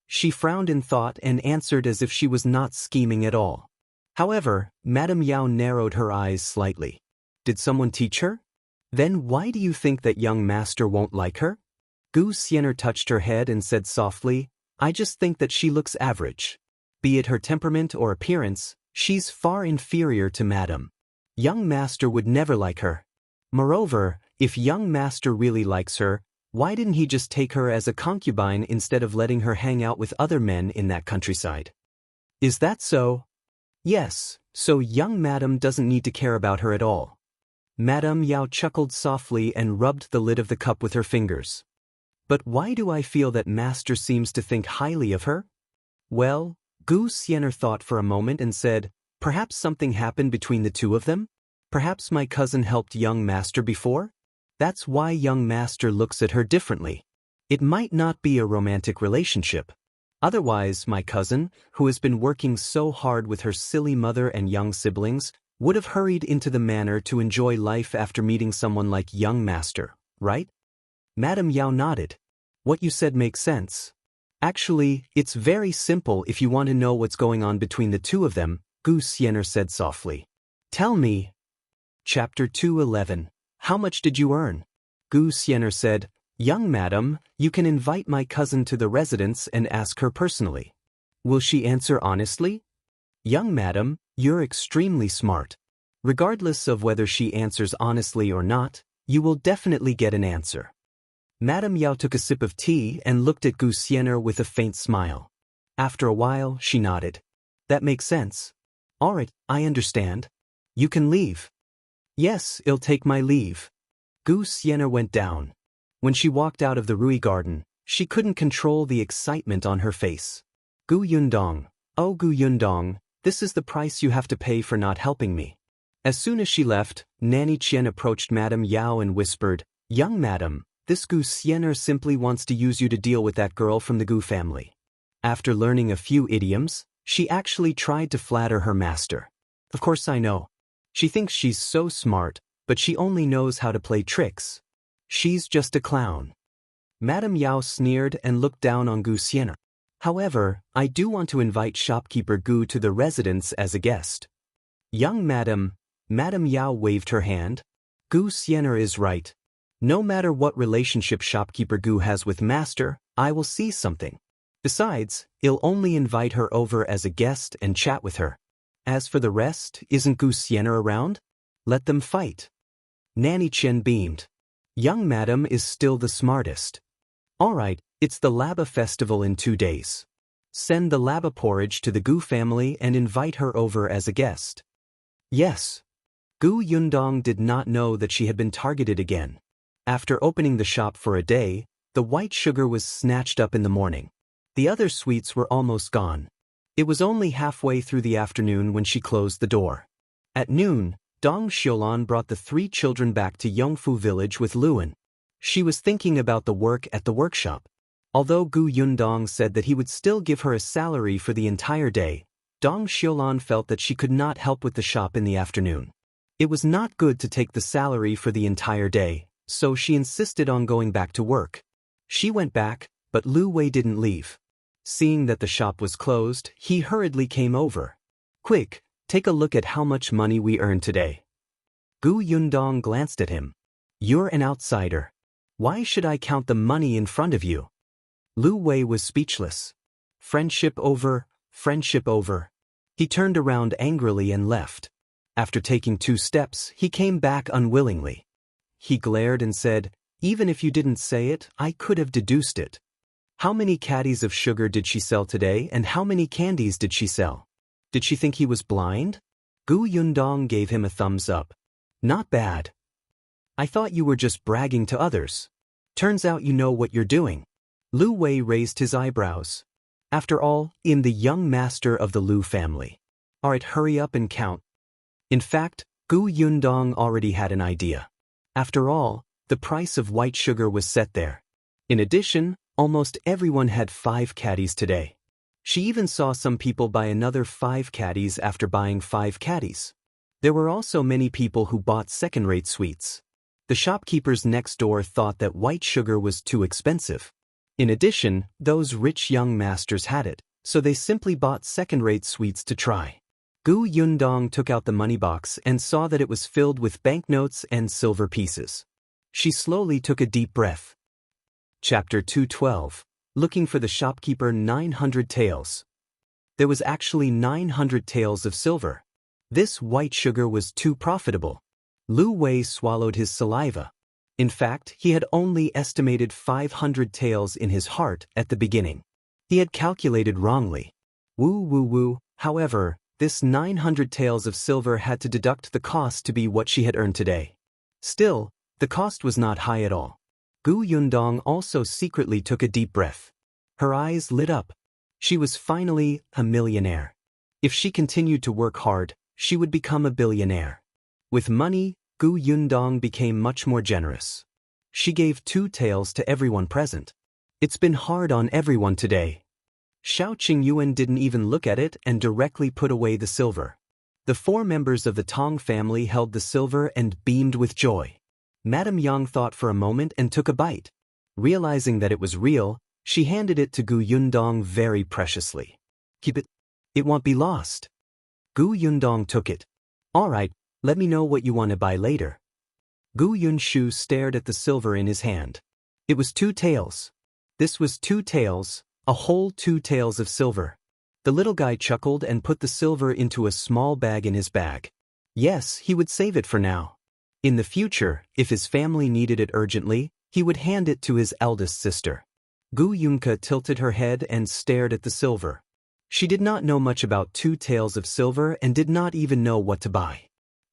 She frowned in thought and answered as if she was not scheming at all. However, Madame Yao narrowed her eyes slightly. Did someone teach her? Then why do you think that young master won't like her? Gu Xian'er touched her head and said softly, I just think that she looks average. Be it her temperament or appearance, she's far inferior to madam. Young master would never like her. Moreover, if young master really likes her, why didn't he just take her as a concubine instead of letting her hang out with other men in that countryside? Is that so? Yes, so young madam doesn't need to care about her at all. Madame Yao chuckled softly and rubbed the lid of the cup with her fingers. But why do I feel that master seems to think highly of her? Well, Xian'er thought for a moment and said, perhaps something happened between the two of them? Perhaps my cousin helped young master before? That's why young master looks at her differently. It might not be a romantic relationship. Otherwise, my cousin, who has been working so hard with her silly mother and young siblings, would have hurried into the manor to enjoy life after meeting someone like young master, right? Madame Yao nodded. What you said makes sense. Actually, it's very simple if you want to know what's going on between the two of them, Xian'er said softly. Tell me. Chapter 2:11. How much did you earn? Xian'er said, Young madam, you can invite my cousin to the residence and ask her personally. Will she answer honestly? Young madam, you're extremely smart. Regardless of whether she answers honestly or not, you will definitely get an answer. Madame Yao took a sip of tea and looked at Xian'er with a faint smile. After a while, she nodded. That makes sense. All right, I understand. You can leave. Yes, I'll take my leave. Xian'er went down. When she walked out of the Rui garden, she couldn't control the excitement on her face. Gu Yundong, oh Gu Yundong, this is the price you have to pay for not helping me. As soon as she left, Nanny Qian approached Madame Yao and whispered, Young madam, this Xian'er simply wants to use you to deal with that girl from the Gu family. After learning a few idioms, she actually tried to flatter her master. Of course I know. She thinks she's so smart, but she only knows how to play tricks. She's just a clown. Madame Yao sneered and looked down on Xian'er. However, I do want to invite shopkeeper Gu to the residence as a guest. Young madam, Madame Yao waved her hand. Xian'er is right. No matter what relationship shopkeeper Gu has with master, I will see something. Besides, I'll only invite her over as a guest and chat with her. As for the rest, isn't Xian'er around? Let them fight. Nanny Qian beamed. Young madam is still the smartest. All right, it's the Laba festival in 2 days. Send the Laba porridge to the Gu family and invite her over as a guest. Yes. Gu Yundong did not know that she had been targeted again. After opening the shop for a day, the white sugar was snatched up in the morning. The other sweets were almost gone. It was only halfway through the afternoon when she closed the door. At noon, Dong Xiulan brought the 3 children back to Yongfu village with Luan. She was thinking about the work at the workshop. Although Gu Yundong said that he would still give her a salary for the entire day, Dong Xiulan felt that she could not help with the shop in the afternoon. It was not good to take the salary for the entire day, so she insisted on going back to work. She went back, but Lu Wei didn't leave. Seeing that the shop was closed, he hurriedly came over. Quick, take a look at how much money we earned today. Gu Yundong glanced at him. You're an outsider. Why should I count the money in front of you? Lu Wei was speechless. Friendship over, friendship over. He turned around angrily and left. After taking 2 steps, he came back unwillingly. He glared and said, Even if you didn't say it, I could have deduced it. How many caddies of sugar did she sell today and how many candies did she sell? Did she think he was blind? Gu Yundong gave him a thumbs up. Not bad. I thought you were just bragging to others. Turns out you know what you're doing. Lu Wei raised his eyebrows. After all, I'm the young master of the Lu family. Alright, hurry up and count. In fact, Gu Yundong already had an idea. After all, the price of white sugar was set there. In addition, almost everyone had 5 caddies today. She even saw some people buy another 5 caddies after buying 5 caddies. There were also many people who bought second-rate sweets. The shopkeepers next door thought that white sugar was too expensive. In addition, those rich young masters had it, so they simply bought second-rate sweets to try. Gu Yundong took out the money box and saw that it was filled with banknotes and silver pieces. She slowly took a deep breath. Chapter 2:12. Looking for the shopkeeper 900 taels. There was actually 900 taels of silver. This white sugar was too profitable. Lu Wei swallowed his saliva. In fact, he had only estimated 500 taels in his heart at the beginning. He had calculated wrongly. Woo. However, this 900 taels of silver had to deduct the cost to be what she had earned today. Still, the cost was not high at all. Gu Yundong also secretly took a deep breath. Her eyes lit up. She was finally a millionaire. If she continued to work hard, she would become a billionaire. With money, Gu Yundong became much more generous. She gave 2 taels to everyone present. It's been hard on everyone today. Shao Qingyuan didn't even look at it and directly put away the silver. The 4 members of the Tong family held the silver and beamed with joy. Madame Yang thought for a moment and took a bite. Realizing that it was real, she handed it to Gu Yundong very preciously. Keep it. It won't be lost. Gu Yundong took it. All right, let me know what you want to buy later. Gu Yunshu stared at the silver in his hand. It was 2 taels. This was 2 taels, a whole 2 taels of silver. The little guy chuckled and put the silver into a small bag in his bag. Yes, he would save it for now. In the future, if his family needed it urgently, he would hand it to his eldest sister. Gu Yunke tilted her head and stared at the silver. She did not know much about 2 taels of silver and did not even know what to buy.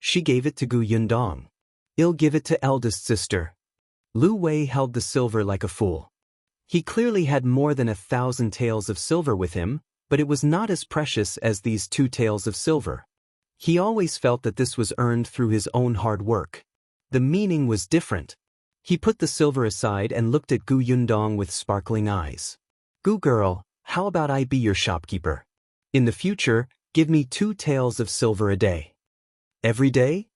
She gave it to Gu Yundong. I'll give it to eldest sister. Lu Wei held the silver like a fool. He clearly had more than 1,000 taels of silver with him, but it was not as precious as these 2 taels of silver. He always felt that this was earned through his own hard work. The meaning was different. He put the silver aside and looked at Gu Yundong with sparkling eyes. Gu girl, how about I be your shopkeeper? In the future, give me 2 taels of silver a day. Every day?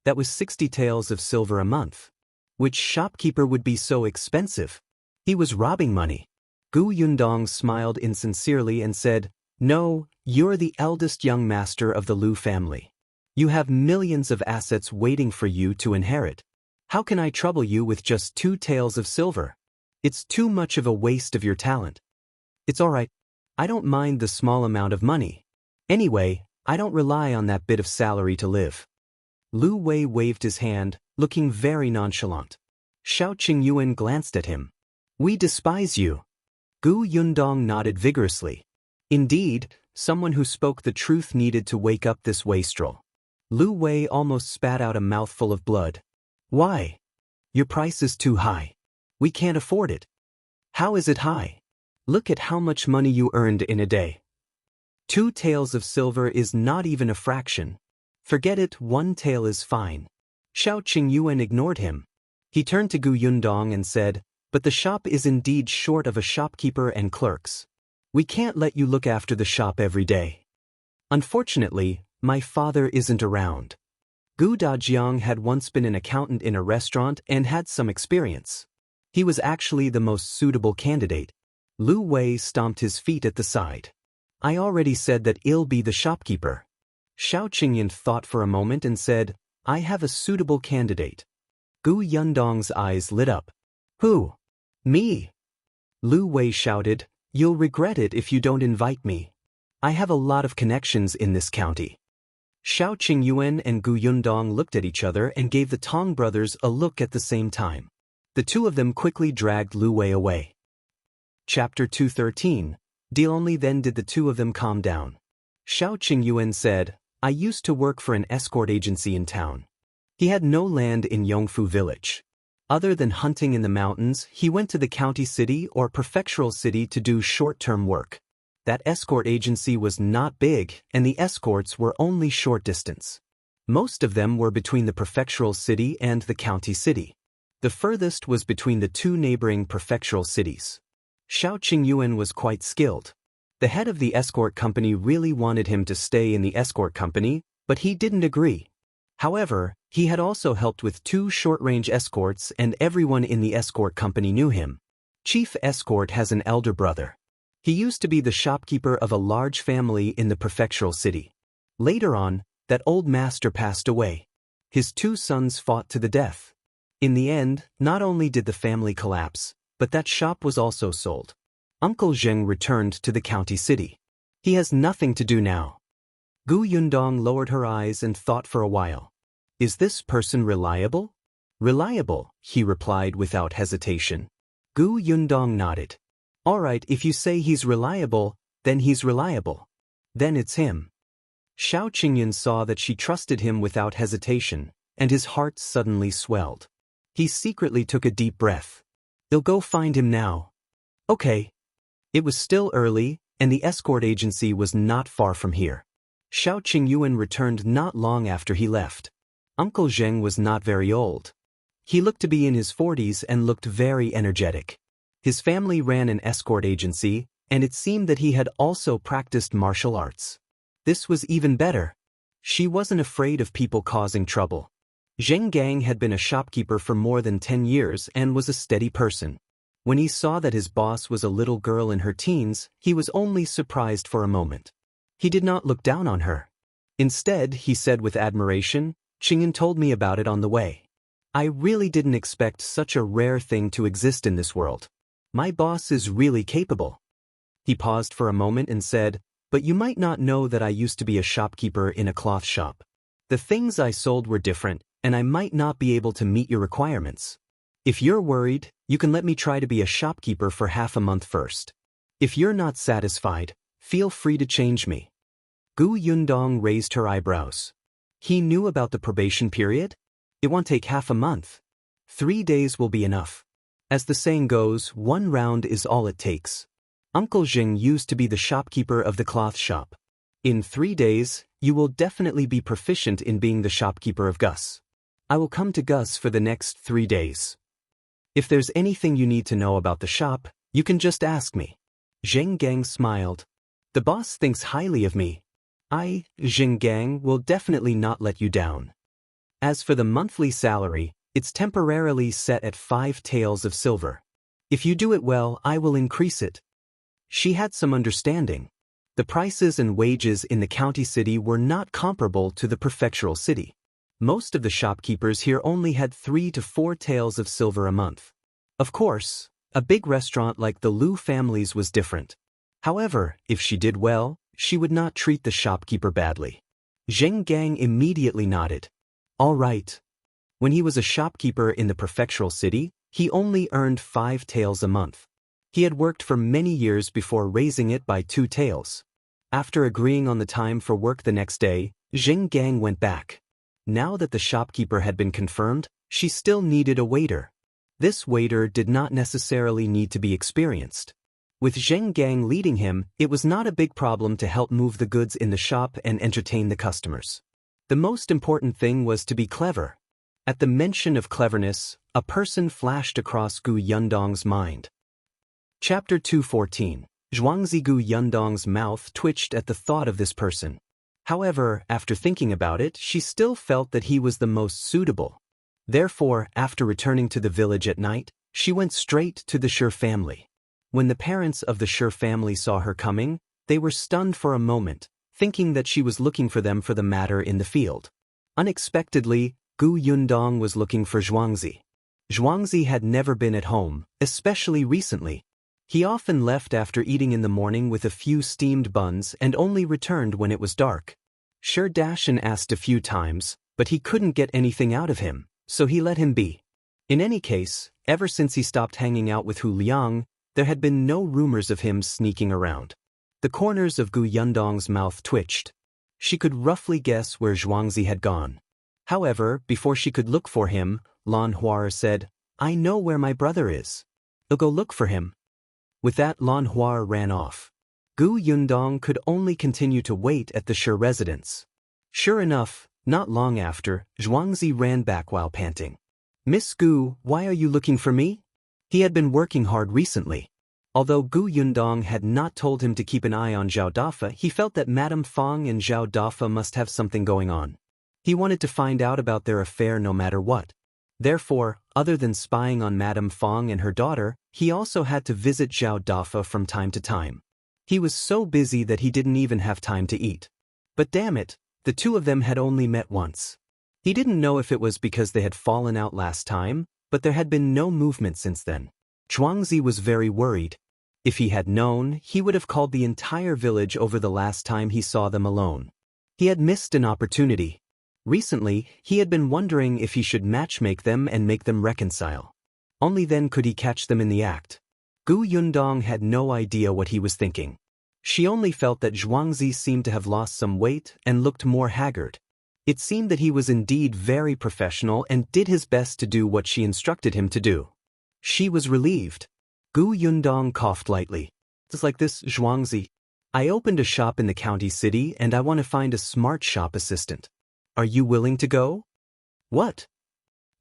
That was 60 taels of silver a month. Which shopkeeper would be so expensive? He was robbing money. Gu Yundong smiled insincerely and said, No, you're the eldest young master of the Lu family. You have millions of assets waiting for you to inherit. How can I trouble you with just 2 taels of silver? It's too much of a waste of your talent. It's all right. I don't mind the small amount of money. Anyway, I don't rely on that bit of salary to live. Lu Wei waved his hand, looking very nonchalant. Shao Qingyuan glanced at him. We despise you. Gu Yundong nodded vigorously. Indeed, someone who spoke the truth needed to wake up this wastrel. Lu Wei almost spat out a mouthful of blood. Why? Your price is too high. We can't afford it. How is it high? Look at how much money you earned in a day. 2 taels of silver is not even a fraction. Forget it, 1 tael is fine. Shao Qingyuan ignored him. He turned to Gu Yundong and said, But the shop is indeed short of a shopkeeper and clerks. We can't let you look after the shop every day. Unfortunately, my father isn't around. Gu Dajiang had once been an accountant in a restaurant and had some experience. He was actually the most suitable candidate. Lu Wei stomped his feet at the side. I already said that I'll be the shopkeeper. Shao Qingyan thought for a moment and said, I have a suitable candidate. Gu Yundong's eyes lit up. Who? Me? Lu Wei shouted, You'll regret it if you don't invite me. I have a lot of connections in this county. Shao Qingyuan and Gu Yundong looked at each other and gave the Tong brothers a look at the same time. The 2 of them quickly dragged Lu Wei away. Chapter 213. Only then did the 2 of them calm down. Shao Qingyuan said, I used to work for an escort agency in town. He had no land in Yongfu village. Other than hunting in the mountains, he went to the county city or prefectural city to do short-term work. That escort agency was not big, and the escorts were only short distance. Most of them were between the prefectural city and the county city. The furthest was between the 2 neighboring prefectural cities. Shao Qingyuan was quite skilled. The head of the escort company really wanted him to stay in the escort company, but he didn't agree. However, he had also helped with 2 short-range escorts and everyone in the escort company knew him. Chief Escort has an elder brother. He used to be the shopkeeper of a large family in the prefectural city. Later on, that old master passed away. His 2 sons fought to the death. In the end, not only did the family collapse, but that shop was also sold. Uncle Zheng returned to the county city. He has nothing to do now. Gu Yundong lowered her eyes and thought for a while. Is this person reliable? Reliable, he replied without hesitation. Gu Yundong nodded. All right, if you say he's reliable, then he's reliable. Then it's him. Shao Qingyuan saw that she trusted him without hesitation, and his heart suddenly swelled. He secretly took a deep breath. They'll go find him now. Okay. It was still early, and the escort agency was not far from here. Shao Qingyuan returned not long after he left. Uncle Zheng was not very old. He looked to be in his 40s and looked very energetic. His family ran an escort agency, and it seemed that he had also practiced martial arts. This was even better. She wasn't afraid of people causing trouble. Zheng Gang had been a shopkeeper for more than 10 years and was a steady person. When he saw that his boss was a little girl in her teens, he was only surprised for a moment. He did not look down on her. Instead, he said with admiration, Qingyuan told me about it on the way. I really didn't expect such a rare thing to exist in this world. My boss is really capable. He paused for a moment and said, but you might not know that I used to be a shopkeeper in a cloth shop. The things I sold were different, and I might not be able to meet your requirements. If you're worried, you can let me try to be a shopkeeper for half a month first. If you're not satisfied, feel free to change me. Gu Yundong raised her eyebrows. He knew about the probation period? It won't take half a month. 3 days will be enough. As the saying goes, 1 round is all it takes. Uncle Zheng used to be the shopkeeper of the cloth shop. In 3 days, you will definitely be proficient in being the shopkeeper of Gus. I will come to Gus for the next 3 days. If there's anything you need to know about the shop, you can just ask me. Zheng Gang smiled. The boss thinks highly of me. I, Zheng Gang, will definitely not let you down. As for the monthly salary, it's temporarily set at 5 taels of silver. If you do it well, I will increase it. She had some understanding. The prices and wages in the county city were not comparable to the prefectural city. Most of the shopkeepers here only had 3 to 4 taels of silver a month. Of course, a big restaurant like the Liu family's was different. However, if she did well, she would not treat the shopkeeper badly. Zheng Gang immediately nodded. All right. When he was a shopkeeper in the prefectural city, he only earned 5 taels a month. He had worked for many years before raising it by 2 taels. After agreeing on the time for work the next day, Zheng Gang went back. Now that the shopkeeper had been confirmed, she still needed a waiter. This waiter did not necessarily need to be experienced. With Zheng Gang leading him, it was not a big problem to help move the goods in the shop and entertain the customers. The most important thing was to be clever. At the mention of cleverness, a person flashed across Gu Yundong's mind. Chapter 214. Zhuangzi. Gu Yundong's mouth twitched at the thought of this person. However, after thinking about it, she still felt that he was the most suitable. Therefore, after returning to the village at night, she went straight to the Shi family. When the parents of the Shi family saw her coming, they were stunned for a moment, thinking that she was looking for them for the matter in the field. Unexpectedly, Gu Yundong was looking for Zhuangzi. Zhuangzi had never been at home, especially recently. He often left after eating in the morning with a few steamed buns and only returned when it was dark. Shi Dashan asked a few times, but he couldn't get anything out of him, so he let him be. In any case, ever since he stopped hanging out with Hu Liang, there had been no rumors of him sneaking around. The corners of Gu Yundong's mouth twitched. She could roughly guess where Zhuangzi had gone. However, before she could look for him, Lan Huar said, I know where my brother is. I'll go look for him. With that, Lan Huar ran off. Gu Yundong could only continue to wait at the Shi residence. Sure enough, not long after, Zhuangzi ran back while panting. Miss Gu, why are you looking for me? He had been working hard recently. Although Gu Yundong had not told him to keep an eye on Zhao Dafa, he felt that Madame Fang and Zhao Dafa must have something going on. He wanted to find out about their affair no matter what. Therefore, other than spying on Madame Fang and her daughter, he also had to visit Zhao Dafa from time to time. He was so busy that he didn't even have time to eat. But damn it, the two of them had only met once. He didn't know if it was because they had fallen out last time, but there had been no movement since then. Zhuangzi was very worried. If he had known, he would have called the entire village over the last time he saw them alone. He had missed an opportunity. Recently, he had been wondering if he should matchmake them and make them reconcile. Only then could he catch them in the act. Gu Yundong had no idea what he was thinking. She only felt that Zhuangzi seemed to have lost some weight and looked more haggard. It seemed that he was indeed very professional and did his best to do what she instructed him to do. She was relieved. Gu Yundong coughed lightly. It's like this, Zhuangzi. I opened a shop in the county city and I want to find a smart shop assistant. Are you willing to go? What?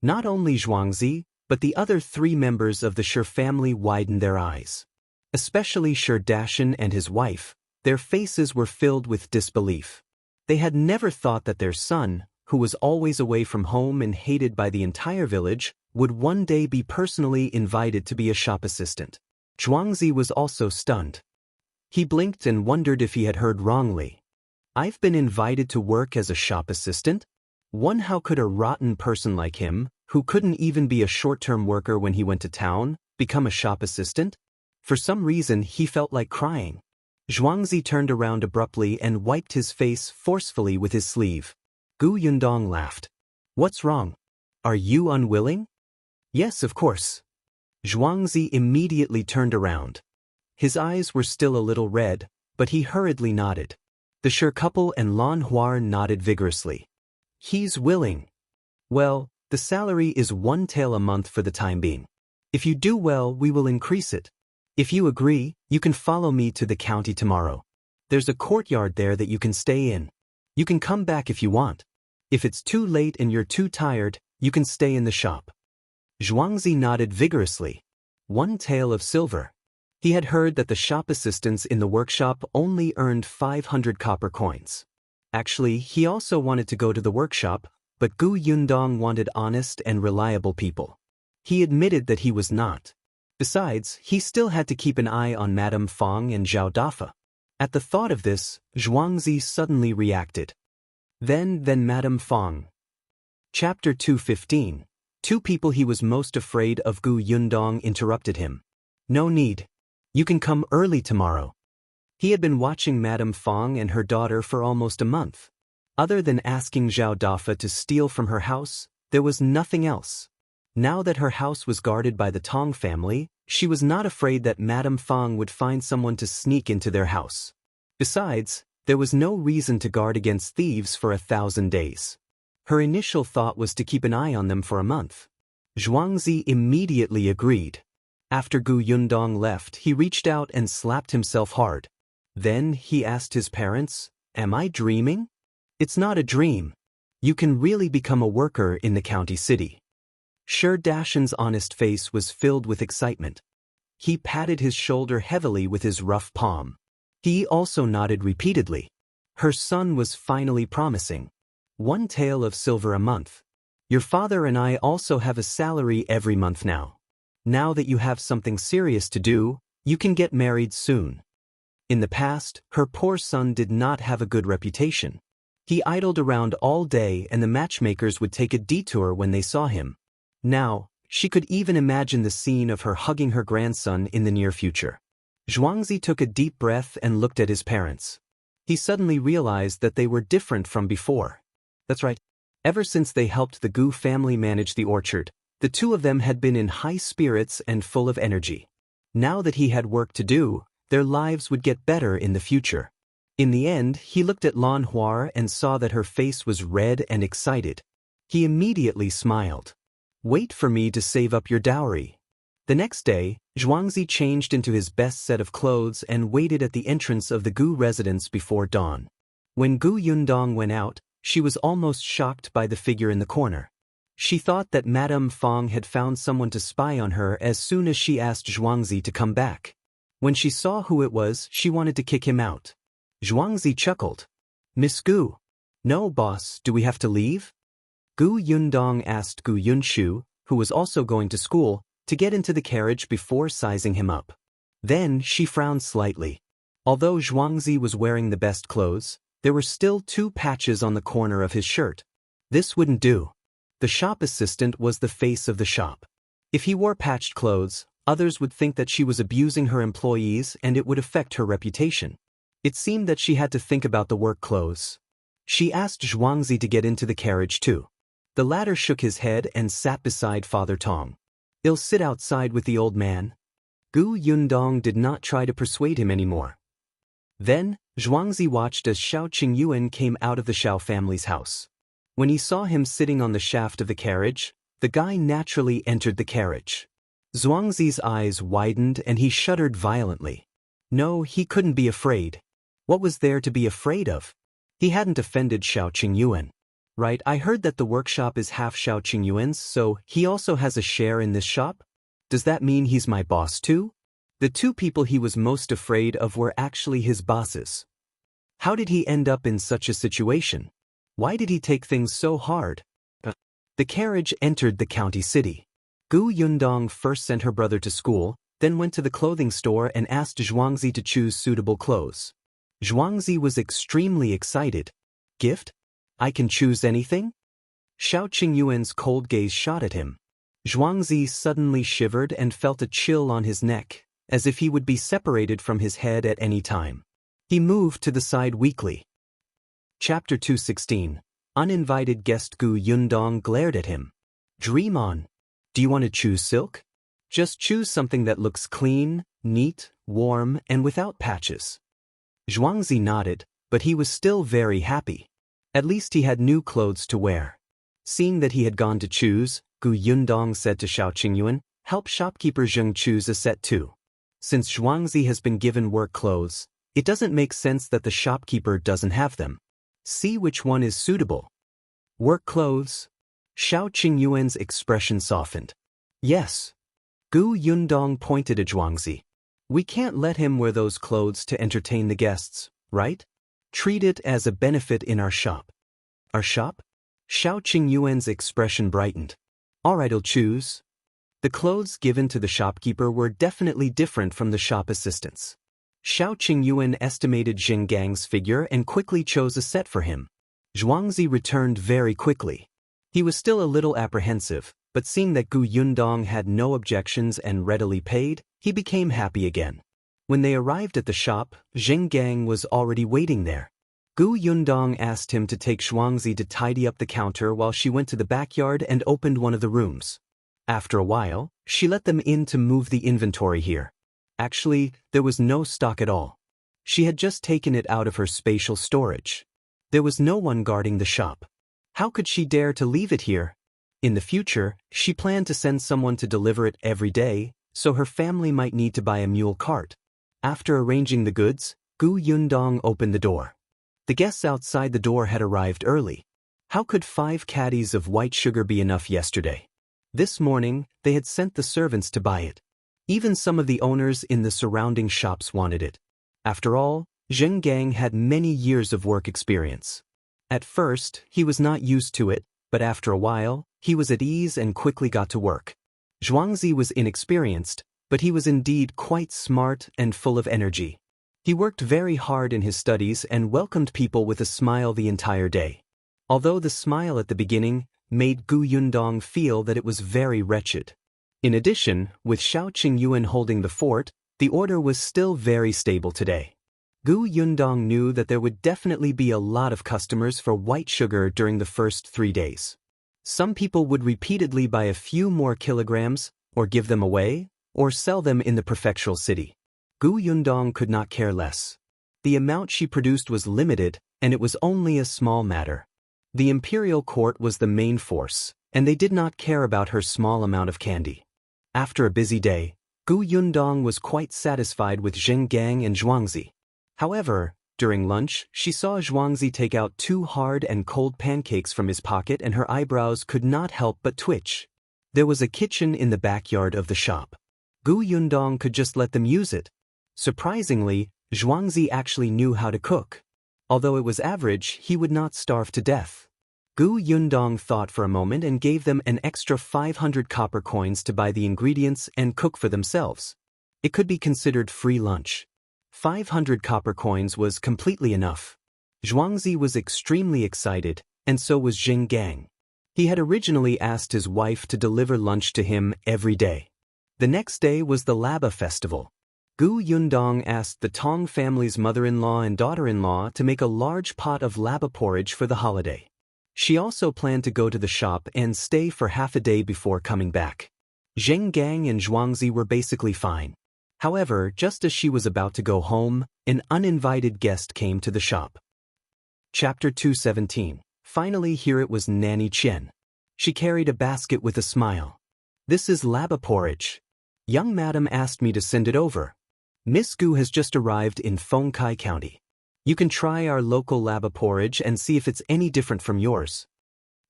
Not only Zhuangzi, but the other 3 members of the Shi family widened their eyes. Especially Shi Dashan and his wife, their faces were filled with disbelief. They had never thought that their son, who was always away from home and hated by the entire village, would one day be personally invited to be a shop assistant. Zhuangzi was also stunned. He blinked and wondered if he had heard wrongly. I've been invited to work as a shop assistant? How could a rotten person like him, who couldn't even be a short-term worker when he went to town, become a shop assistant? For some reason, he felt like crying. Zhuangzi turned around abruptly and wiped his face forcefully with his sleeve. Gu Yundong laughed. What's wrong? Are you unwilling? Yes, of course. Zhuangzi immediately turned around. His eyes were still a little red, but he hurriedly nodded. The Shi couple and Lan Huar nodded vigorously. He's willing. Well, the salary is 1 tael a month for the time being. If you do well, we will increase it. If you agree, you can follow me to the county tomorrow. There's a courtyard there that you can stay in. You can come back if you want. If it's too late and you're too tired, you can stay in the shop. Zhuangzi nodded vigorously. 1 tael of silver. He had heard that the shop assistants in the workshop only earned 500 copper coins. Actually, he also wanted to go to the workshop, but Gu Yundong wanted honest and reliable people. He admitted that he was not. Besides, he still had to keep an eye on Madame Fong and Zhao Dafa. At the thought of this, Zhuangzi suddenly reacted. Then Madame Fong. Chapter 215. 2 people he was most afraid of. Gu Yundong interrupted him. No need. You can come early tomorrow. He had been watching Madame Fong and her daughter for almost a month. Other than asking Zhao Dafa to steal from her house, there was nothing else. Now that her house was guarded by the Tong family, she was not afraid that Madame Fong would find someone to sneak into their house. Besides, there was no reason to guard against thieves for 1,000 days. Her initial thought was to keep an eye on them for a month. Zhuangzi immediately agreed. After Gu Yundong left, he reached out and slapped himself hard. Then he asked his parents, "Am I dreaming?" It's not a dream. You can really become a worker in the county city. Shi Dashan's honest face was filled with excitement. He patted his shoulder heavily with his rough palm. He also nodded repeatedly. Her son was finally promising. 1 tael of silver a month. Your father and I also have a salary every month now. Now that you have something serious to do, you can get married soon. In the past, her poor son did not have a good reputation. He idled around all day and the matchmakers would take a detour when they saw him. Now, she could even imagine the scene of her hugging her grandson in the near future. Zhuangzi took a deep breath and looked at his parents. He suddenly realized that they were different from before. That's right. Ever since they helped the Gu family manage the orchard, the 2 of them had been in high spirits and full of energy. Now that he had work to do, their lives would get better in the future. In the end, he looked at Lan Huar and saw that her face was red and excited. He immediately smiled. Wait for me to save up your dowry. The next day, Zhuangzi changed into his best set of clothes and waited at the entrance of the Gu residence before dawn. When Gu Yundong went out, she was almost shocked by the figure in the corner. She thought that Madame Fong had found someone to spy on her as soon as she asked Zhuangzi to come back. When she saw who it was, she wanted to kick him out. Zhuangzi chuckled. Miss Gu. No, boss, do we have to leave? Gu Yundong asked Gu Yunshu, who was also going to school, to get into the carriage before sizing him up. Then she frowned slightly. Although Zhuangzi was wearing the best clothes, there were still 2 patches on the corner of his shirt. This wouldn't do. The shop assistant was the face of the shop. If he wore patched clothes, others would think that she was abusing her employees and it would affect her reputation. It seemed that she had to think about the work clothes. She asked Zhuangzi to get into the carriage too. The latter shook his head and sat beside Father Tong. "I'll sit outside with the old man." Gu Yundong did not try to persuade him anymore. Then, Zhuangzi watched as Shao Qingyuan came out of the Shao family's house. When he saw him sitting on the shaft of the carriage, the guy naturally entered the carriage. Zhuangzi's eyes widened and he shuddered violently. No, he couldn't be afraid. What was there to be afraid of? He hadn't offended Shao Qingyuan. Right, I heard that the workshop is half Shao Qingyuan's, so he also has a share in this shop? Does that mean he's my boss too? The two people he was most afraid of were actually his bosses. How did he end up in such a situation? Why did he take things so hard? The carriage entered the county city. Gu Yundong first sent her brother to school, then went to the clothing store and asked Zhuangzi to choose suitable clothes. Zhuangzi was extremely excited. Gift? I can choose anything? Shao Qingyuan's cold gaze shot at him. Zhuangzi suddenly shivered and felt a chill on his neck, as if he would be separated from his head at any time. He moved to the side weakly. Chapter 216. Uninvited guest. Gu Yundong glared at him. Dream on. Do you want to choose silk? Just choose something that looks clean, neat, warm, and without patches. Zhuangzi nodded, but he was still very happy. At least he had new clothes to wear. Seeing that he had gone to choose, Gu Yundong said to Shao Qingyuan, "Help shopkeeper Zhong choose a set too. Since Zhuangzi has been given work clothes, it doesn't make sense that the shopkeeper doesn't have them. See which one is suitable." Work clothes? Shao Qingyuan's expression softened. Yes. Gu Yundong pointed at Zhuangzi. We can't let him wear those clothes to entertain the guests, right? Treat it as a benefit in our shop. Our shop? Shao Qingyuan's expression brightened. All right, I'll choose. The clothes given to the shopkeeper were definitely different from the shop assistants. Shao Qingyuan estimated Zhengang's figure and quickly chose a set for him. Zhuangzi returned very quickly. He was still a little apprehensive, but seeing that Gu Yundong had no objections and readily paid, he became happy again. When they arrived at the shop, Zhengang was already waiting there. Gu Yundong asked him to take Zhuangzi to tidy up the counter while she went to the backyard and opened one of the rooms. After a while, she let them in to move the inventory here. Actually, there was no stock at all. She had just taken it out of her spatial storage. There was no one guarding the shop. How could she dare to leave it here? In the future, she planned to send someone to deliver it every day, so her family might need to buy a mule cart. After arranging the goods, Gu Yundong opened the door. The guests outside the door had arrived early. How could 5 caddies of white sugar be enough yesterday? This morning, they had sent the servants to buy it. Even some of the owners in the surrounding shops wanted it. After all, Zhengang had many years of work experience. At first, he was not used to it, but after a while, he was at ease and quickly got to work. Zhuangzi was inexperienced, but he was indeed quite smart and full of energy. He worked very hard in his studies and welcomed people with a smile the entire day. Although the smile at the beginning made Gu Yundong feel that it was very wretched. In addition, with Shao Qingyuan holding the fort, the order was still very stable today. Gu Yundong knew that there would definitely be a lot of customers for white sugar during the first 3 days. Some people would repeatedly buy a few more kilograms, or give them away, or sell them in the prefectural city. Gu Yundong could not care less. The amount she produced was limited, and it was only a small matter. The imperial court was the main force, and they did not care about her small amount of candy. After a busy day, Gu Yundong was quite satisfied with Zhengang and Zhuangzi. However, during lunch, she saw Zhuangzi take out 2 hard and cold pancakes from his pocket and her eyebrows could not help but twitch. There was a kitchen in the backyard of the shop. Gu Yundong could just let them use it. Surprisingly, Zhuangzi actually knew how to cook. Although it was average, he would not starve to death. Gu Yundong thought for a moment and gave them an extra 500 copper coins to buy the ingredients and cook for themselves. It could be considered free lunch. 500 copper coins was completely enough. Zhuangzi was extremely excited, and so was Zhengang. He had originally asked his wife to deliver lunch to him every day. The next day was the Laba festival. Gu Yundong asked the Tong family's mother-in-law and daughter-in-law to make a large pot of laba porridge for the holiday. She also planned to go to the shop and stay for half a day before coming back. Zheng Gang and Zhuangzi were basically fine. However, just as she was about to go home, an uninvited guest came to the shop. Chapter 217. Finally here it was Nanny Qian. She carried a basket with a smile. "This is laba porridge. Young madam asked me to send it over. Miss Gu has just arrived in Fengkai County. You can try our local laba porridge and see if it's any different from yours."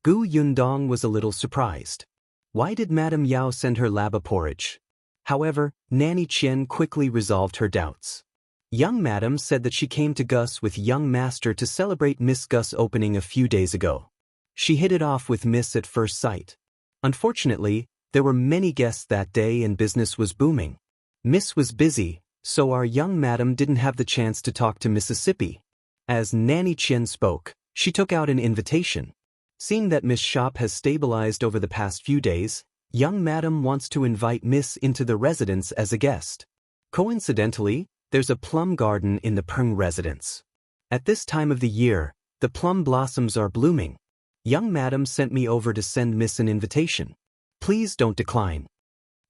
Gu Yundong was a little surprised. Why did Madame Yao send her laba porridge? However, Nanny Qian quickly resolved her doubts. Young madam said that she came to Gus with young master to celebrate Miss Gus opening a few days ago. She hit it off with Miss at first sight. Unfortunately, there were many guests that day and business was booming. Miss was busy, so our young madam didn't have the chance to talk to Mississippi. As Nanny Qian spoke, she took out an invitation. Seeing that Miss' shop has stabilized over the past few days, young madam wants to invite Miss into the residence as a guest. Coincidentally, there's a plum garden in the Peng residence. At this time of the year, the plum blossoms are blooming. Young madam sent me over to send Miss an invitation. Please don't decline.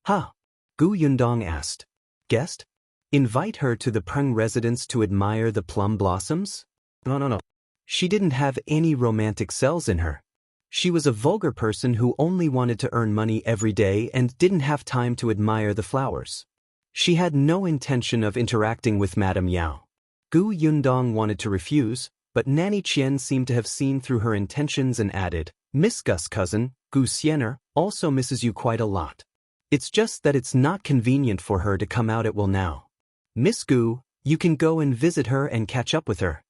Huh? Gu Yundong asked. Guest? Invite her to the Peng residence to admire the plum blossoms? No. She didn't have any romantic cells in her. She was a vulgar person who only wanted to earn money every day and didn't have time to admire the flowers. She had no intention of interacting with Madame Yao. Gu Yundong wanted to refuse, but Nanny Qian seemed to have seen through her intentions and added, Miss Gus' cousin, Gu Xian'er, also misses you quite a lot. It's just that it's not convenient for her to come out at will now. Miss Gu, you can go and visit her and catch up with her.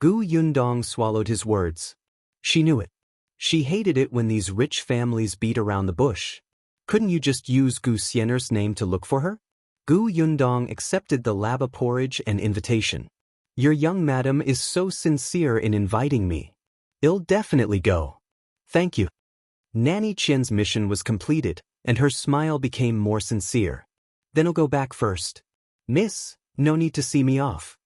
Gu Yundong swallowed his words. She knew it. She hated it when these rich families beat around the bush. Couldn't you just use Gu Xian'er's name to look for her? Gu Yundong accepted the laba porridge and invitation. Your young madam is so sincere in inviting me. I'll definitely go. Thank you. Nanny Qian's mission was completed, and her smile became more sincere. Then I'll go back first. Miss, no need to see me off.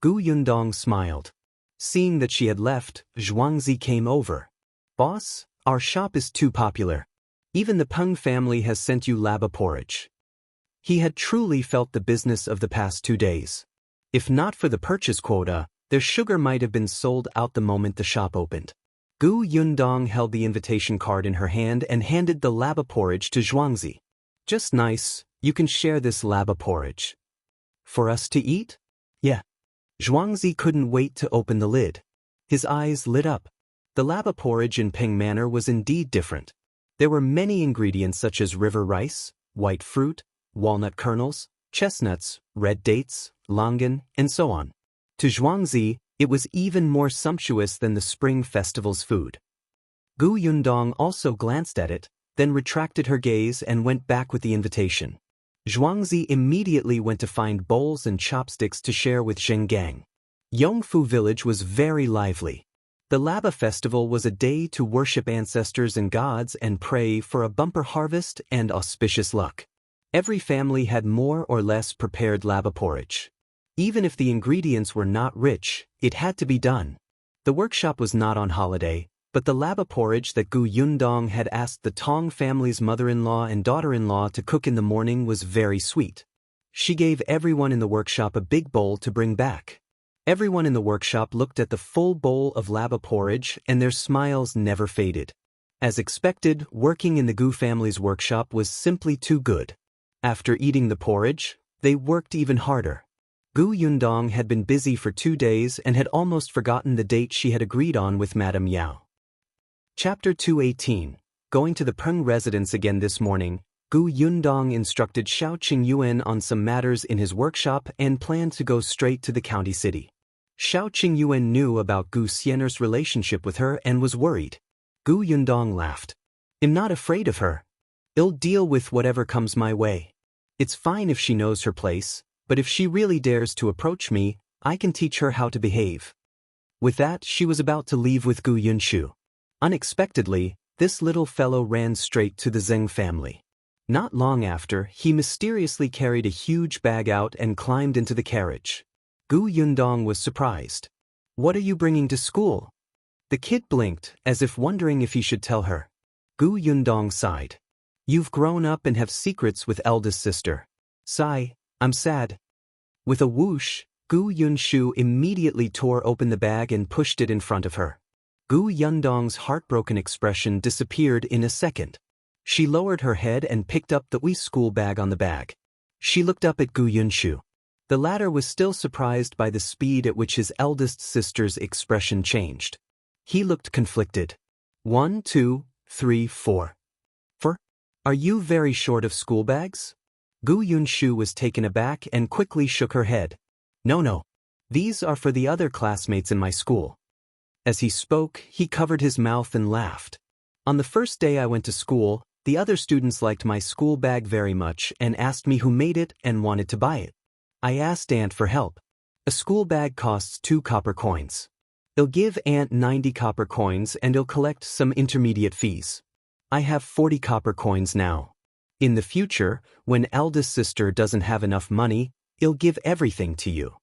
Gu Yundong smiled. Seeing that she had left, Zhuangzi came over. Boss, our shop is too popular. Even the Peng family has sent you laba porridge. He had truly felt the business of the past 2 days. If not for the purchase quota, their sugar might have been sold out the moment the shop opened. Gu Yundong held the invitation card in her hand and handed the laba porridge to Zhuangzi. Just nice, you can share this laba porridge. For us to eat? Yeah. Zhuangzi couldn't wait to open the lid. His eyes lit up. The laba porridge in Peng Manor was indeed different. There were many ingredients such as river rice, white fruit, walnut kernels, chestnuts, red dates, longan, and so on. To Zhuangzi, it was even more sumptuous than the Spring Festival's food. Gu Yundong also glanced at it, then retracted her gaze and went back with the invitation. Zhuangzi immediately went to find bowls and chopsticks to share with Zhenggang. Yongfu village was very lively. The Laba festival was a day to worship ancestors and gods and pray for a bumper harvest and auspicious luck. Every family had more or less prepared laba porridge. Even if the ingredients were not rich, it had to be done. The workshop was not on holiday, but the laba porridge that Gu Yundong had asked the Tong family's mother-in-law and daughter-in-law to cook in the morning was very sweet. She gave everyone in the workshop a big bowl to bring back. Everyone in the workshop looked at the full bowl of laba porridge and their smiles never faded. As expected, working in the Gu family's workshop was simply too good. After eating the porridge, they worked even harder. Gu Yundong had been busy for 2 days and had almost forgotten the date she had agreed on with Madame Yao. Chapter 218. Going to the Peng residence again this morning, Gu Yundong instructed Shao Qingyuan on some matters in his workshop and planned to go straight to the county city. Shao Qingyuan knew about Gu Xian'er's relationship with her and was worried. Gu Yundong laughed. I'm not afraid of her. I'll deal with whatever comes my way. It's fine if she knows her place, but if she really dares to approach me, I can teach her how to behave. With that, she was about to leave with Gu Yunshu. Unexpectedly, this little fellow ran straight to the Zheng family. Not long after, he mysteriously carried a huge bag out and climbed into the carriage. Gu Yundong was surprised. "What are you bringing to school?" The kid blinked, as if wondering if he should tell her. Gu Yundong sighed. "You've grown up and have secrets with eldest sister." "Sigh, I'm sad." With a whoosh, Gu Yunshu immediately tore open the bag and pushed it in front of her. Gu Yundong's heartbroken expression disappeared in a second. She lowered her head and picked up the wee school bag on the bag. She looked up at Gu Yunshu. The latter was still surprised by the speed at which his eldest sister's expression changed. He looked conflicted. 1, 2, 3, 4. 4? Are you very short of school bags? Gu Yunshu was taken aback and quickly shook her head. No. These are for the other classmates in my school. As he spoke, he covered his mouth and laughed. On the first day I went to school, the other students liked my school bag very much and asked me who made it and wanted to buy it. I asked Aunt for help. A school bag costs 2 copper coins. I'll give Aunt 90 copper coins and I'll collect some intermediate fees. I have 40 copper coins now. In the future, when eldest sister doesn't have enough money, I'll give everything to you.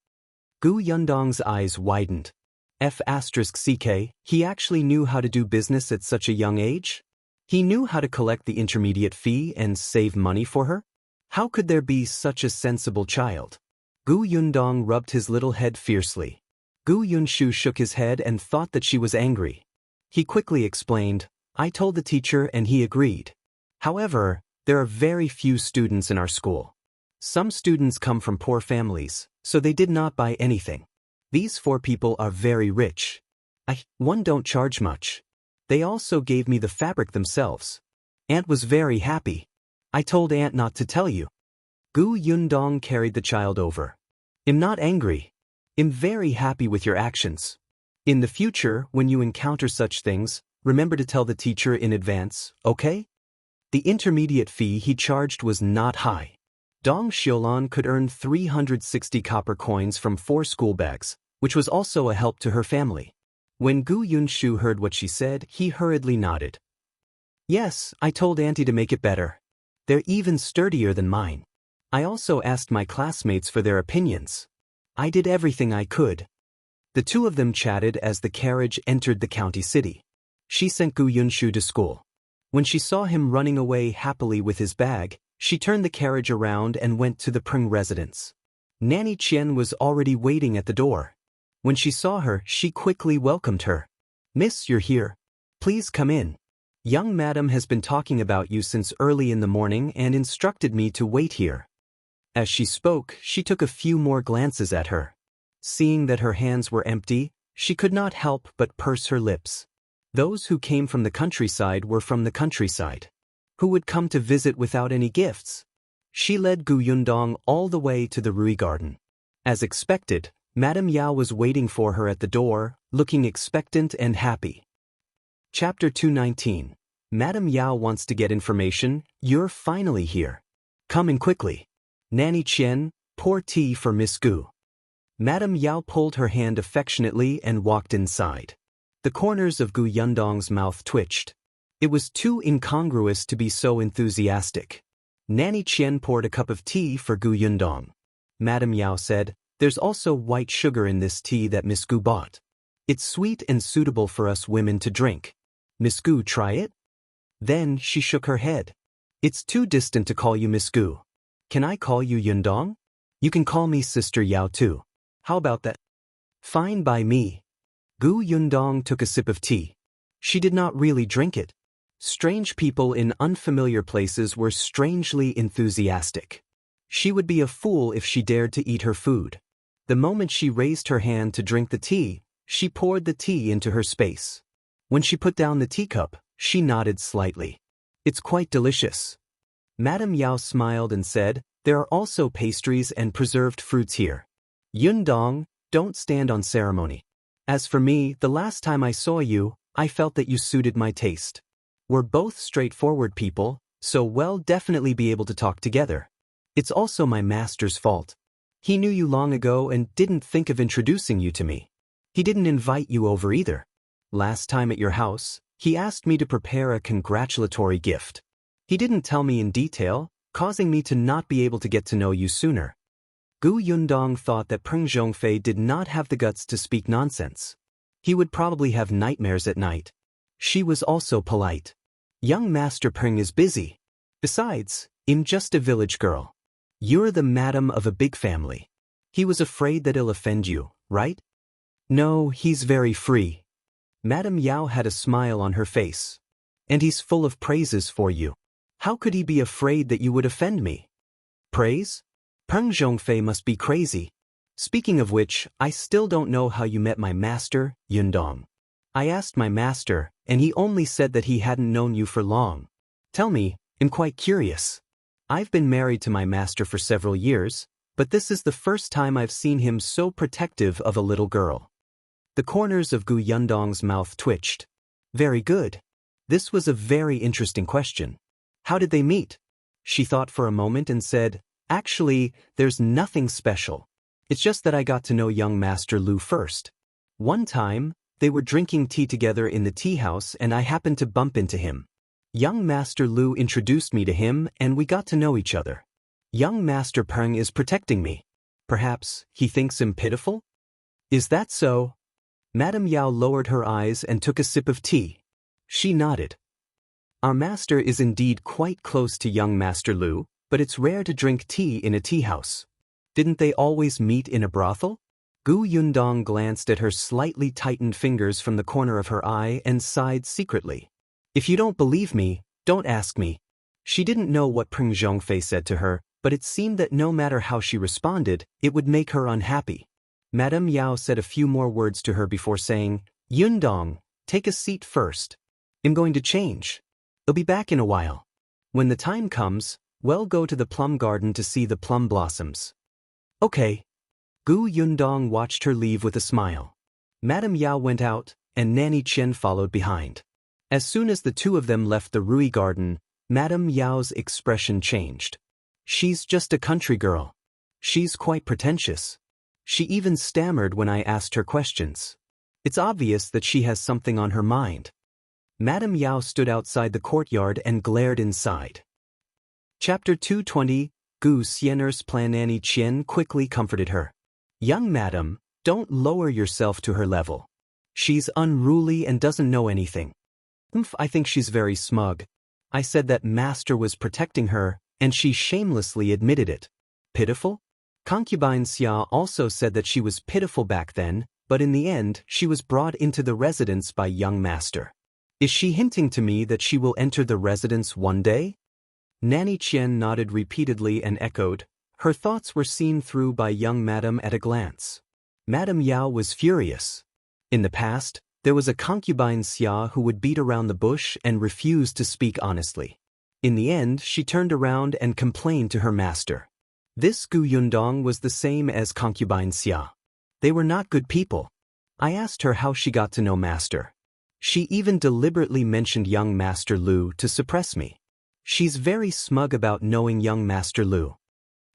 Gu Yundong's eyes widened. F*ck, he actually knew how to do business at such a young age? He knew how to collect the intermediate fee and save money for her? How could there be such a sensible child? Gu Yundong rubbed his little head fiercely. Gu Yunshu shook his head and thought that she was angry. He quickly explained, "I told the teacher and he agreed. However, there are very few students in our school. Some students come from poor families, so they did not buy anything. These 4 people are very rich. One don't charge much. They also gave me the fabric themselves. Aunt was very happy. I told Aunt not to tell you." Gu Yundong carried the child over. "I'm not angry. I'm very happy with your actions. In the future, when you encounter such things, remember to tell the teacher in advance, okay?" The intermediate fee he charged was not high. Dong Xiulan could earn 360 copper coins from 4 school bags, which was also a help to her family. When Gu Yunshu heard what she said, he hurriedly nodded. "Yes, I told Auntie to make it better. They're even sturdier than mine. I also asked my classmates for their opinions. I did everything I could." The two of them chatted as the carriage entered the county city. She sent Gu Yunshu to school. When she saw him running away happily with his bag, she turned the carriage around and went to the Peng residence. Nanny Qian was already waiting at the door. When she saw her, she quickly welcomed her. "Miss, you're here. Please come in. Young madam has been talking about you since early in the morning and instructed me to wait here." As she spoke, she took a few more glances at her. Seeing that her hands were empty, she could not help but purse her lips. Those who came from the countryside were from the countryside. Who would come to visit without any gifts? She led Gu Yundong all the way to the Rui Garden. As expected, Madame Yao was waiting for her at the door, looking expectant and happy. Chapter 219. Madame Yao wants to get information. You're finally here. Come in quickly. Nanny Qian, pour tea for Miss Gu. Madame Yao pulled her hand affectionately and walked inside. The corners of Gu Yundong's mouth twitched. It was too incongruous to be so enthusiastic. Nanny Qian poured a cup of tea for Gu Yundong. Madame Yao said, "There's also white sugar in this tea that Miss Gu bought. It's sweet and suitable for us women to drink. Miss Gu, try it?" Then she shook her head. "It's too distant to call you Miss Gu. Can I call you Yundong? You can call me Sister Yao too. How about that?" "Fine by me." Gu Yundong took a sip of tea. She did not really drink it. Strange people in unfamiliar places were strangely enthusiastic. She would be a fool if she dared to eat her food. The moment she raised her hand to drink the tea, she poured the tea into her space. When she put down the teacup, she nodded slightly. "It's quite delicious." Madame Yao smiled and said, "There are also pastries and preserved fruits here. Yundong, don't stand on ceremony. As for me, the last time I saw you, I felt that you suited my taste. We're both straightforward people, so we'll definitely be able to talk together. It's also my master's fault. He knew you long ago and didn't think of introducing you to me. He didn't invite you over either. Last time at your house, he asked me to prepare a congratulatory gift. He didn't tell me in detail, causing me to not be able to get to know you sooner. Gu Yundong thought that Peng Zhongfei did not have the guts to speak nonsense. He would probably have nightmares at night. She was also polite. Young Master Peng is busy. Besides, I'm just a village girl. You're the madam of a big family. He was afraid that he'll offend you, right? No, he's very free. Madame Yao had a smile on her face. And he's full of praises for you. How could he be afraid that you would offend me? Praise? Peng Zhongfei must be crazy. Speaking of which, I still don't know how you met my master, Yundong. I asked my master, and he only said that he hadn't known you for long. Tell me, I'm quite curious. I've been married to my master for several years, but this is the first time I've seen him so protective of a little girl. The corners of Gu Yundong's mouth twitched. Very good. This was a very interesting question. How did they meet? She thought for a moment and said, actually, there's nothing special. It's just that I got to know young Master Lu first. One time, they were drinking tea together in the tea house and I happened to bump into him. Young Master Lu introduced me to him and we got to know each other. Young Master Peng is protecting me. Perhaps he thinks I'm pitiful? Is that so? Madame Yao lowered her eyes and took a sip of tea. She nodded. Our master is indeed quite close to young Master Lu, but it's rare to drink tea in a tea house. Didn't they always meet in a brothel? Gu Yundong glanced at her slightly tightened fingers from the corner of her eye and sighed secretly. If you don't believe me, don't ask me. She didn't know what Peng Zhongfei said to her, but it seemed that no matter how she responded, it would make her unhappy. Madame Yao said a few more words to her before saying, Yundong, take a seat first. I'm going to change. I'll be back in a while. When the time comes, we'll go to the plum garden to see the plum blossoms. Okay. Gu Yundong watched her leave with a smile. Madame Yao went out, and Nanny Chen followed behind. As soon as the two of them left the Rui garden, Madame Yao's expression changed. She's just a country girl. She's quite pretentious. She even stammered when I asked her questions. It's obvious that she has something on her mind. Madame Yao stood outside the courtyard and glared inside. Chapter 220, Gu Xian'er's plan. Nanny Chen quickly comforted her. Young madam, don't lower yourself to her level. She's unruly and doesn't know anything. I think she's very smug. I said that master was protecting her, and she shamelessly admitted it. Pitiful? Concubine Xia also said that she was pitiful back then, but in the end she was brought into the residence by young master. Is she hinting to me that she will enter the residence one day? Nanny Chen nodded repeatedly and echoed. Her thoughts were seen through by young madam at a glance. Madame Yao was furious. In the past, there was a concubine Xia who would beat around the bush and refuse to speak honestly. In the end, she turned around and complained to her master. This Gu Yundong was the same as concubine Xia. They were not good people. I asked her how she got to know master. She even deliberately mentioned young Master Lu to suppress me. She's very smug about knowing young Master Lu.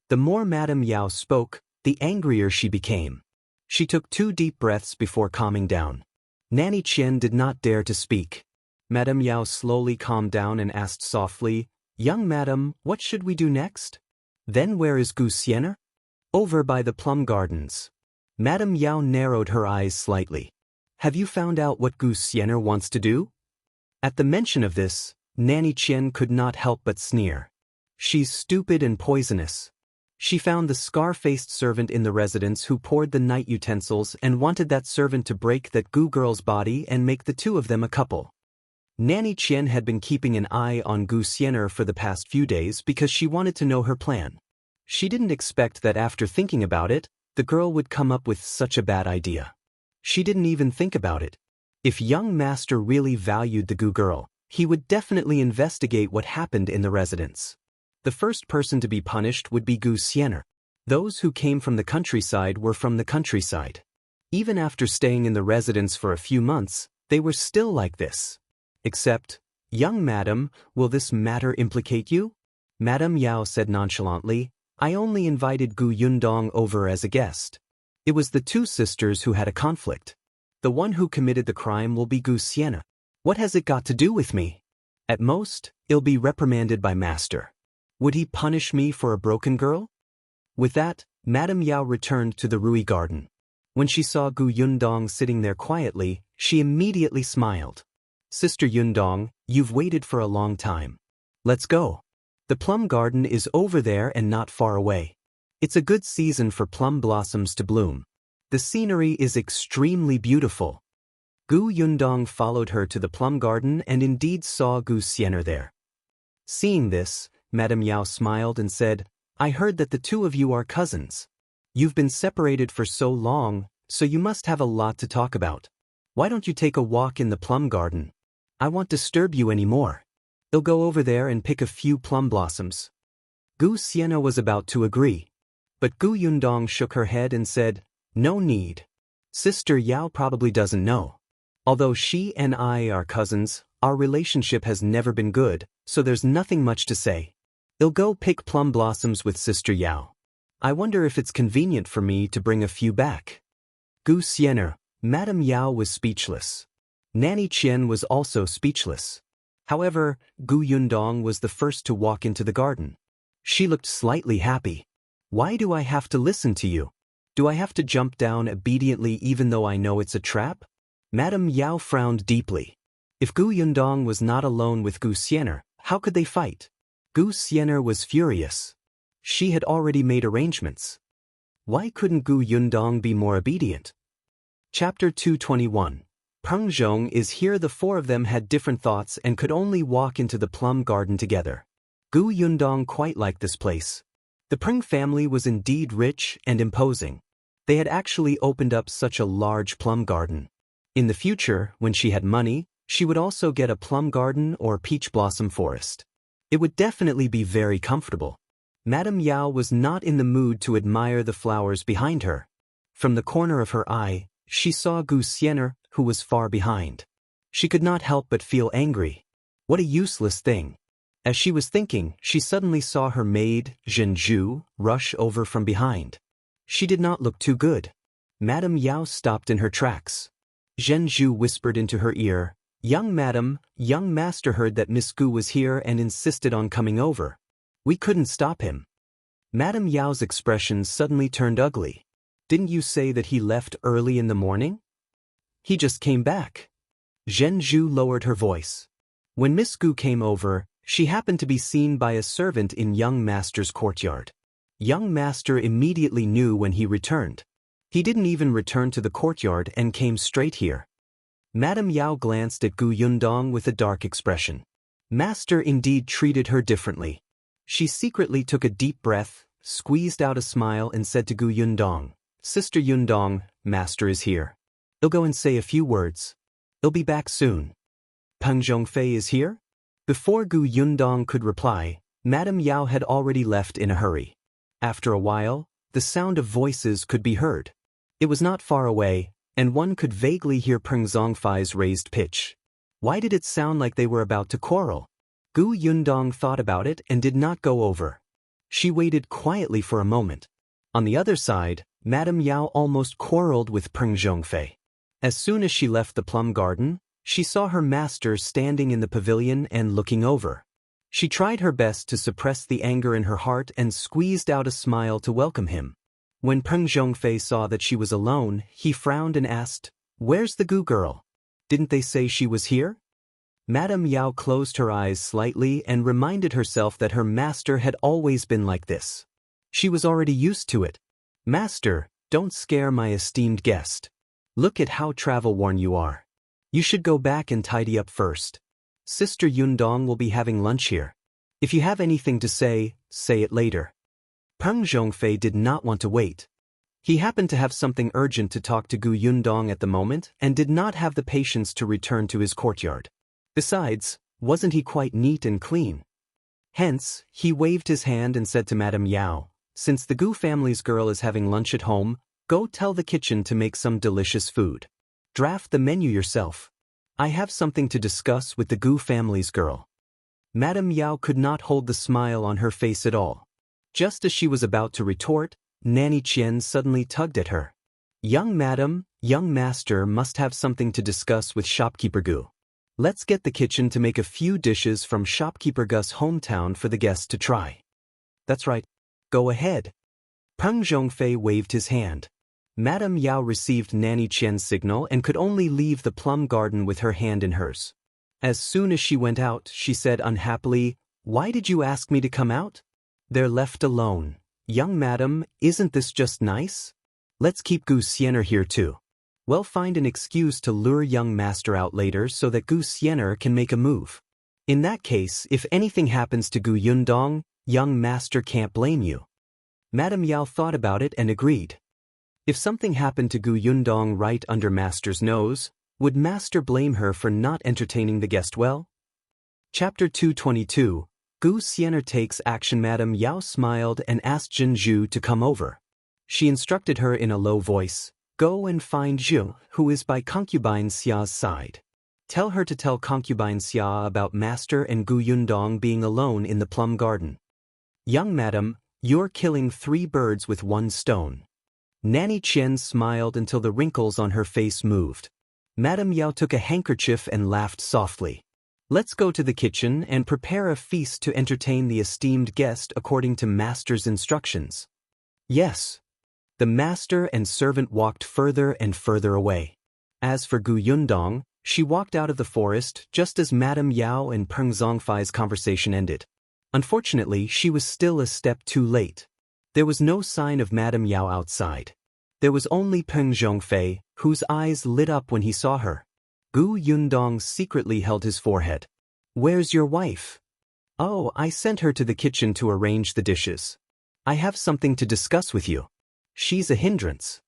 The more Madame Yao spoke, the angrier she became. She took 2 deep breaths before calming down. Nanny Chen did not dare to speak. Madame Yao slowly calmed down and asked softly, Young madam, what should we do next? Then where is Gu Xian'er? Over by the plum gardens. Madame Yao narrowed her eyes slightly. Have you found out what Gu Xian'er wants to do? At the mention of this, Nanny Chen could not help but sneer. She's stupid and poisonous. She found the scar-faced servant in the residence who poured the night utensils and wanted that servant to break that Gu girl's body and make the two of them a couple. Nanny Chen had been keeping an eye on Gu Xian'er for the past few days because she wanted to know her plan. She didn't expect that after thinking about it, the girl would come up with such a bad idea. She didn't even think about it. If young master really valued the Gu girl, he would definitely investigate what happened in the residence. The first person to be punished would be Gu Xian'er. Those who came from the countryside were from the countryside. Even after staying in the residence for a few months, they were still like this. Except, young madam, will this matter implicate you? Madame Yao said nonchalantly, I only invited Gu Yundong over as a guest. It was the 2 sisters who had a conflict. The one who committed the crime will be Gu Xian'er. What has it got to do with me? At most, I'll be reprimanded by master. Would he punish me for a broken girl? With that, Madame Yao returned to the Rui garden. When she saw Gu Yundong sitting there quietly, she immediately smiled. Sister Yundong, you've waited for a long time. Let's go. The plum garden is over there and not far away. It's a good season for plum blossoms to bloom. The scenery is extremely beautiful. Gu Yundong followed her to the plum garden and indeed saw Gu Xian'er there. Seeing this, Madame Yao smiled and said, I heard that the two of you are cousins. You've been separated for so long, so you must have a lot to talk about. Why don't you take a walk in the plum garden? I won't disturb you anymore. I'll go over there and pick a few plum blossoms. Gu Xian'er was about to agree, but Gu Yundong shook her head and said, no need. Sister Yao probably doesn't know. Although she and I are cousins, our relationship has never been good, so there's nothing much to say. I'll go pick plum blossoms with Sister Yao. I wonder if it's convenient for me to bring a few back. Gu Xian'er, Madame Yao was speechless. Nanny Qian was also speechless. However, Gu Yundong was the first to walk into the garden. She looked slightly happy. Why do I have to listen to you? Do I have to jump down obediently even though I know it's a trap? Madame Yao frowned deeply. If Gu Yundong was not alone with Gu Xian'er, how could they fight? Gu Xian'er was furious. She had already made arrangements. Why couldn't Gu Yundong be more obedient? Chapter 221. Peng Zhong is here. The four of them had different thoughts and could only walk into the plum garden together. Gu Yundong quite liked this place. The Peng family was indeed rich and imposing. They had actually opened up such a large plum garden. In the future, when she had money, she would also get a plum garden or peach blossom forest. It would definitely be very comfortable. Madame Yao was not in the mood to admire the flowers behind her. From the corner of her eye, she saw Gu Xian'er, who was far behind. She could not help but feel angry. What a useless thing. As she was thinking, she suddenly saw her maid, Zhenzhu, rush over from behind. She did not look too good. Madame Yao stopped in her tracks. Zhenzhu whispered into her ear, Young madam, young master heard that Miss Gu was here and insisted on coming over. We couldn't stop him. Madame Yao's expression suddenly turned ugly. Didn't you say that he left early in the morning? He just came back. Zhenzhu lowered her voice. When Miss Gu came over, she happened to be seen by a servant in young master's courtyard. Young master immediately knew when he returned. He didn't even return to the courtyard and came straight here. Madame Yao glanced at Gu Yundong with a dark expression. Master indeed treated her differently. She secretly took a deep breath, squeezed out a smile and said to Gu Yundong, Sister Yundong, master is here. I'll go and say a few words. I'll be back soon. Peng Zhongfei is here? Before Gu Yundong could reply, Madame Yao had already left in a hurry. After a while, the sound of voices could be heard. It was not far away, and one could vaguely hear Peng Zhongfei's raised pitch. Why did it sound like they were about to quarrel? Gu Yundong thought about it and did not go over. She waited quietly for a moment. On the other side, Madame Yao almost quarreled with Peng Zhongfei. As soon as she left the plum garden, she saw her master standing in the pavilion and looking over. She tried her best to suppress the anger in her heart and squeezed out a smile to welcome him. When Peng Zhongfei saw that she was alone, he frowned and asked, Where's the Gu girl? Didn't they say she was here? Madame Yao closed her eyes slightly and reminded herself that her master had always been like this. She was already used to it. Master, don't scare my esteemed guest. Look at how travel-worn you are. You should go back and tidy up first. Sister Yundong will be having lunch here. If you have anything to say it later. Peng Zhongfei did not want to wait. He happened to have something urgent to talk to Gu Yundong at the moment and did not have the patience to return to his courtyard. Besides, wasn't he quite neat and clean? Hence, he waved his hand and said to Madame Yao, Since the Gu family's girl is having lunch at home, go tell the kitchen to make some delicious food. Draft the menu yourself. I have something to discuss with the Gu family's girl. Madame Yao could not hold the smile on her face at all. Just as she was about to retort, Nanny Qian suddenly tugged at her. Young madam, young master must have something to discuss with Shopkeeper Gu. Let's get the kitchen to make a few dishes from Shopkeeper Gus' hometown for the guests to try. That's right. Go ahead. Peng Zhongfei waved his hand. Madame Yao received Nanny Qian's signal and could only leave the plum garden with her hand in hers. As soon as she went out, she said unhappily, "Why did you ask me to come out?" "They're left alone. Young madam, isn't this just nice? Let's keep Gu Xian'er here too. We'll find an excuse to lure young master out later so that Gu Xian'er can make a move. In that case, if anything happens to Gu Yundong, young master can't blame you." Madame Yao thought about it and agreed. If something happened to Gu Yundong right under master's nose, would master blame her for not entertaining the guest well? Chapter 222, Gu Xian'er takes action. Madame Yao smiled and asked Zhu to come over. She instructed her in a low voice, "Go and find Zhu, who is by Concubine Xia's side. Tell her to tell Concubine Xia about master and Gu Yundong being alone in the plum garden. Young madam, you're killing 3 birds with 1 stone." Nanny Qian smiled until the wrinkles on her face moved. Madame Yao took a handkerchief and laughed softly. "Let's go to the kitchen and prepare a feast to entertain the esteemed guest according to master's instructions." Yes. The master and servant walked further and further away. As for Gu Yundong, she walked out of the forest just as Madame Yao and Peng Zhongfei's conversation ended. Unfortunately, she was still a step too late. There was no sign of Madame Yao outside. There was only Peng Zhongfei, whose eyes lit up when he saw her. Gu Yundong secretly held his forehead. "Where's your wife?" "Oh, I sent her to the kitchen to arrange the dishes. I have something to discuss with you. She's a hindrance."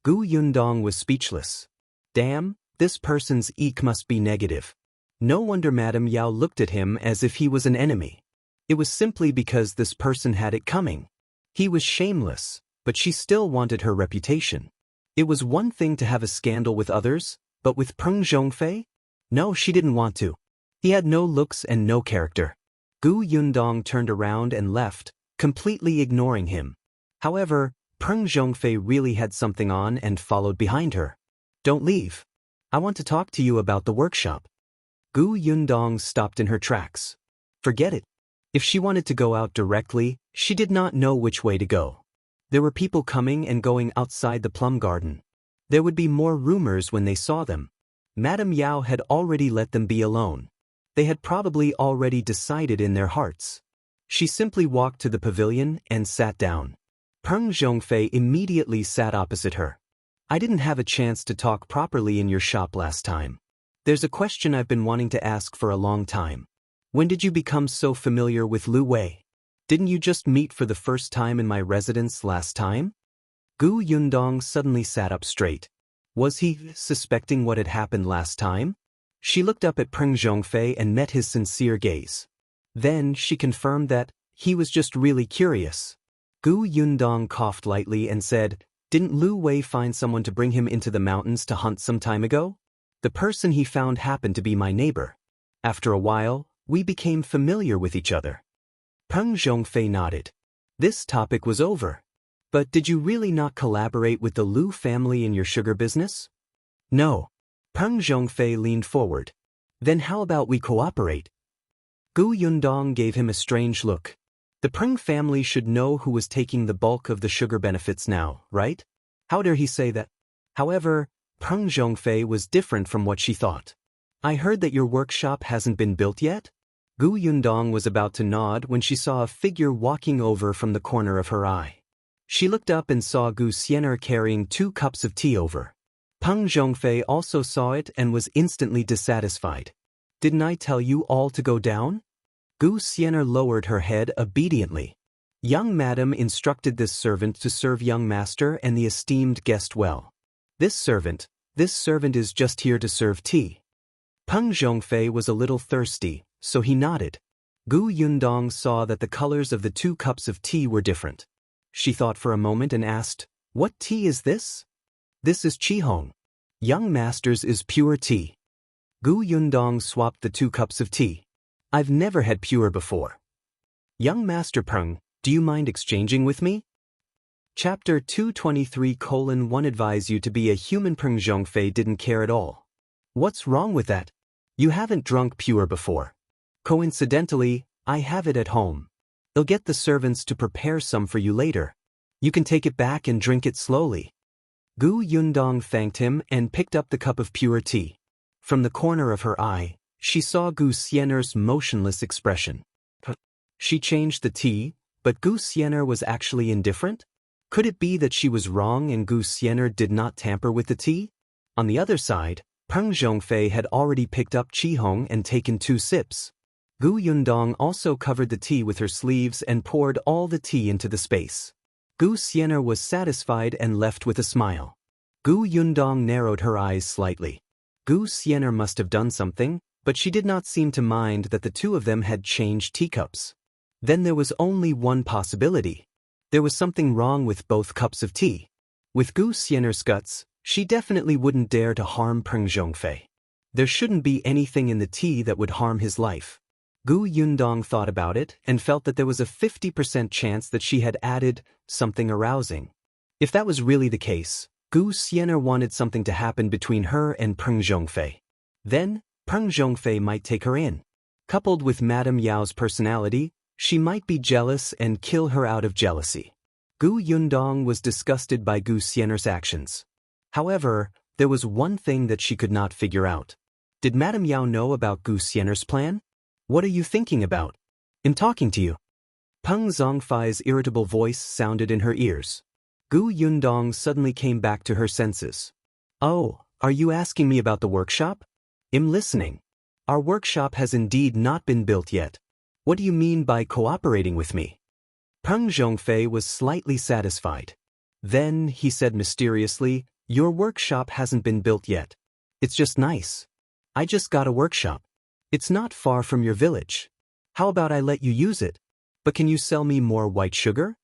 Gu Yundong was speechless. Damn, this person's eek must be negative. No wonder Madame Yao looked at him as if he was an enemy. It was simply because this person had it coming. He was shameless, but she still wanted her reputation. It was one thing to have a scandal with others, but with Peng Zhongfei? No, she didn't want to. He had no looks and no character. Gu Yundong turned around and left, completely ignoring him. However, Peng Zhongfei really had something on and followed behind her. "Don't leave. I want to talk to you about the workshop." Gu Yundong stopped in her tracks. Forget it. If she wanted to go out directly, she did not know which way to go. There were people coming and going outside the plum garden. There would be more rumors when they saw them. Madame Yao had already let them be alone. They had probably already decided in their hearts. She simply walked to the pavilion and sat down. Peng Zhongfei immediately sat opposite her. "I didn't have a chance to talk properly in your shop last time. There's a question I've been wanting to ask for a long time. When did you become so familiar with Lu Wei? Didn't you just meet for the first time in my residence last time?" Gu Yundong suddenly sat up straight. Was he suspecting what had happened last time? She looked up at Peng Zhongfei and met his sincere gaze. Then she confirmed that he was just really curious. Gu Yundong coughed lightly and said, "Didn't Lu Wei find someone to bring him into the mountains to hunt some time ago? The person he found happened to be my neighbor. After a while, we became familiar with each other." Peng Zhongfei nodded. This topic was over. "But did you really not collaborate with the Lu family in your sugar business?" "No." Peng Zhongfei leaned forward. "Then how about we cooperate?" Gu Yundong gave him a strange look. The Peng family should know who was taking the bulk of the sugar benefits now, right? How dare he say that? However, Peng Zhongfei was different from what she thought. "I heard that your workshop hasn't been built yet?" Gu Yundong was about to nod when she saw a figure walking over from the corner of her eye. She looked up and saw Gu Xian'er carrying 2 cups of tea over. Peng Zhongfei also saw it and was instantly dissatisfied. "Didn't I tell you all to go down?" Gu Xian'er lowered her head obediently. Young madam instructed this servant to serve young master and the esteemed guest well. This servant is just here to serve tea." Peng Zhongfei was a little thirsty, so he nodded. Gu Yundong saw that the colors of the 2 cups of tea were different. She thought for a moment and asked, "What tea is this?" "This is Qihong. Young master's is pure tea." Gu Yundong swapped the 2 cups of tea. "I've never had pure before." "Young master Peng, do you mind exchanging with me?" Chapter 223:1 Advise you to be a human. Peng Zhongfei didn't care at all. "What's wrong with that? You haven't drunk pure before. Coincidentally, I have it at home. I'll get the servants to prepare some for you later. You can take it back and drink it slowly. Gu Yundong thanked him and picked up the cup of pure tea. From the corner of her eye, she saw Gu Xian'er's motionless expression. She changed the tea, but Gu Xian'er was actually indifferent? Could it be that she was wrong and Gu Xian'er did not tamper with the tea? On the other side, Peng Zhongfei had already picked up Qihong and taken 2 sips. Gu Yundong also covered the tea with her sleeves and poured all the tea into the space. Gu Xian'er was satisfied and left with a smile. Gu Yundong narrowed her eyes slightly. Gu Xian'er must have done something, but she did not seem to mind that the two of them had changed teacups. Then there was only one possibility. There was something wrong with both cups of tea. With Gu Xian'er's guts, she definitely wouldn't dare to harm Peng Zhongfei. There shouldn't be anything in the tea that would harm his life. Gu Yundong thought about it and felt that there was a 50% chance that she had added something arousing. If that was really the case, Gu Xian'er wanted something to happen between her and Peng Zhongfei. Then, Peng Zhongfei might take her in. Coupled with Madame Yao's personality, she might be jealous and kill her out of jealousy. Gu Yundong was disgusted by Gu Xian'er's actions. However, there was one thing that she could not figure out. Did Madame Yao know about Gu Xian'er's plan? What are you thinking about? I'm talking to you. Peng Zhongfei's irritable voice sounded in her ears. Gu Yundong suddenly came back to her senses. Oh, are you asking me about the workshop? I'm listening. Our workshop has indeed not been built yet. What do you mean by cooperating with me? Peng Zhongfei was slightly satisfied. Then, he said mysteriously, your workshop hasn't been built yet. It's just nice. I just got a workshop. It's not far from your village. How about I let you use it? But can you sell me more white sugar?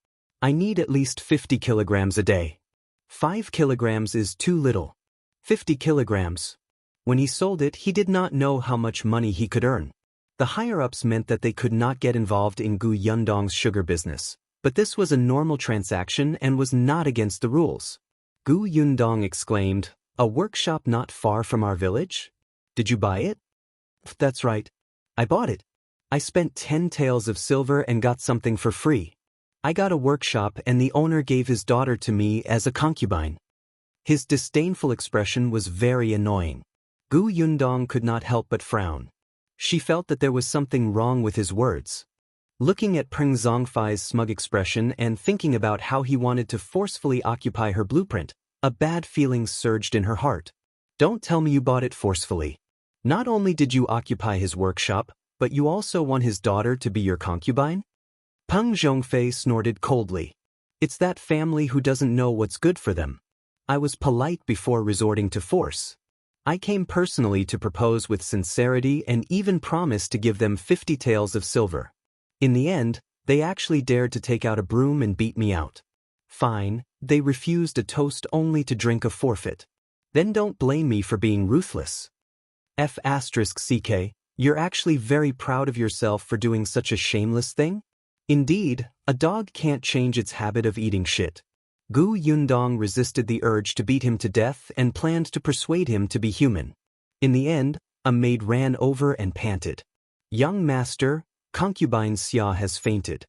I need at least 50 kilograms a day. 5 kilograms is too little. 50 kilograms. When he sold it, he did not know how much money he could earn. The higher-ups meant that they could not get involved in Gu Yundong's sugar business, but this was a normal transaction and was not against the rules. Gu Yundong exclaimed, a workshop not far from our village? Did you buy it? That's right. I bought it. I spent 10 taels of silver and got something for free. I got a workshop and the owner gave his daughter to me as a concubine. His disdainful expression was very annoying. Gu Yundong could not help but frown. She felt that there was something wrong with his words. Looking at Peng Zhongfei's smug expression and thinking about how he wanted to forcefully occupy her blueprint, a bad feeling surged in her heart. Don't tell me you bought it forcefully. Not only did you occupy his workshop, but you also want his daughter to be your concubine? Peng Zhongfei snorted coldly. It's that family who doesn't know what's good for them. I was polite before resorting to force. I came personally to propose with sincerity and even promised to give them 50 taels of silver. In the end, they actually dared to take out a broom and beat me out. Fine, they refused a toast only to drink a forfeit. Then don't blame me for being ruthless. F***ck, you're actually very proud of yourself for doing such a shameless thing? Indeed, a dog can't change its habit of eating shit. Gu Yundong resisted the urge to beat him to death and planned to persuade him to be human. In the end, a maid ran over and panted. Young master, concubine Xia has fainted.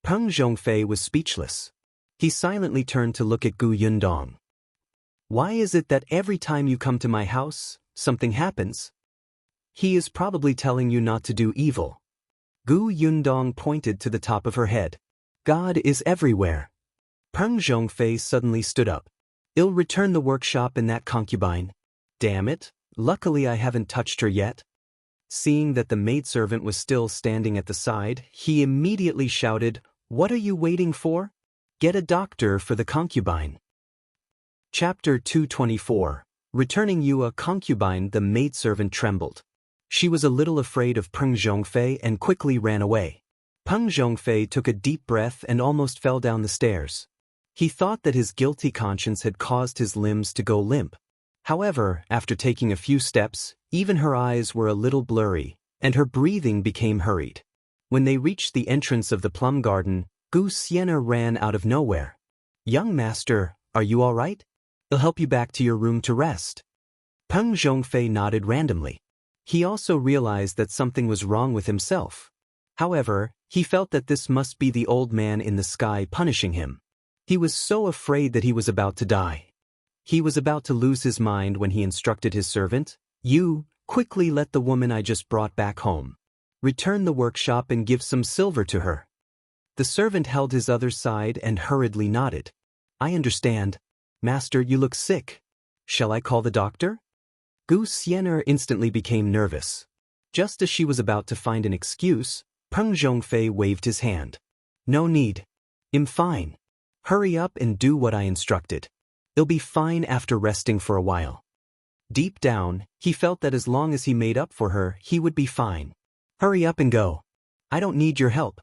Peng Zhongfei was speechless. He silently turned to look at Gu Yundong. Why is it that every time you come to my house, something happens? He is probably telling you not to do evil. Gu Yundong pointed to the top of her head. God is everywhere. Peng Zhongfei suddenly stood up. I'll return the workshop and that concubine. Damn it, luckily I haven't touched her yet. Seeing that the maidservant was still standing at the side, he immediately shouted, What are you waiting for? Get a doctor for the concubine. Chapter 224. Returning you a concubine. The maidservant trembled. She was a little afraid of Peng Zhongfei and quickly ran away. Peng Zhongfei took a deep breath and almost fell down the stairs. He thought that his guilty conscience had caused his limbs to go limp. However, after taking a few steps, even her eyes were a little blurry, and her breathing became hurried. When they reached the entrance of the plum garden, Gu Xian'er ran out of nowhere. Young master, are you all right? I'll help you back to your room to rest. Peng Zhongfei nodded randomly. He also realized that something was wrong with himself. However, he felt that this must be the old man in the sky punishing him. He was so afraid that he was about to die. He was about to lose his mind when he instructed his servant, "You, quickly let the woman I just brought back home. Return the workshop and give some silver to her." The servant held his other side and hurriedly nodded. "I understand. Master, you look sick. Shall I call the doctor?" Xian'er instantly became nervous. Just as she was about to find an excuse, Peng Zhongfei waved his hand. "No need. I'm fine. Hurry up and do what I instructed. I'll be fine after resting for a while." Deep down, he felt that as long as he made up for her, he would be fine. "Hurry up and go. I don't need your help."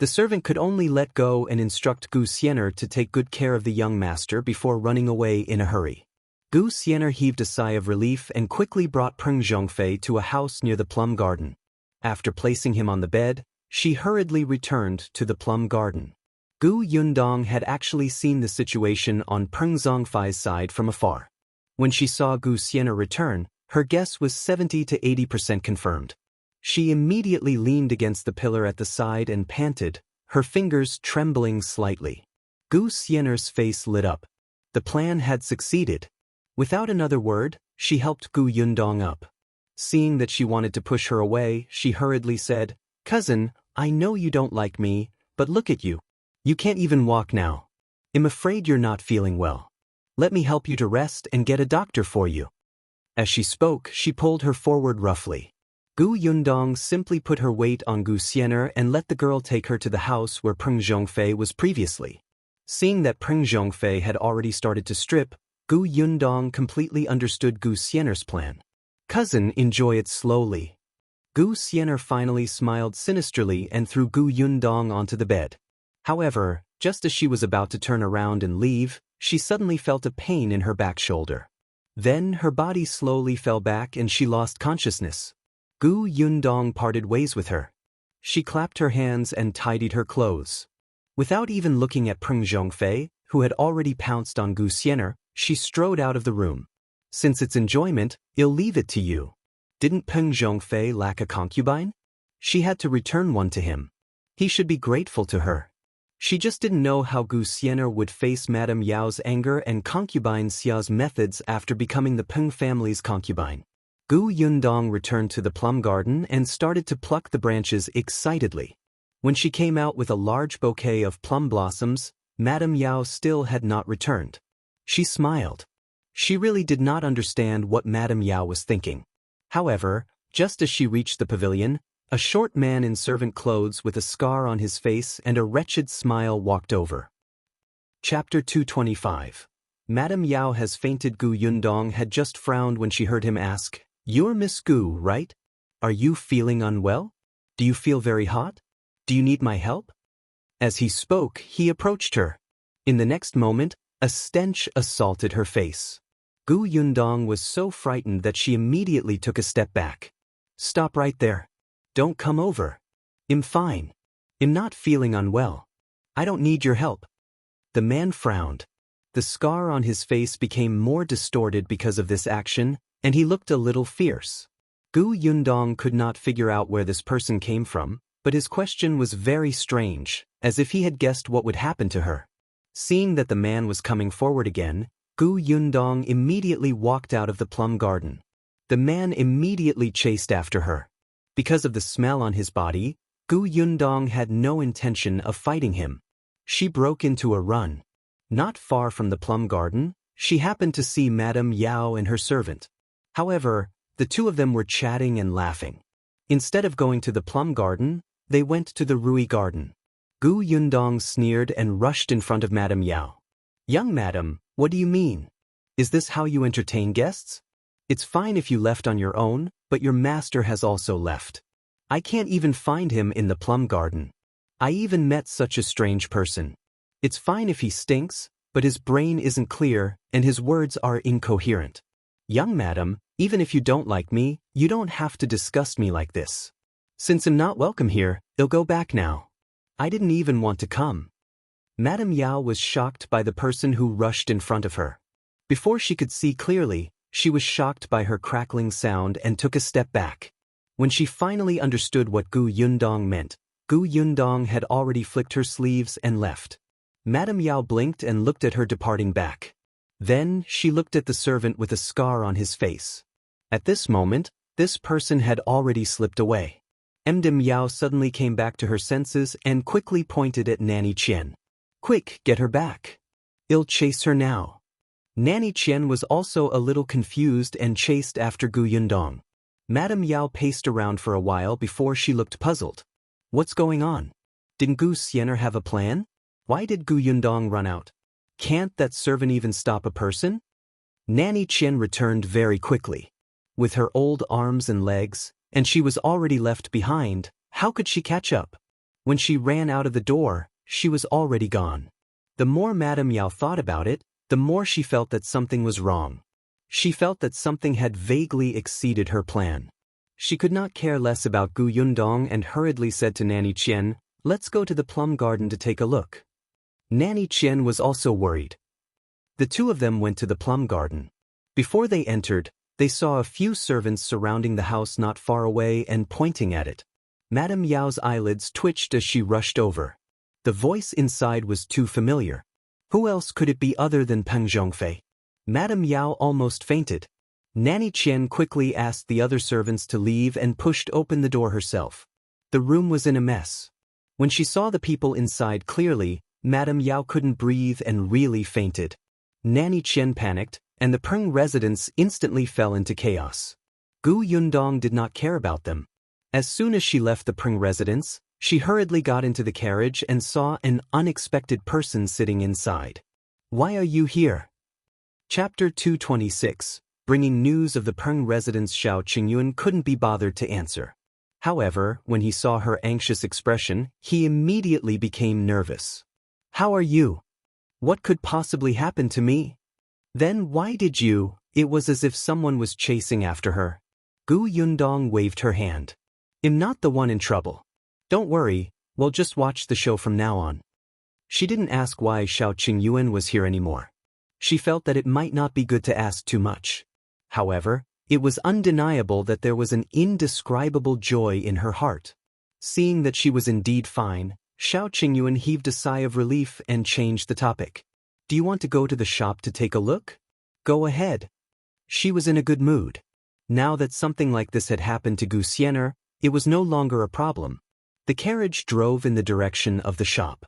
The servant could only let go and instruct Xian'er to take good care of the young master before running away in a hurry. Xian'er heaved a sigh of relief and quickly brought Peng Zhongfei to a house near the plum garden. After placing him on the bed, she hurriedly returned to the plum garden. Gu Yundong had actually seen the situation on Peng Zhongfei's side from afar. When she saw Xian'er return, her guess was 70 to 80% confirmed. She immediately leaned against the pillar at the side and panted, her fingers trembling slightly. Xian'er's face lit up. The plan had succeeded. Without another word, she helped Gu Yundong up. Seeing that she wanted to push her away, she hurriedly said, "Cousin, I know you don't like me, but look at you. You can't even walk now. I'm afraid you're not feeling well. Let me help you to rest and get a doctor for you." As she spoke, she pulled her forward roughly. Gu Yundong simply put her weight on Xian'er and let the girl take her to the house where Peng Zhongfei was previously. Seeing that Peng Zhongfei had already started to strip, Gu Yundong completely understood Xian'er's plan. "Cousin, enjoy it slowly." Xian'er finally smiled sinisterly and threw Gu Yundong onto the bed. However, just as she was about to turn around and leave, she suddenly felt a pain in her back shoulder. Then her body slowly fell back and she lost consciousness. Gu Yundong parted ways with her. She clapped her hands and tidied her clothes. Without even looking at Peng Zhongfei, who had already pounced on Xian'er, she strode out of the room. "Since it's enjoyment, I'll leave it to you. Didn't Peng Zhongfei lack a concubine? She had to return one to him. He should be grateful to her." She just didn't know how Xian'er would face Madame Yao's anger and Concubine Xia's methods after becoming the Peng family's concubine. Gu Yundong returned to the plum garden and started to pluck the branches excitedly. When she came out with a large bouquet of plum blossoms, Madame Yao still had not returned. She smiled. She really did not understand what Madame Yao was thinking. However, just as she reached the pavilion, a short man in servant clothes with a scar on his face and a wretched smile walked over. Chapter 225. Madame Yao has fainted. Gu Yundong had just frowned when she heard him ask, "You're Miss Gu, right? Are you feeling unwell? Do you feel very hot? Do you need my help?" As he spoke, he approached her. In the next moment, a stench assaulted her face. Gu Yundong was so frightened that she immediately took a step back. "Stop right there. Don't come over. I'm fine. I'm not feeling unwell. I don't need your help." The man frowned. The scar on his face became more distorted because of this action, and he looked a little fierce. Gu Yundong could not figure out where this person came from, but his question was very strange, as if he had guessed what would happen to her. Seeing that the man was coming forward again, Gu Yundong immediately walked out of the plum garden. The man immediately chased after her. Because of the smell on his body, Gu Yundong had no intention of fighting him. She broke into a run. Not far from the plum garden, she happened to see Madame Yao and her servant. However, the two of them were chatting and laughing. Instead of going to the plum garden, they went to the Rui garden. Gu Yundong sneered and rushed in front of Madame Yao. "Young madam, what do you mean? Is this how you entertain guests? It's fine if you left on your own, but your master has also left. I can't even find him in the plum garden. I even met such a strange person. It's fine if he stinks, but his brain isn't clear and his words are incoherent. Young madam, even if you don't like me, you don't have to disgust me like this. Since I'm not welcome here, I'll go back now. I didn't even want to come." Madame Yao was shocked by the person who rushed in front of her. Before she could see clearly, She was shocked by her crackling sound and took a step back. When she finally understood what Gu Yundong meant, Gu Yundong had already flicked her sleeves and left. Madame Yao blinked and looked at her departing back. Then, she looked at the servant with a scar on his face. At this moment, this person had already slipped away. Madame Yao suddenly came back to her senses and quickly pointed at Nanny Qian. "Quick, get her back. I'll chase her now." Nanny Qian was also a little confused and chased after Gu Yundong. Madame Yao paced around for a while before she looked puzzled. What's going on? Didn't Gu Xian'er have a plan? Why did Gu Yundong run out? Can't that servant even stop a person? Nanny Qian returned very quickly. With her old arms and legs, and she was already left behind, how could she catch up? When she ran out of the door, she was already gone. The more Madame Yao thought about it, the more she felt that something was wrong. She felt that something had vaguely exceeded her plan. She could not care less about Gu Yundong and hurriedly said to Nanny Qian, "Let's go to the plum garden to take a look." Nanny Qian was also worried. The two of them went to the plum garden. Before they entered, they saw a few servants surrounding the house not far away and pointing at it. Madame Yao's eyelids twitched as she rushed over. The voice inside was too familiar. Who else could it be other than Peng Zhongfei? Madame Yao almost fainted. Nanny Qian quickly asked the other servants to leave and pushed open the door herself. The room was in a mess. When she saw the people inside clearly, Madame Yao couldn't breathe and really fainted. Nanny Qian panicked, and the Peng residents instantly fell into chaos. Gu Yundong did not care about them. As soon as she left the Peng residence, she hurriedly got into the carriage and saw an unexpected person sitting inside. "Why are you here?" Chapter 226. Bringing news of the Peng residence. Shao Qingyuan couldn't be bothered to answer. However, when he saw her anxious expression, he immediately became nervous. "How are you? What could possibly happen to me? Then why did you?" It was as if someone was chasing after her. Gu Yundong waved her hand. "I'm not the one in trouble. Don't worry, we'll just watch the show from now on." She didn't ask why Shao Qingyuan was here anymore. She felt that it might not be good to ask too much. However, it was undeniable that there was an indescribable joy in her heart. Seeing that she was indeed fine, Shao Qingyuan heaved a sigh of relief and changed the topic. "Do you want to go to the shop to take a look?" "Go ahead." She was in a good mood. Now that something like this had happened to Gu Xian'er, it was no longer a problem. The carriage drove in the direction of the shop.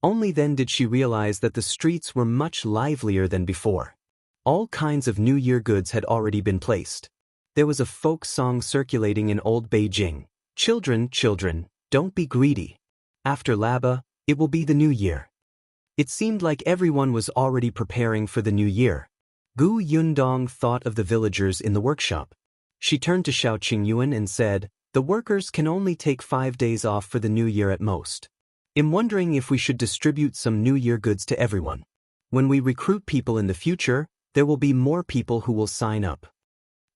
Only then did she realize that the streets were much livelier than before. All kinds of New Year goods had already been placed. There was a folk song circulating in old Beijing. "Children, children, don't be greedy. After Laba, it will be the New Year." It seemed like everyone was already preparing for the New Year. Gu Yundong thought of the villagers in the workshop. She turned to Shao Qingyuan and said, "The workers can only take 5 days off for the New Year at most. I'm wondering if we should distribute some New Year goods to everyone. When we recruit people in the future, there will be more people who will sign up."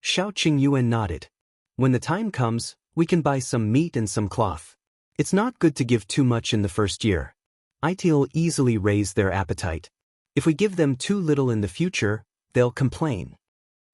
Shao Qingyuan nodded. "When the time comes, we can buy some meat and some cloth. It's not good to give too much in the first year. It'll easily raise their appetite. If we give them too little in the future, they'll complain."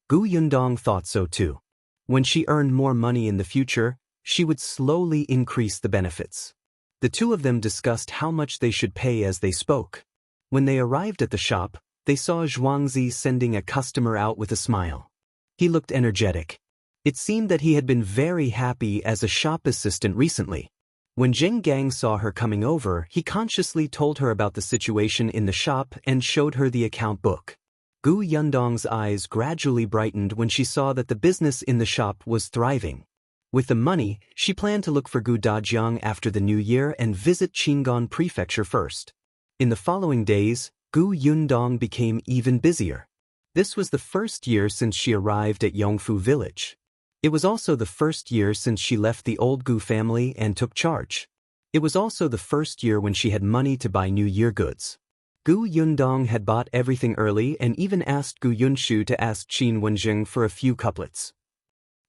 Gu Yundong thought so too. When she earned more money in the future, she would slowly increase the benefits. The two of them discussed how much they should pay as they spoke. When they arrived at the shop, they saw Zhuangzi sending a customer out with a smile. He looked energetic. It seemed that he had been very happy as a shop assistant recently. When Zheng Gang saw her coming over, he consciously told her about the situation in the shop and showed her the account book. Gu Yundong's eyes gradually brightened when she saw that the business in the shop was thriving. With the money, she planned to look for Gu Dajiang after the New Year and visit Qingyuan Prefecture first. In the following days, Gu Yundong became even busier. This was the first year since she arrived at Yongfu village. It was also the first year since she left the old Gu family and took charge. It was also the first year when she had money to buy New Year goods. Gu Yundong had bought everything early and even asked Gu Yunshu to ask Qin Wenjing for a few couplets.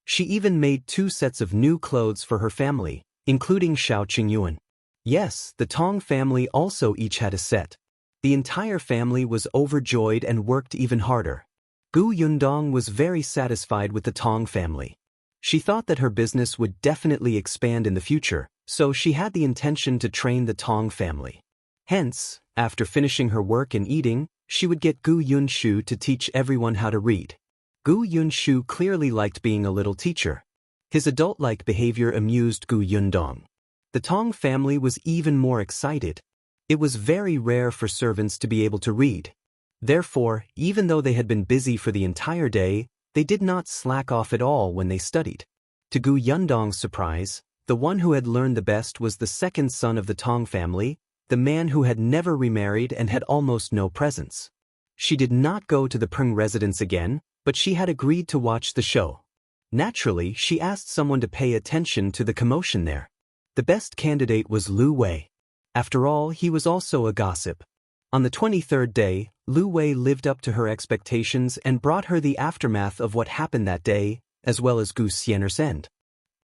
She even made 2 sets of new clothes for her family, including Shao Qingyuan. Yes, the Tong family also each had a set. The entire family was overjoyed and worked even harder. Gu Yundong was very satisfied with the Tong family. She thought that her business would definitely expand in the future, so she had the intention to train the Tong family. Hence, after finishing her work and eating, she would get Gu Yunshu to teach everyone how to read. Gu Yunshu clearly liked being a little teacher. His adult-like behavior amused Gu Yundong. The Tong family was even more excited. It was very rare for servants to be able to read. Therefore, even though they had been busy for the entire day, they did not slack off at all when they studied. To Gu Yundong's surprise, the one who had learned the best was the second son of the Tong family, the man who had never remarried and had almost no presence. She did not go to the Peng residence again, but she had agreed to watch the show. Naturally, she asked someone to pay attention to the commotion there. The best candidate was Lu Wei. After all, he was also a gossip. On the 23rd day, Lu Wei lived up to her expectations and brought her the aftermath of what happened that day, as well as Gu Xian'er's end.